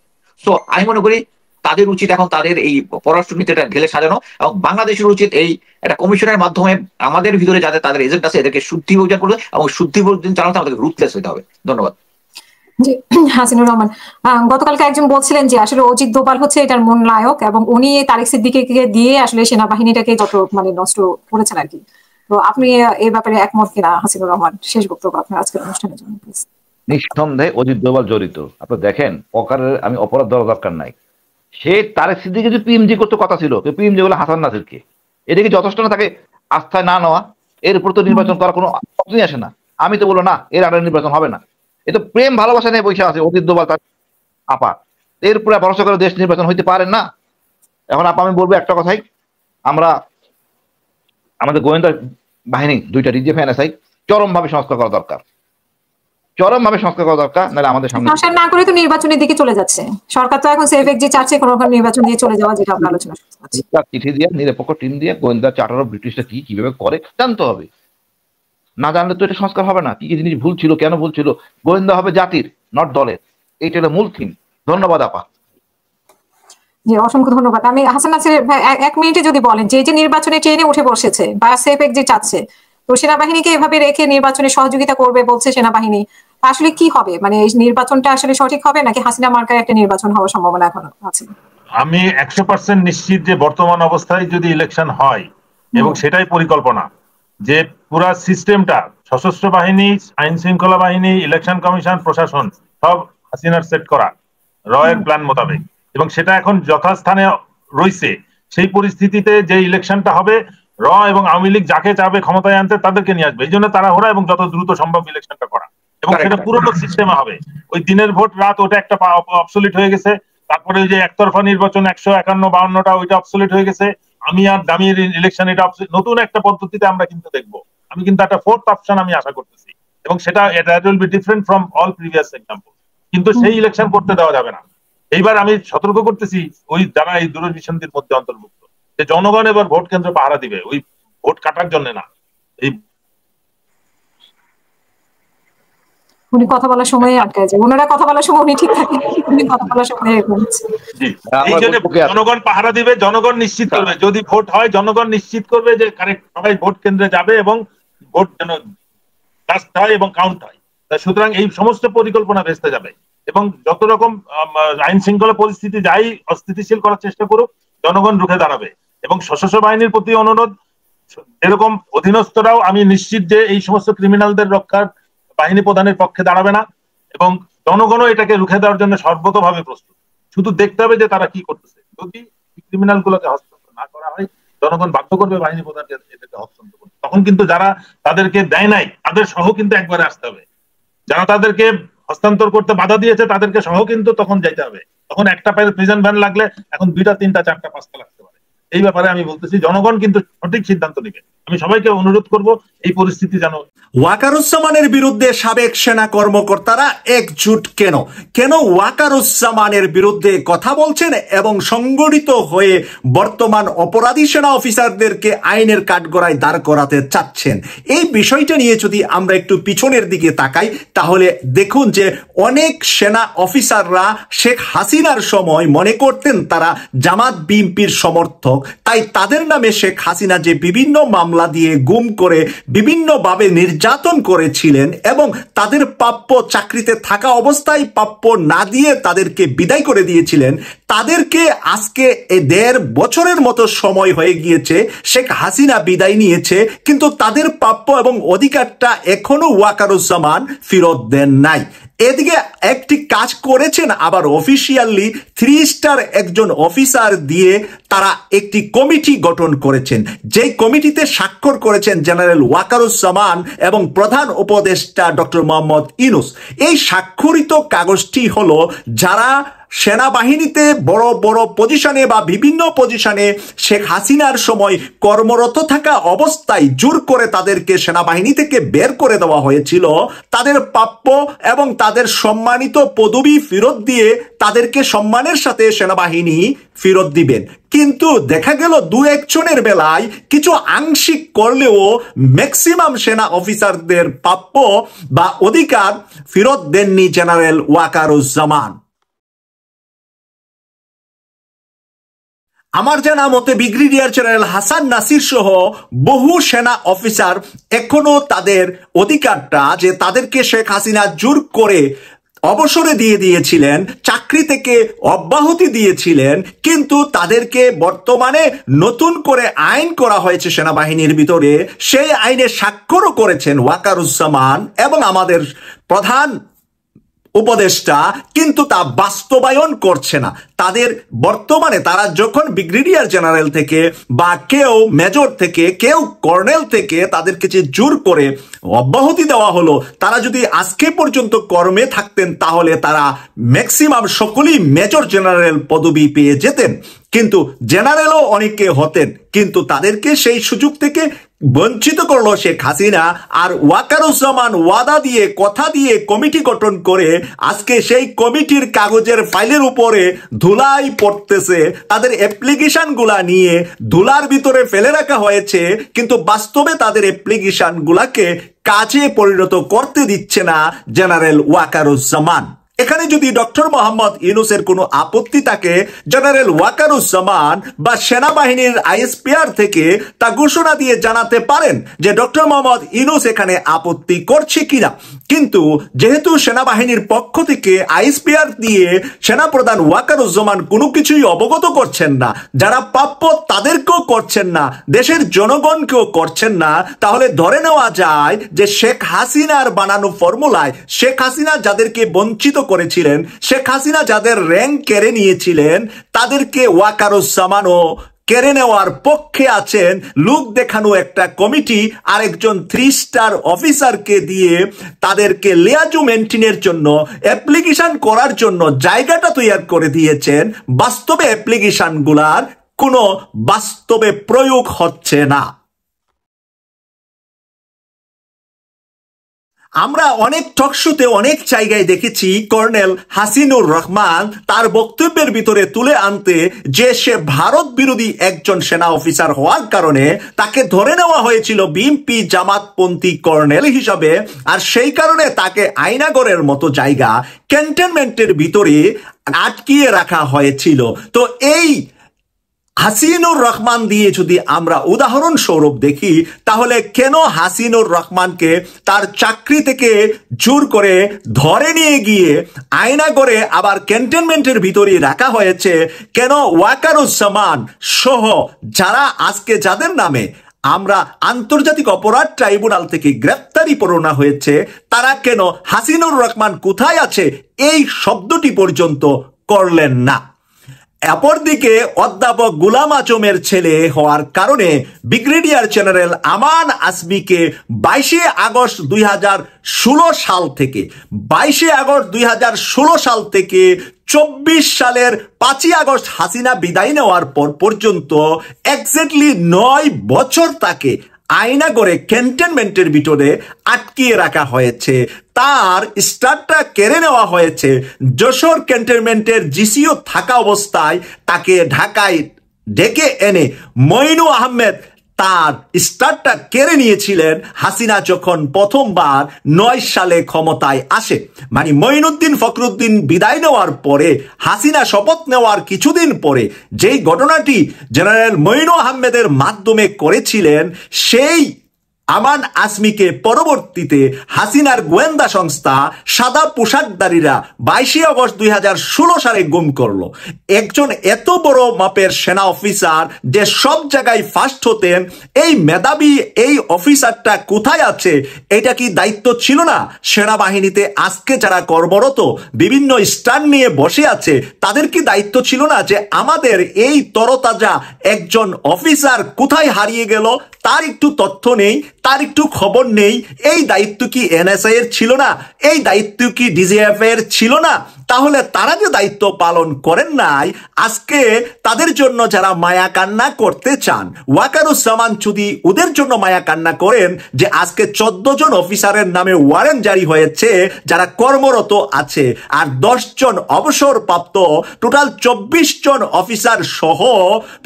সো আমি মনে করি তাদের উচিত এখন তাদের এই পররাষ্ট্র নীতিটা ঢেলে সাজানো, এবং বাংলাদেশের উচিত এই একটা কমিশনের মাধ্যমে আমাদের ভিতরে যাদের তাদের এজেন্ট আছে এদেরকে শুদ্ধি অভিযান করবে, এবং শুদ্ধি অভিযান চালাতে আমাদের রুথলেস হতে হবে। ধন্যবাদ। জি, হাসিনুর রহমান, গতকালকে একজন বলছিলেন যে আসলে অজিত দোভাল হচ্ছে এটার মূল নায়ক, এবং উনি তারেক সিদ্দিকীকে দিয়ে আসলে সেনাবাহিনীটাকে যত মানে নষ্ট করেছেন আর কি। তো আপনি এই ব্যাপারে একমত কিনা হাসিনুর রহমান? শেষ বক্তব্য আপনার আজকের অনুষ্ঠানের জন্য প্লিজ। নিঃসন্দেহে অজিত দোভাল জড়িত। আপনি দেখেন প্রকারের আমি অপরাধ দেওয়ার দরকার নাই। সে তারেক সিদ্দিকী যদি পিএমজি করতে কথা ছিল, পিএমজি বলে হাসান নাসিরকে, এটা কি যথেষ্ট না তাকে আস্থায় না নেওয়া? এর উপর তো নির্বাচন করার কোনো অপশনই আসে না। আমি তো বলবো না এর আগে নির্বাচন হবে না। এ তো প্রেম ভালোবাসা নিয়ে বসে আছে অজিত দোভাল তার আপা, এর উপরে ভরসা করে দেশ নির্বাচন হইতে পারেন না। এখন আপা আমি বলবো একটা কথাই, আমরা আমাদের গোয়েন্দা বাহিনী দুইটা ডিজিএফ এনএসআই চরমভাবে সংস্কার করা দরকার, নাহলে আমাদের সামনে সংস্কার না করে তো নির্বাচনের দিকে চলে যাচ্ছে সরকার। তো এখন সেফ এক্সিট চাচ্ছে কোনো নির্বাচন দিয়ে চলে যাওয়া, যেটা আমরা আলোচনা করছি। চিঠি দিয়ে নিরপেক্ষ টিম দিয়ে গোয়েন্দা চার্টার অফ ব্রিটিশরা কিভাবে করে জানতে হবে। না জানলে তো এটা সংস্কার হবে না। কি কি জিনিস ভুল ছিল, কেন ভুল ছিল। গোয়েন্দা হবে জাতির, নট দলের। এইটা হলো মূল থিম। ধন্যবাদ আপা। জি, অসংখ্য ধন্যবাদ। আমি হাসান নাসির এক মিনিটে যদি বলেন, যে নির্বাচনে ট্রেনে উঠে বসেছে বা সেফ এক্সিট চাচ্ছে, তো সেনাবাহিনীকে এভাবে রেখে নির্বাচনে সহযোগিতা করবে বলছে সেনাবাহিনী, আসলে কি হবে? মানে এই নির্বাচনটা আসলে সঠিক হবে নাকি হাসিনা মার্কার একটা নির্বাচন হওয়ার সম্ভাবনা এখন আছে? আমি 100% নিশ্চিত যে বর্তমান অবস্থায় যদি ইলেকশন হয়, এবং সেটাই পরিকল্পনা, যে পুরা সিস্টেমটা সশস্ত্র বাহিনী, আইন শৃঙ্খলা বাহিনী, ইলেকশন কমিশন, প্রশাসন সব হাসিনার সেট করা রয়ের প্ল্যান মোতাবেক, এবং সেটা এখন যথাস্থানে রয়েছে। সেই পরিস্থিতিতে যে ইলেকশনটা হবে, র এবং আওয়ামী লীগ যাকে চাবে ক্ষমতায় আনতে তাদেরকে নিয়ে আসবে। এই জন্য তারা ওরা এবং যত দ্রুত সম্ভব ইলেকশনটা করা, এবং সেটা পুরোনো সিস্টেমে হবে। ওই দিনের ভোট রাত ওটা একটা অবসলিট হয়ে গেছে। তারপরে ওই যে একতরফা নির্বাচন 151-52টা ওইটা অবসলিট হয়ে গেছে। আমি আর দামির ইলেকশন, এটা নতুন একটা পদ্ধতিতে আমরা কিন্তু দেখবো। আমি কিন্তু একটা ফোর্থ অপশন আমি আশা করতেছি, এবং সেটা will be different from all previous example. কিন্তু সেই ইলেকশন করতে দেওয়া যাবে না। এইবার আমি সতর্ক করতেছি ওই যারা এই দূরভিসন্ধির মধ্যে অন্তর্ভুক্ত, যে জনগণ এবার ভোট কেন্দ্র পাহারা দিবে, ওই ভোট কাটার জন্য না। এই উনি কথা বলার সময় আটকে যায়, ওনারা কথা বলার সময় উনি ঠিক থাকে, উনি কথা বলার সময় এরকম হচ্ছে। এই জন্য জনগণ পাহারা দিবে, জনগণ নিশ্চিত করবে যদি ভোট হয়, জনগণ নিশ্চিত করবে যে কারেক্ট সবাই ভোট কেন্দ্রে যাবে এবং ভোট যেন কাস্ট হয় এবং কাউন্ট হয়। সুতরাং এই সমস্ত পরিকল্পনা ভেস্তে যাবে, এবং যত রকম আইন শৃঙ্খলা পরিস্থিতি যাই অস্থিতিশীল করার চেষ্টা করুক, জনগণ রুখে দাঁড়াবে। এবং সশস্ত্র বাহিনীর প্রতি অনুরোধ, এরকম অধীনস্থরাও আমি নিশ্চিত যে এই সমস্ত ক্রিমিনালদের রক্ষার বাহিনী প্রধানের পক্ষে দাঁড়াবে না, এবং জনগণও এটাকে রুখে দেওয়ার জন্য সর্বতভাবে প্রস্তুত। শুধু দেখতে হবে যে তারা কি করতেছে। যদি ক্রিমিনাল গুলোকে হস্তান্তর না করা হয়, জনগণ বাধ্য করবে বাহিনী প্রধানকে এদেরকে হস্তান্তর করতে। তখন কিন্তু যারা তাদেরকে দেয় নাই তাদের সহ কিন্তু একবারে আসতে হবে। যারা তাদেরকে হস্তান্তর করতে বাধা দিয়েছে তাদেরকে সহ কিন্তু তখন যাইতে হবে। তখন একটা প্রিজন ভ্যান লাগলে এখন 2টা 3টা 4টা 5টা লাগতে পারে। এই ব্যাপারে আমি বলতেছি জনগণ কিন্তু সঠিক সিদ্ধান্ত নেবে। আমি সবাইকে অনুরোধ করব এই পরিস্থিতি যেন। ওয়াকারুজ্জামানের বিরুদ্ধে সাবেক সেনা কর্মকর্তারা একজুট কেন? কেন ওয়াকারুজ্জামানের বিরুদ্ধে কথা বলছেন এবং সংগঠিত হয়ে বর্তমান অপরাধী সেনা অফিসারদেরকে আইনের কাঠগড়ায় দাঁড় করাতে চাচ্ছেন? এই বিষয়টা নিয়ে যদি আমরা একটু পিছনের দিকে তাকাই তাহলে দেখুন যে অনেক সেনা অফিসাররা শেখ হাসিনার সময় মনে করতেন তারা জামাত বিএনপির সমর্থক, তাই তাদের নামে শেখ হাসিনা যে বিভিন্ন মামলা দিয়ে গুম করে বিভিন্নভাবে নির্যাতন করেছিলেন এবং তাদের প্রাপ্য চাকরিতে থাকা অবস্থায় প্রাপ্য না দিয়ে তাদেরকে বিদায় করে দিয়েছিলেন, তাদেরকে আজকে 1.5 বছরের মতো সময় হয়ে গিয়েছে, শেখ হাসিনা বিদায় নিয়েছে, কিন্তু তাদের প্রাপ্য এবং অধিকারটা এখনো ওয়াকারুজ্জামান ফেরত দেন নাই। এদিকে একটি কাজ করেছেন আবার অফিসিয়ালি 3 স্টার একজন অফিসার দিয়ে তারা একটি কমিটি গঠন করেছেন, যেই কমিটিতে স্বাক্ষর করেছেন জেনারেল ওয়াকারুজ্জামান এবং প্রধান উপদেষ্টা ডক্টর মোহাম্মদ ইউনূস। এই স্বাক্ষরিত কাগজটি হলো যারা সেনাবাহিনীতে বড় বড় পজিশনে বা বিভিন্ন পজিশনে শেখ হাসিনার সময় কর্মরত থাকা অবস্থায় জোর করে তাদেরকে সেনাবাহিনী থেকে বের করে দেওয়া হয়েছিল, তাদের প্রাপ্য এবং তাদের সম্মানিত পদবি ফেরত দিয়ে তাদেরকে সম্মানের সাথে সেনাবাহিনী ফেরত দিবেন। কিন্তু দেখা গেল 2-1 জনের বেলায় কিছু আংশিক করলেও ম্যাক্সিমাম সেনা অফিসারদের প্রাপ্য বা অধিকার ফেরত দেননি জেনারেল ওয়াকারুজ্জামান। আমার জানা মতে ব্রিগেডিয়ার জেনারেল হাসান নাসির সহ বহু সেনা অফিসার এখনো তাদের অধিকারটা যে তাদেরকে শেখ হাসিনা জোর করে অবসরে দিয়ে দিয়েছিলেন, চাকরি থেকে অব্যাহতি দিয়েছিলেন, কিন্তু তাদেরকে বর্তমানে নতুন করে আইন করা হয়েছে সেনাবাহিনীর ভিতরে, সেই আইনে স্বাক্ষরও করেছেন ওয়াকারুজ্জামান এবং আমাদের প্রধান উপদেষ্টা, কিন্তু তা বাস্তবায়ন করছে না। তাদের বর্তমানে তারা যখন ব্রিগেডিয়ার জেনারেল থেকে বা কেউ মেজর থেকে কেউ কর্নেল থেকে তাদেরকে যে জোর করে অব্যাহতি দেওয়া হলো, তারা যদি আজকে পর্যন্ত কর্মে থাকতেন তাহলে তারা ম্যাক্সিমাম সকলেই মেজর জেনারেল পদবি পেয়ে যেতেন, কিন্তু জেনারেলও অনেকে হতেন, কিন্তু তাদেরকে সেই সুযোগ থেকে বঞ্চিত করলো শেখ হাসিনা। আর ওয়াকারুজ্জামান ওয়াদা দিয়ে কথা দিয়ে কমিটি গঠন করে আজকে সেই কমিটির কাগজের ফাইলের উপরে ধুলাই পড়তেছে, তাদের অ্যাপ্লিকেশন গুলা নিয়ে ধুলার ভিতরে ফেলে রাখা হয়েছে, কিন্তু বাস্তবে তাদের অ্যাপ্লিকেশন গুলাকে কাজে পরিণত করতে দিচ্ছে না জেনারেল ওয়াকারুজ্জামান। এখানে যদি ডক্টর মোহাম্মদ ইউনূসের কোনো আপত্তি থাকে, জেনারেল ওয়াকারুজ্জামান বা সেনাবাহিনীর আইএসপিআর থেকে তা ঘোষণা দিয়ে জানাতে পারেন যে ডক্টর মোহাম্মদ ইউনূস এখানে আপত্তি করছে কিনা। কিন্তু যেহেতু সেনাবাহিনীর পক্ষ থেকে আইএসপিআর দিয়ে সেনাপ্রধান ওয়াকারুজ্জামান কোনো কিছুই অবগত করছেন না, যারা প্রাপ্য তাদেরকেও করছেন না, দেশের জনগণকেও করছেন না, তাহলে ধরে নেওয়া যায় যে শেখ হাসিনার বানানো ফর্মুলায় শেখ হাসিনা যাদেরকে বঞ্চিত করেছিলেন, শেখ হাসিনা যাদের র্যাঙ্ক কেড়ে নিয়েছিলেন, তাদেরকে ওয়াকারুজ্জামানও কেড়ে নেওয়ার পক্ষে আছেন। লোক দেখানো একটা কমিটি আরেকজন 3 স্টার অফিসারকে দিয়ে তাদেরকে লিয়াজু মেনটেনের জন্য অ্যাপ্লিকেশন করার জন্য জায়গাটা তৈরি করে দিয়েছেন। বাস্তবে অ্যাপ্লিকেশন গুলার কোনো বাস্তবে প্রয়োগ হচ্ছে না। আমরা অনেক টকশোতে অনেক জায়গায় দেখেছি কর্নেল হাসিনুর রহমান তার বক্তব্যের ভিতরে তুলে আনতে যে সে ভারত বিরোধী একজন সেনা অফিসার হওয়ার কারণে তাকে ধরে নেওয়া হয়েছিল বিএনপি জামাতপন্থী কর্নেল হিসাবে, আর সেই কারণে তাকে আয়নাগরের মতো জায়গা ক্যান্টনমেন্টের ভিতরে আটকিয়ে রাখা হয়েছিল। তো এই হাসিনুর রহমান দিয়ে যদি আমরা উদাহরণ স্বরূপ দেখি, তাহলে কেন হাসিনুর রহমানকে তার চাকরি থেকে জোর করে ধরে নিয়ে গিয়ে আয়নাগরে আবার ক্যান্টনমেন্টের ভিতরে রাখা হয়েছে? কেন ওয়াকারুজ্জামান সহ যারা আজকে যাদের নামে আমরা আন্তর্জাতিক অপরাধ ট্রাইব্যুনাল থেকে গ্রেপ্তারি পরোয়ানা হয়েছে, তারা কেন হাসিনুর রহমান কোথায় আছে এই শব্দটি পর্যন্ত করলেন না? অপরদিকে অধ্যাপক গুলাম আজমের ছেলে হওয়ার কারণে ব্রিগেডিয়ার জেনারেল আমান আসমিকে 22 আগস্ট 2016 সাল থেকে 24 সালের 5 আগস্ট হাসিনা বিদায় নেওয়ার পর পর্যন্ত এক্স্যাক্টলি 9 বছর তাকে আয়নাগড়ে ক্যান্টনমেন্টের ভিতরে আটকিয়ে রাখা হয়েছে। তার স্টারটা কেড়ে নেওয়া হয়েছে। যশোর ক্যান্টনমেন্টের জিসিও থাকা অবস্থায় তাকে ঢাকায় ডেকে এনে মইনু আহমেদ তার স্টারটা কেড়ে নিয়েছিলেন হাসিনা যখন প্রথমবার 9 সালে ক্ষমতায় আসে। মানে মঈনুদ্দিন ফখরুদ্দিন বিদায় নেওয়ার পরে হাসিনা শপথ নেওয়ার কিছুদিন পরে যেই ঘটনাটি জেনারেল মইনু আহমেদের মাধ্যমে করেছিলেন, সেই আমান আসমিকে পরবর্তীতে হাসিনার গোয়েন্দা সংস্থা সাদা পোশাকধারীরা 22 আগস্ট 2016 সালে গুম করলো। একজন এত বড় মাপের সেনা অফিসার যে সব জায়গায় ফার্স্ট হতেন, এই মেধাবী এই অফিসারটা কোথায় আছে? এটা কি দায়িত্ব ছিল না সেনাবাহিনীতে আজকে যারা কর্মরত বিভিন্ন স্টার নিয়ে বসে আছে, তাদের কি দায়িত্ব ছিল না যে আমাদের এই তরতাজা একজন অফিসার কোথায় হারিয়ে গেল, তার একটু তথ্য নেই, তার একটু খবর নেই? এই দায়িত্ব কি এনএসআই এর ছিল না? এই দায়িত্ব কি ডিজিএফ এর ছিল না? তাহলে তারা যে দায়িত্ব পালন করেন নাই, আজকে তাদের জন্য যারা মায়া কান্না করতে চান, ওয়াকারুজ্জামান যদি ওদের জন্য মায়া কান্না করেন যে আজকে 14 জন অফিসারের নামে ওয়ারেন্ট জারি হয়েছে যারা কর্মরত আছে, আর 10 জন অবসরপ্রাপ্ত, টোটাল 24 জন অফিসার সহ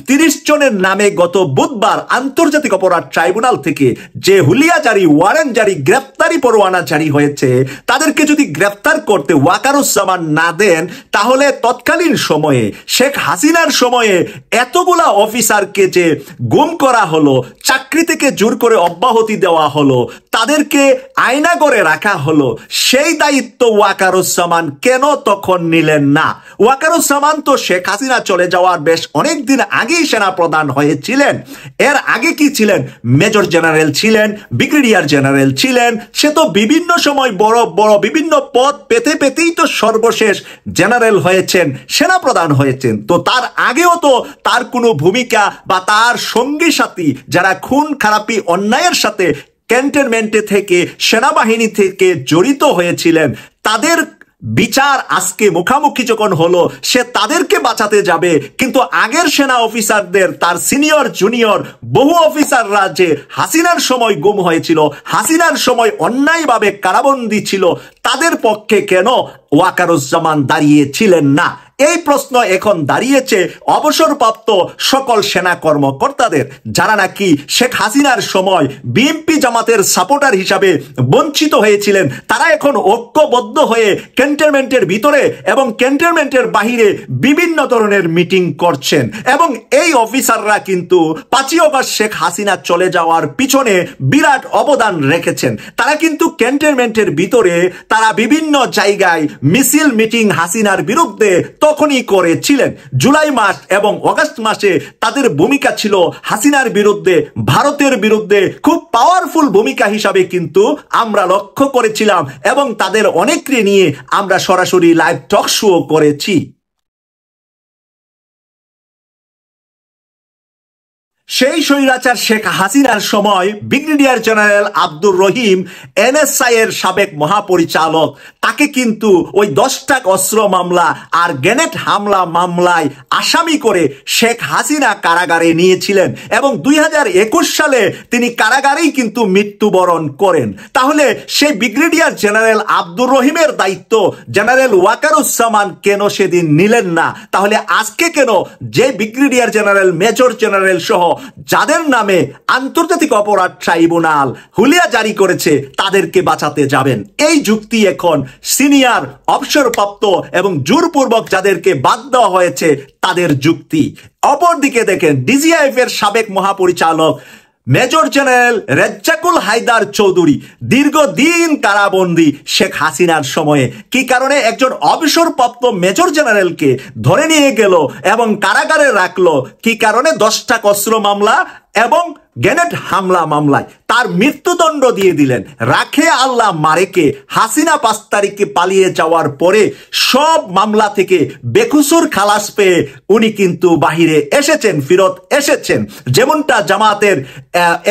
30 জনের নামে গত বুধবার আন্তর্জাতিক অপরাধ ট্রাইব্যুনাল থেকে যে হুলিয়া জারি, ওয়ারেন্ট জারি, গ্রেফতারি পরোয়ানা জারি হয়েছে, তাদেরকে যদি গ্রেফতার করতে ওয়াকারুজ্জামান না দেন, তাহলে তৎকালীন সময়ে শেখ হাসিনার সময়ে এতগুলা অফিসারকে যে গুম করা হলো, চাকরি থেকে জোর করে অব্যাহতি দেওয়া হলো, তাদেরকে আয়নাগড়ে রাখা হলো, সেই দায়িত্ব ওয়াকারুজ্জামান কেন তখন নিলেন না? ওয়াকারুজ্জামান তো শেখ হাসিনা চলে যাওয়ার বেশ অনেক দিন আগেই সেনা প্রধান হয়েছিলেন। এর আগে কি ছিলেন? মেজর জেনারেল ছিলেন, ব্রিগেডিয়ার জেনারেল ছিলেন। সে তো বিভিন্ন সময় বড় বড় বিভিন্ন পদ পেতে পেতেই তো সর্বশেষ জেনারেল হয়েছেন, সেনা প্রধান হয়েছেন। তো তার আগেও তো তার কোনো ভূমিকা বা তার সঙ্গী সাথী যারা খুন খারাপি অন্যায়ের সাথে ক্যান্টনমেন্টে থেকে সেনাবাহিনী থেকে জড়িত হয়েছিলেন, তাদের বিচার আজকে মুখামুখি যখন হলো, সে তাদেরকে বাঁচাতে যাবে, কিন্তু আগের সেনা অফিসারদের, তার সিনিয়র জুনিয়র বহু অফিসাররা যে হাসিনার সময় গুম হয়েছিল, হাসিনার সময় অন্যায়ভাবে কারাবন্দী ছিল, তাদের পক্ষে কেন ওয়াকারুজ্জামান দাঁড়িয়েছিলেন না? এই প্রশ্ন এখন দাঁড়িয়েছে অবসরপ্রাপ্ত সকল সেনা কর্মকর্তাদের, যারা নাকি শেখ হাসিনার সময় বিএনপি জামাতের সাপোর্টার হিসাবে বঞ্চিত হয়েছিলেন। তারা এখন ঐক্যবদ্ধ হয়ে ক্যান্টনমেন্টের ভিতরে এবং ক্যান্টনমেন্টের বাহিরে বিভিন্ন ধরনের মিটিং করছেন, এবং এই অফিসাররা কিন্তু 5 আগস্ট শেখ হাসিনা চলে যাওয়ার পিছনে বিরাট অবদান রেখেছেন। তারা কিন্তু ক্যান্টনমেন্টের ভিতরে তারা বিভিন্ন জায়গায় মিছিল মিটিং হাসিনার বিরুদ্ধে তখনই করেছিলেন। জুলাই মাস এবং আগস্ট মাসে তাদের ভূমিকা ছিল হাসিনার বিরুদ্ধে, ভারতের বিরুদ্ধে খুব পাওয়ারফুল ভূমিকা হিসাবে কিন্তু আমরা লক্ষ্য করেছিলাম, এবং তাদের অনেককে নিয়ে আমরা সরাসরি লাইভ টক শো করেছি। সেই স্বৈরাচার শেখ হাসিনার সময় brigadier general Abdur Rahim NSI এর সাবেক মহাপরিচালক, তাকে কিন্তু ওই 10টা অস্ত্র মামলা আর গ্রেনেড হামলা মামলায় আসামি করে শেখ হাসিনা কারাগারে নিয়েছিলেন, এবং 2021 সালে তিনি কারাগারেই কিন্তু মৃত্যুবরণ করেন। তাহলে সেই ব্রিগেডিয়ার জেনারেল আব্দুর রহিমের দায়িত্ব জেনারেল ওয়াকারুজ্জামান কেন সেদিন নিলেন না? তাহলে আজকে কেন যে ব্রিগেডিয়ার জেনারেল, মেজর জেনারেল সহ যাদের নামে আন্তর্জাতিক অপরাধ ট্রাইব্যুনাল হুলিয়া জারি করেছে তাদেরকে বাঁচাতে যাবেন? এই যুক্তি এখন সিনিয়র, অবসরপ্রাপ্ত এবং জোরপূর্বক যাদেরকে বাদ দেওয়া হয়েছে তাদের যুক্তি। অপরদিকে দেখেন ডিজিএফ এর সাবেক মহাপরিচালক মেজর জেনারেল রেজ্জাকুল হায়দার চৌধুরী দীর্ঘদিন কারাবন্দী শেখ হাসিনার সময়ে। কি কারণে? একজন অবসরপ্রাপ্ত মেজর জেনারেলকে ধরে নিয়ে গেল এবং কারাগারে রাখলো। কি কারণে? 10টা অস্ত্র মামলা এবং গ্রেনেড হামলা মামলায় তার মৃত্যুদণ্ড দিয়ে দিলেন। রাখে আল্লাহ মারেকে হাসিনা 5 তারিখে পালিয়ে যাওয়ার পরে সব মামলা থেকে বেকসুর খালাস পেয়ে উনি কিন্তু বাহিরে এসেছেন, ফিরত এসেছেন। যেমনটা জামাতের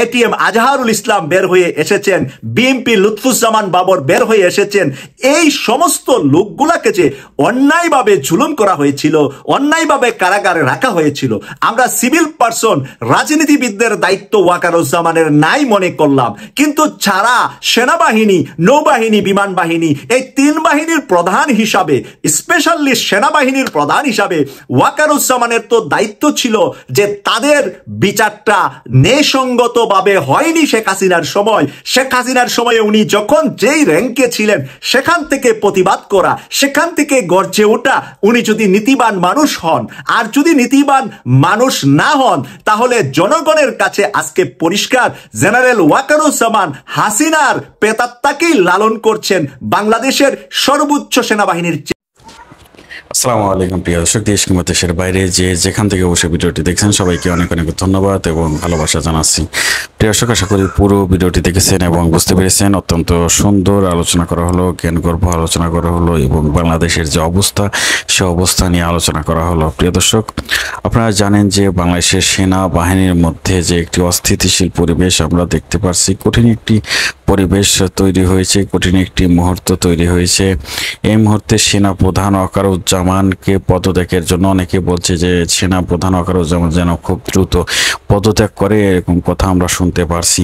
এটিএম আজহারুল ইসলাম বের হয়ে এসেছেন, বিএনপি লুৎফুজ্জামান বাবর বের হয়ে এসেছেন। এই সমস্ত লোকগুলাকে যে অন্যায়ভাবে জুলুম করা হয়েছিল, অন্যায়ভাবে কারাগারে রাখা হয়েছিল, আমরা সিভিল পার্সন রাজনীতিবিদদের দায়িত্ব ওয়াকারুজ্জামানের নাই মনে করলাম, কিন্তু যারা সেনাবাহিনী, নৌবাহিনী, বিমান বাহিনী, এই 3 বাহিনীর প্রধান হিসাবে, স্পেশালি সেনাবাহিনীর প্রধান হিসাবে ওয়াকারুজ্জামানের তো দায়িত্ব ছিল যে তাদের বিচারটা ন্যায়সঙ্গতভাবে হয়নি শেখ হাসিনার সময়। শেখ হাসিনার সময়ে উনি যখন যেই র্যাঙ্কে ছিলেন সেখান থেকে প্রতিবাদ করা, সেখান থেকে গর্জে ওঠা। উনি যদি নীতিবান মানুষ হন, আর যদি নীতিবান মানুষ না হন, তাহলে জনগণের কাছে আজকে পরিষ্কার, জেনারেল ওয়াকারুজ্জামান হাসিনার প্রেতাত্মাকেই লালন করছেন বাংলাদেশের সর্বোচ্চ সেনাবাহিনীর। আসসালামু আলাইকুম প্রিয় দর্শক, দেশ কিংবা দেশের বাইরে যে যেখান থেকে বসে ভিডিওটি দেখছেন সবাইকে অনেক অনেক ধন্যবাদ এবং ভালোবাসা জানাচ্ছি। প্রিয় দর্শক, আশা করি পুরো ভিডিওটি দেখেছেন এবং বুঝতে পেরেছেন। অত্যন্ত সুন্দর আলোচনা করা হলো, জ্ঞানগর্ভ আলোচনা করা হলো এবং বাংলাদেশের যে অবস্থা সে অবস্থা নিয়ে আলোচনা করা হলো। প্রিয় দর্শক, আপনারা জানেন যে বাংলাদেশের সেনাবাহিনীর মধ্যে যে একটি অস্থিতিশীল পরিবেশ আমরা দেখতে পাচ্ছি, কঠিন একটি পরিবেশ তৈরি হয়েছে, কঠিন একটি মুহূর্ত তৈরি হয়েছে। এই মুহূর্তে সেনা প্রধান ওয়াকারুজ্জামানকে পদত্যাগের জন্য অনেকে বলছে যে সেনা প্রধান ওয়াকারুজ্জামান যেন খুব দ্রুত পদত্যাগ করে, এরকম কথা আমরা শুনতে পারছি।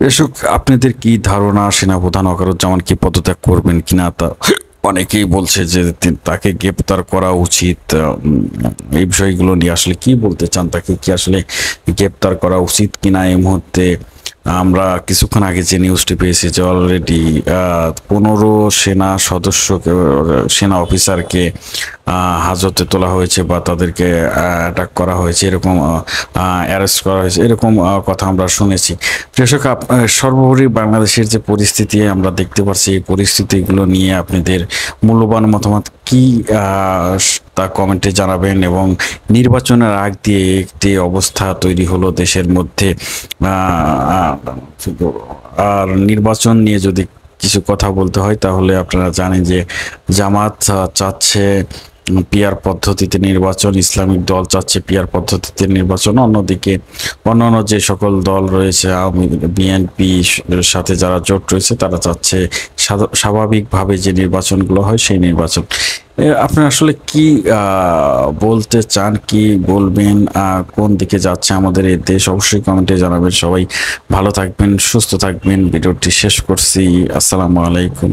দর্শক, আপনাদের কি ধারণা, সেনা প্রধান ওয়াকারুজ্জামান কি পদত্যাগ করবেন কিনা? তা অনেকেই বলছে যে তাকে গ্রেপ্তার করা উচিত। এই বিষয়গুলো নিয়ে আসলে কি বলতে চান? তাকে কি আসলে গ্রেপ্তার করা উচিত কিনা? এই মুহূর্তে আমরা কিছুক্ষণ আগে যে নিউজটি পেয়েছি যে অলরেডি 15 সেনা সদস্যকে, সেনা অফিসারকে হাজতে তোলা হয়েছে বা তাদেরকে অ্যাটাক করা হয়েছে, এরকম অ্যারেস্ট করা হয়েছে, এরকম কথা আমরা শুনেছি। কৃষক, সর্বোপরি বাংলাদেশের যে পরিস্থিতি আমরা দেখতে পাচ্ছি, এই পরিস্থিতিগুলো নিয়ে আপনাদের মূল্যবান মতামত কি তা কমেন্টে জানাবেন। এবং নির্বাচনের আগ দিয়ে একটি অবস্থা তৈরি হলো দেশের মধ্যে, আর নির্বাচন নিয়ে যদি কিছু কথা বলতে হয় তাহলে আপনারা জানেন যে জামাত চাচ্ছে পিআর পদ্ধতিতে নির্বাচন, ইসলামিক দল চাচ্ছে পিআর পদ্ধতিতে নির্বাচন, অন্যদিকে অন্যান্য যে সকল দল রয়েছে, বিএনপি সাথে যারা জোট রয়েছে তারা চাচ্ছে স্বাভাবিকভাবে যে নির্বাচনগুলো হয় সেই নির্বাচন। আপনারা আসলে কি বলতে চান, কি বলবেন, কোন দিকে যাচ্ছে আমাদের এই দেশ? অবশ্যই কমেন্টে জানাবেন। সবাই ভালো থাকবেন, সুস্থ থাকবেন। ভিডিওটি শেষ করছি। আসসালামু আলাইকুম।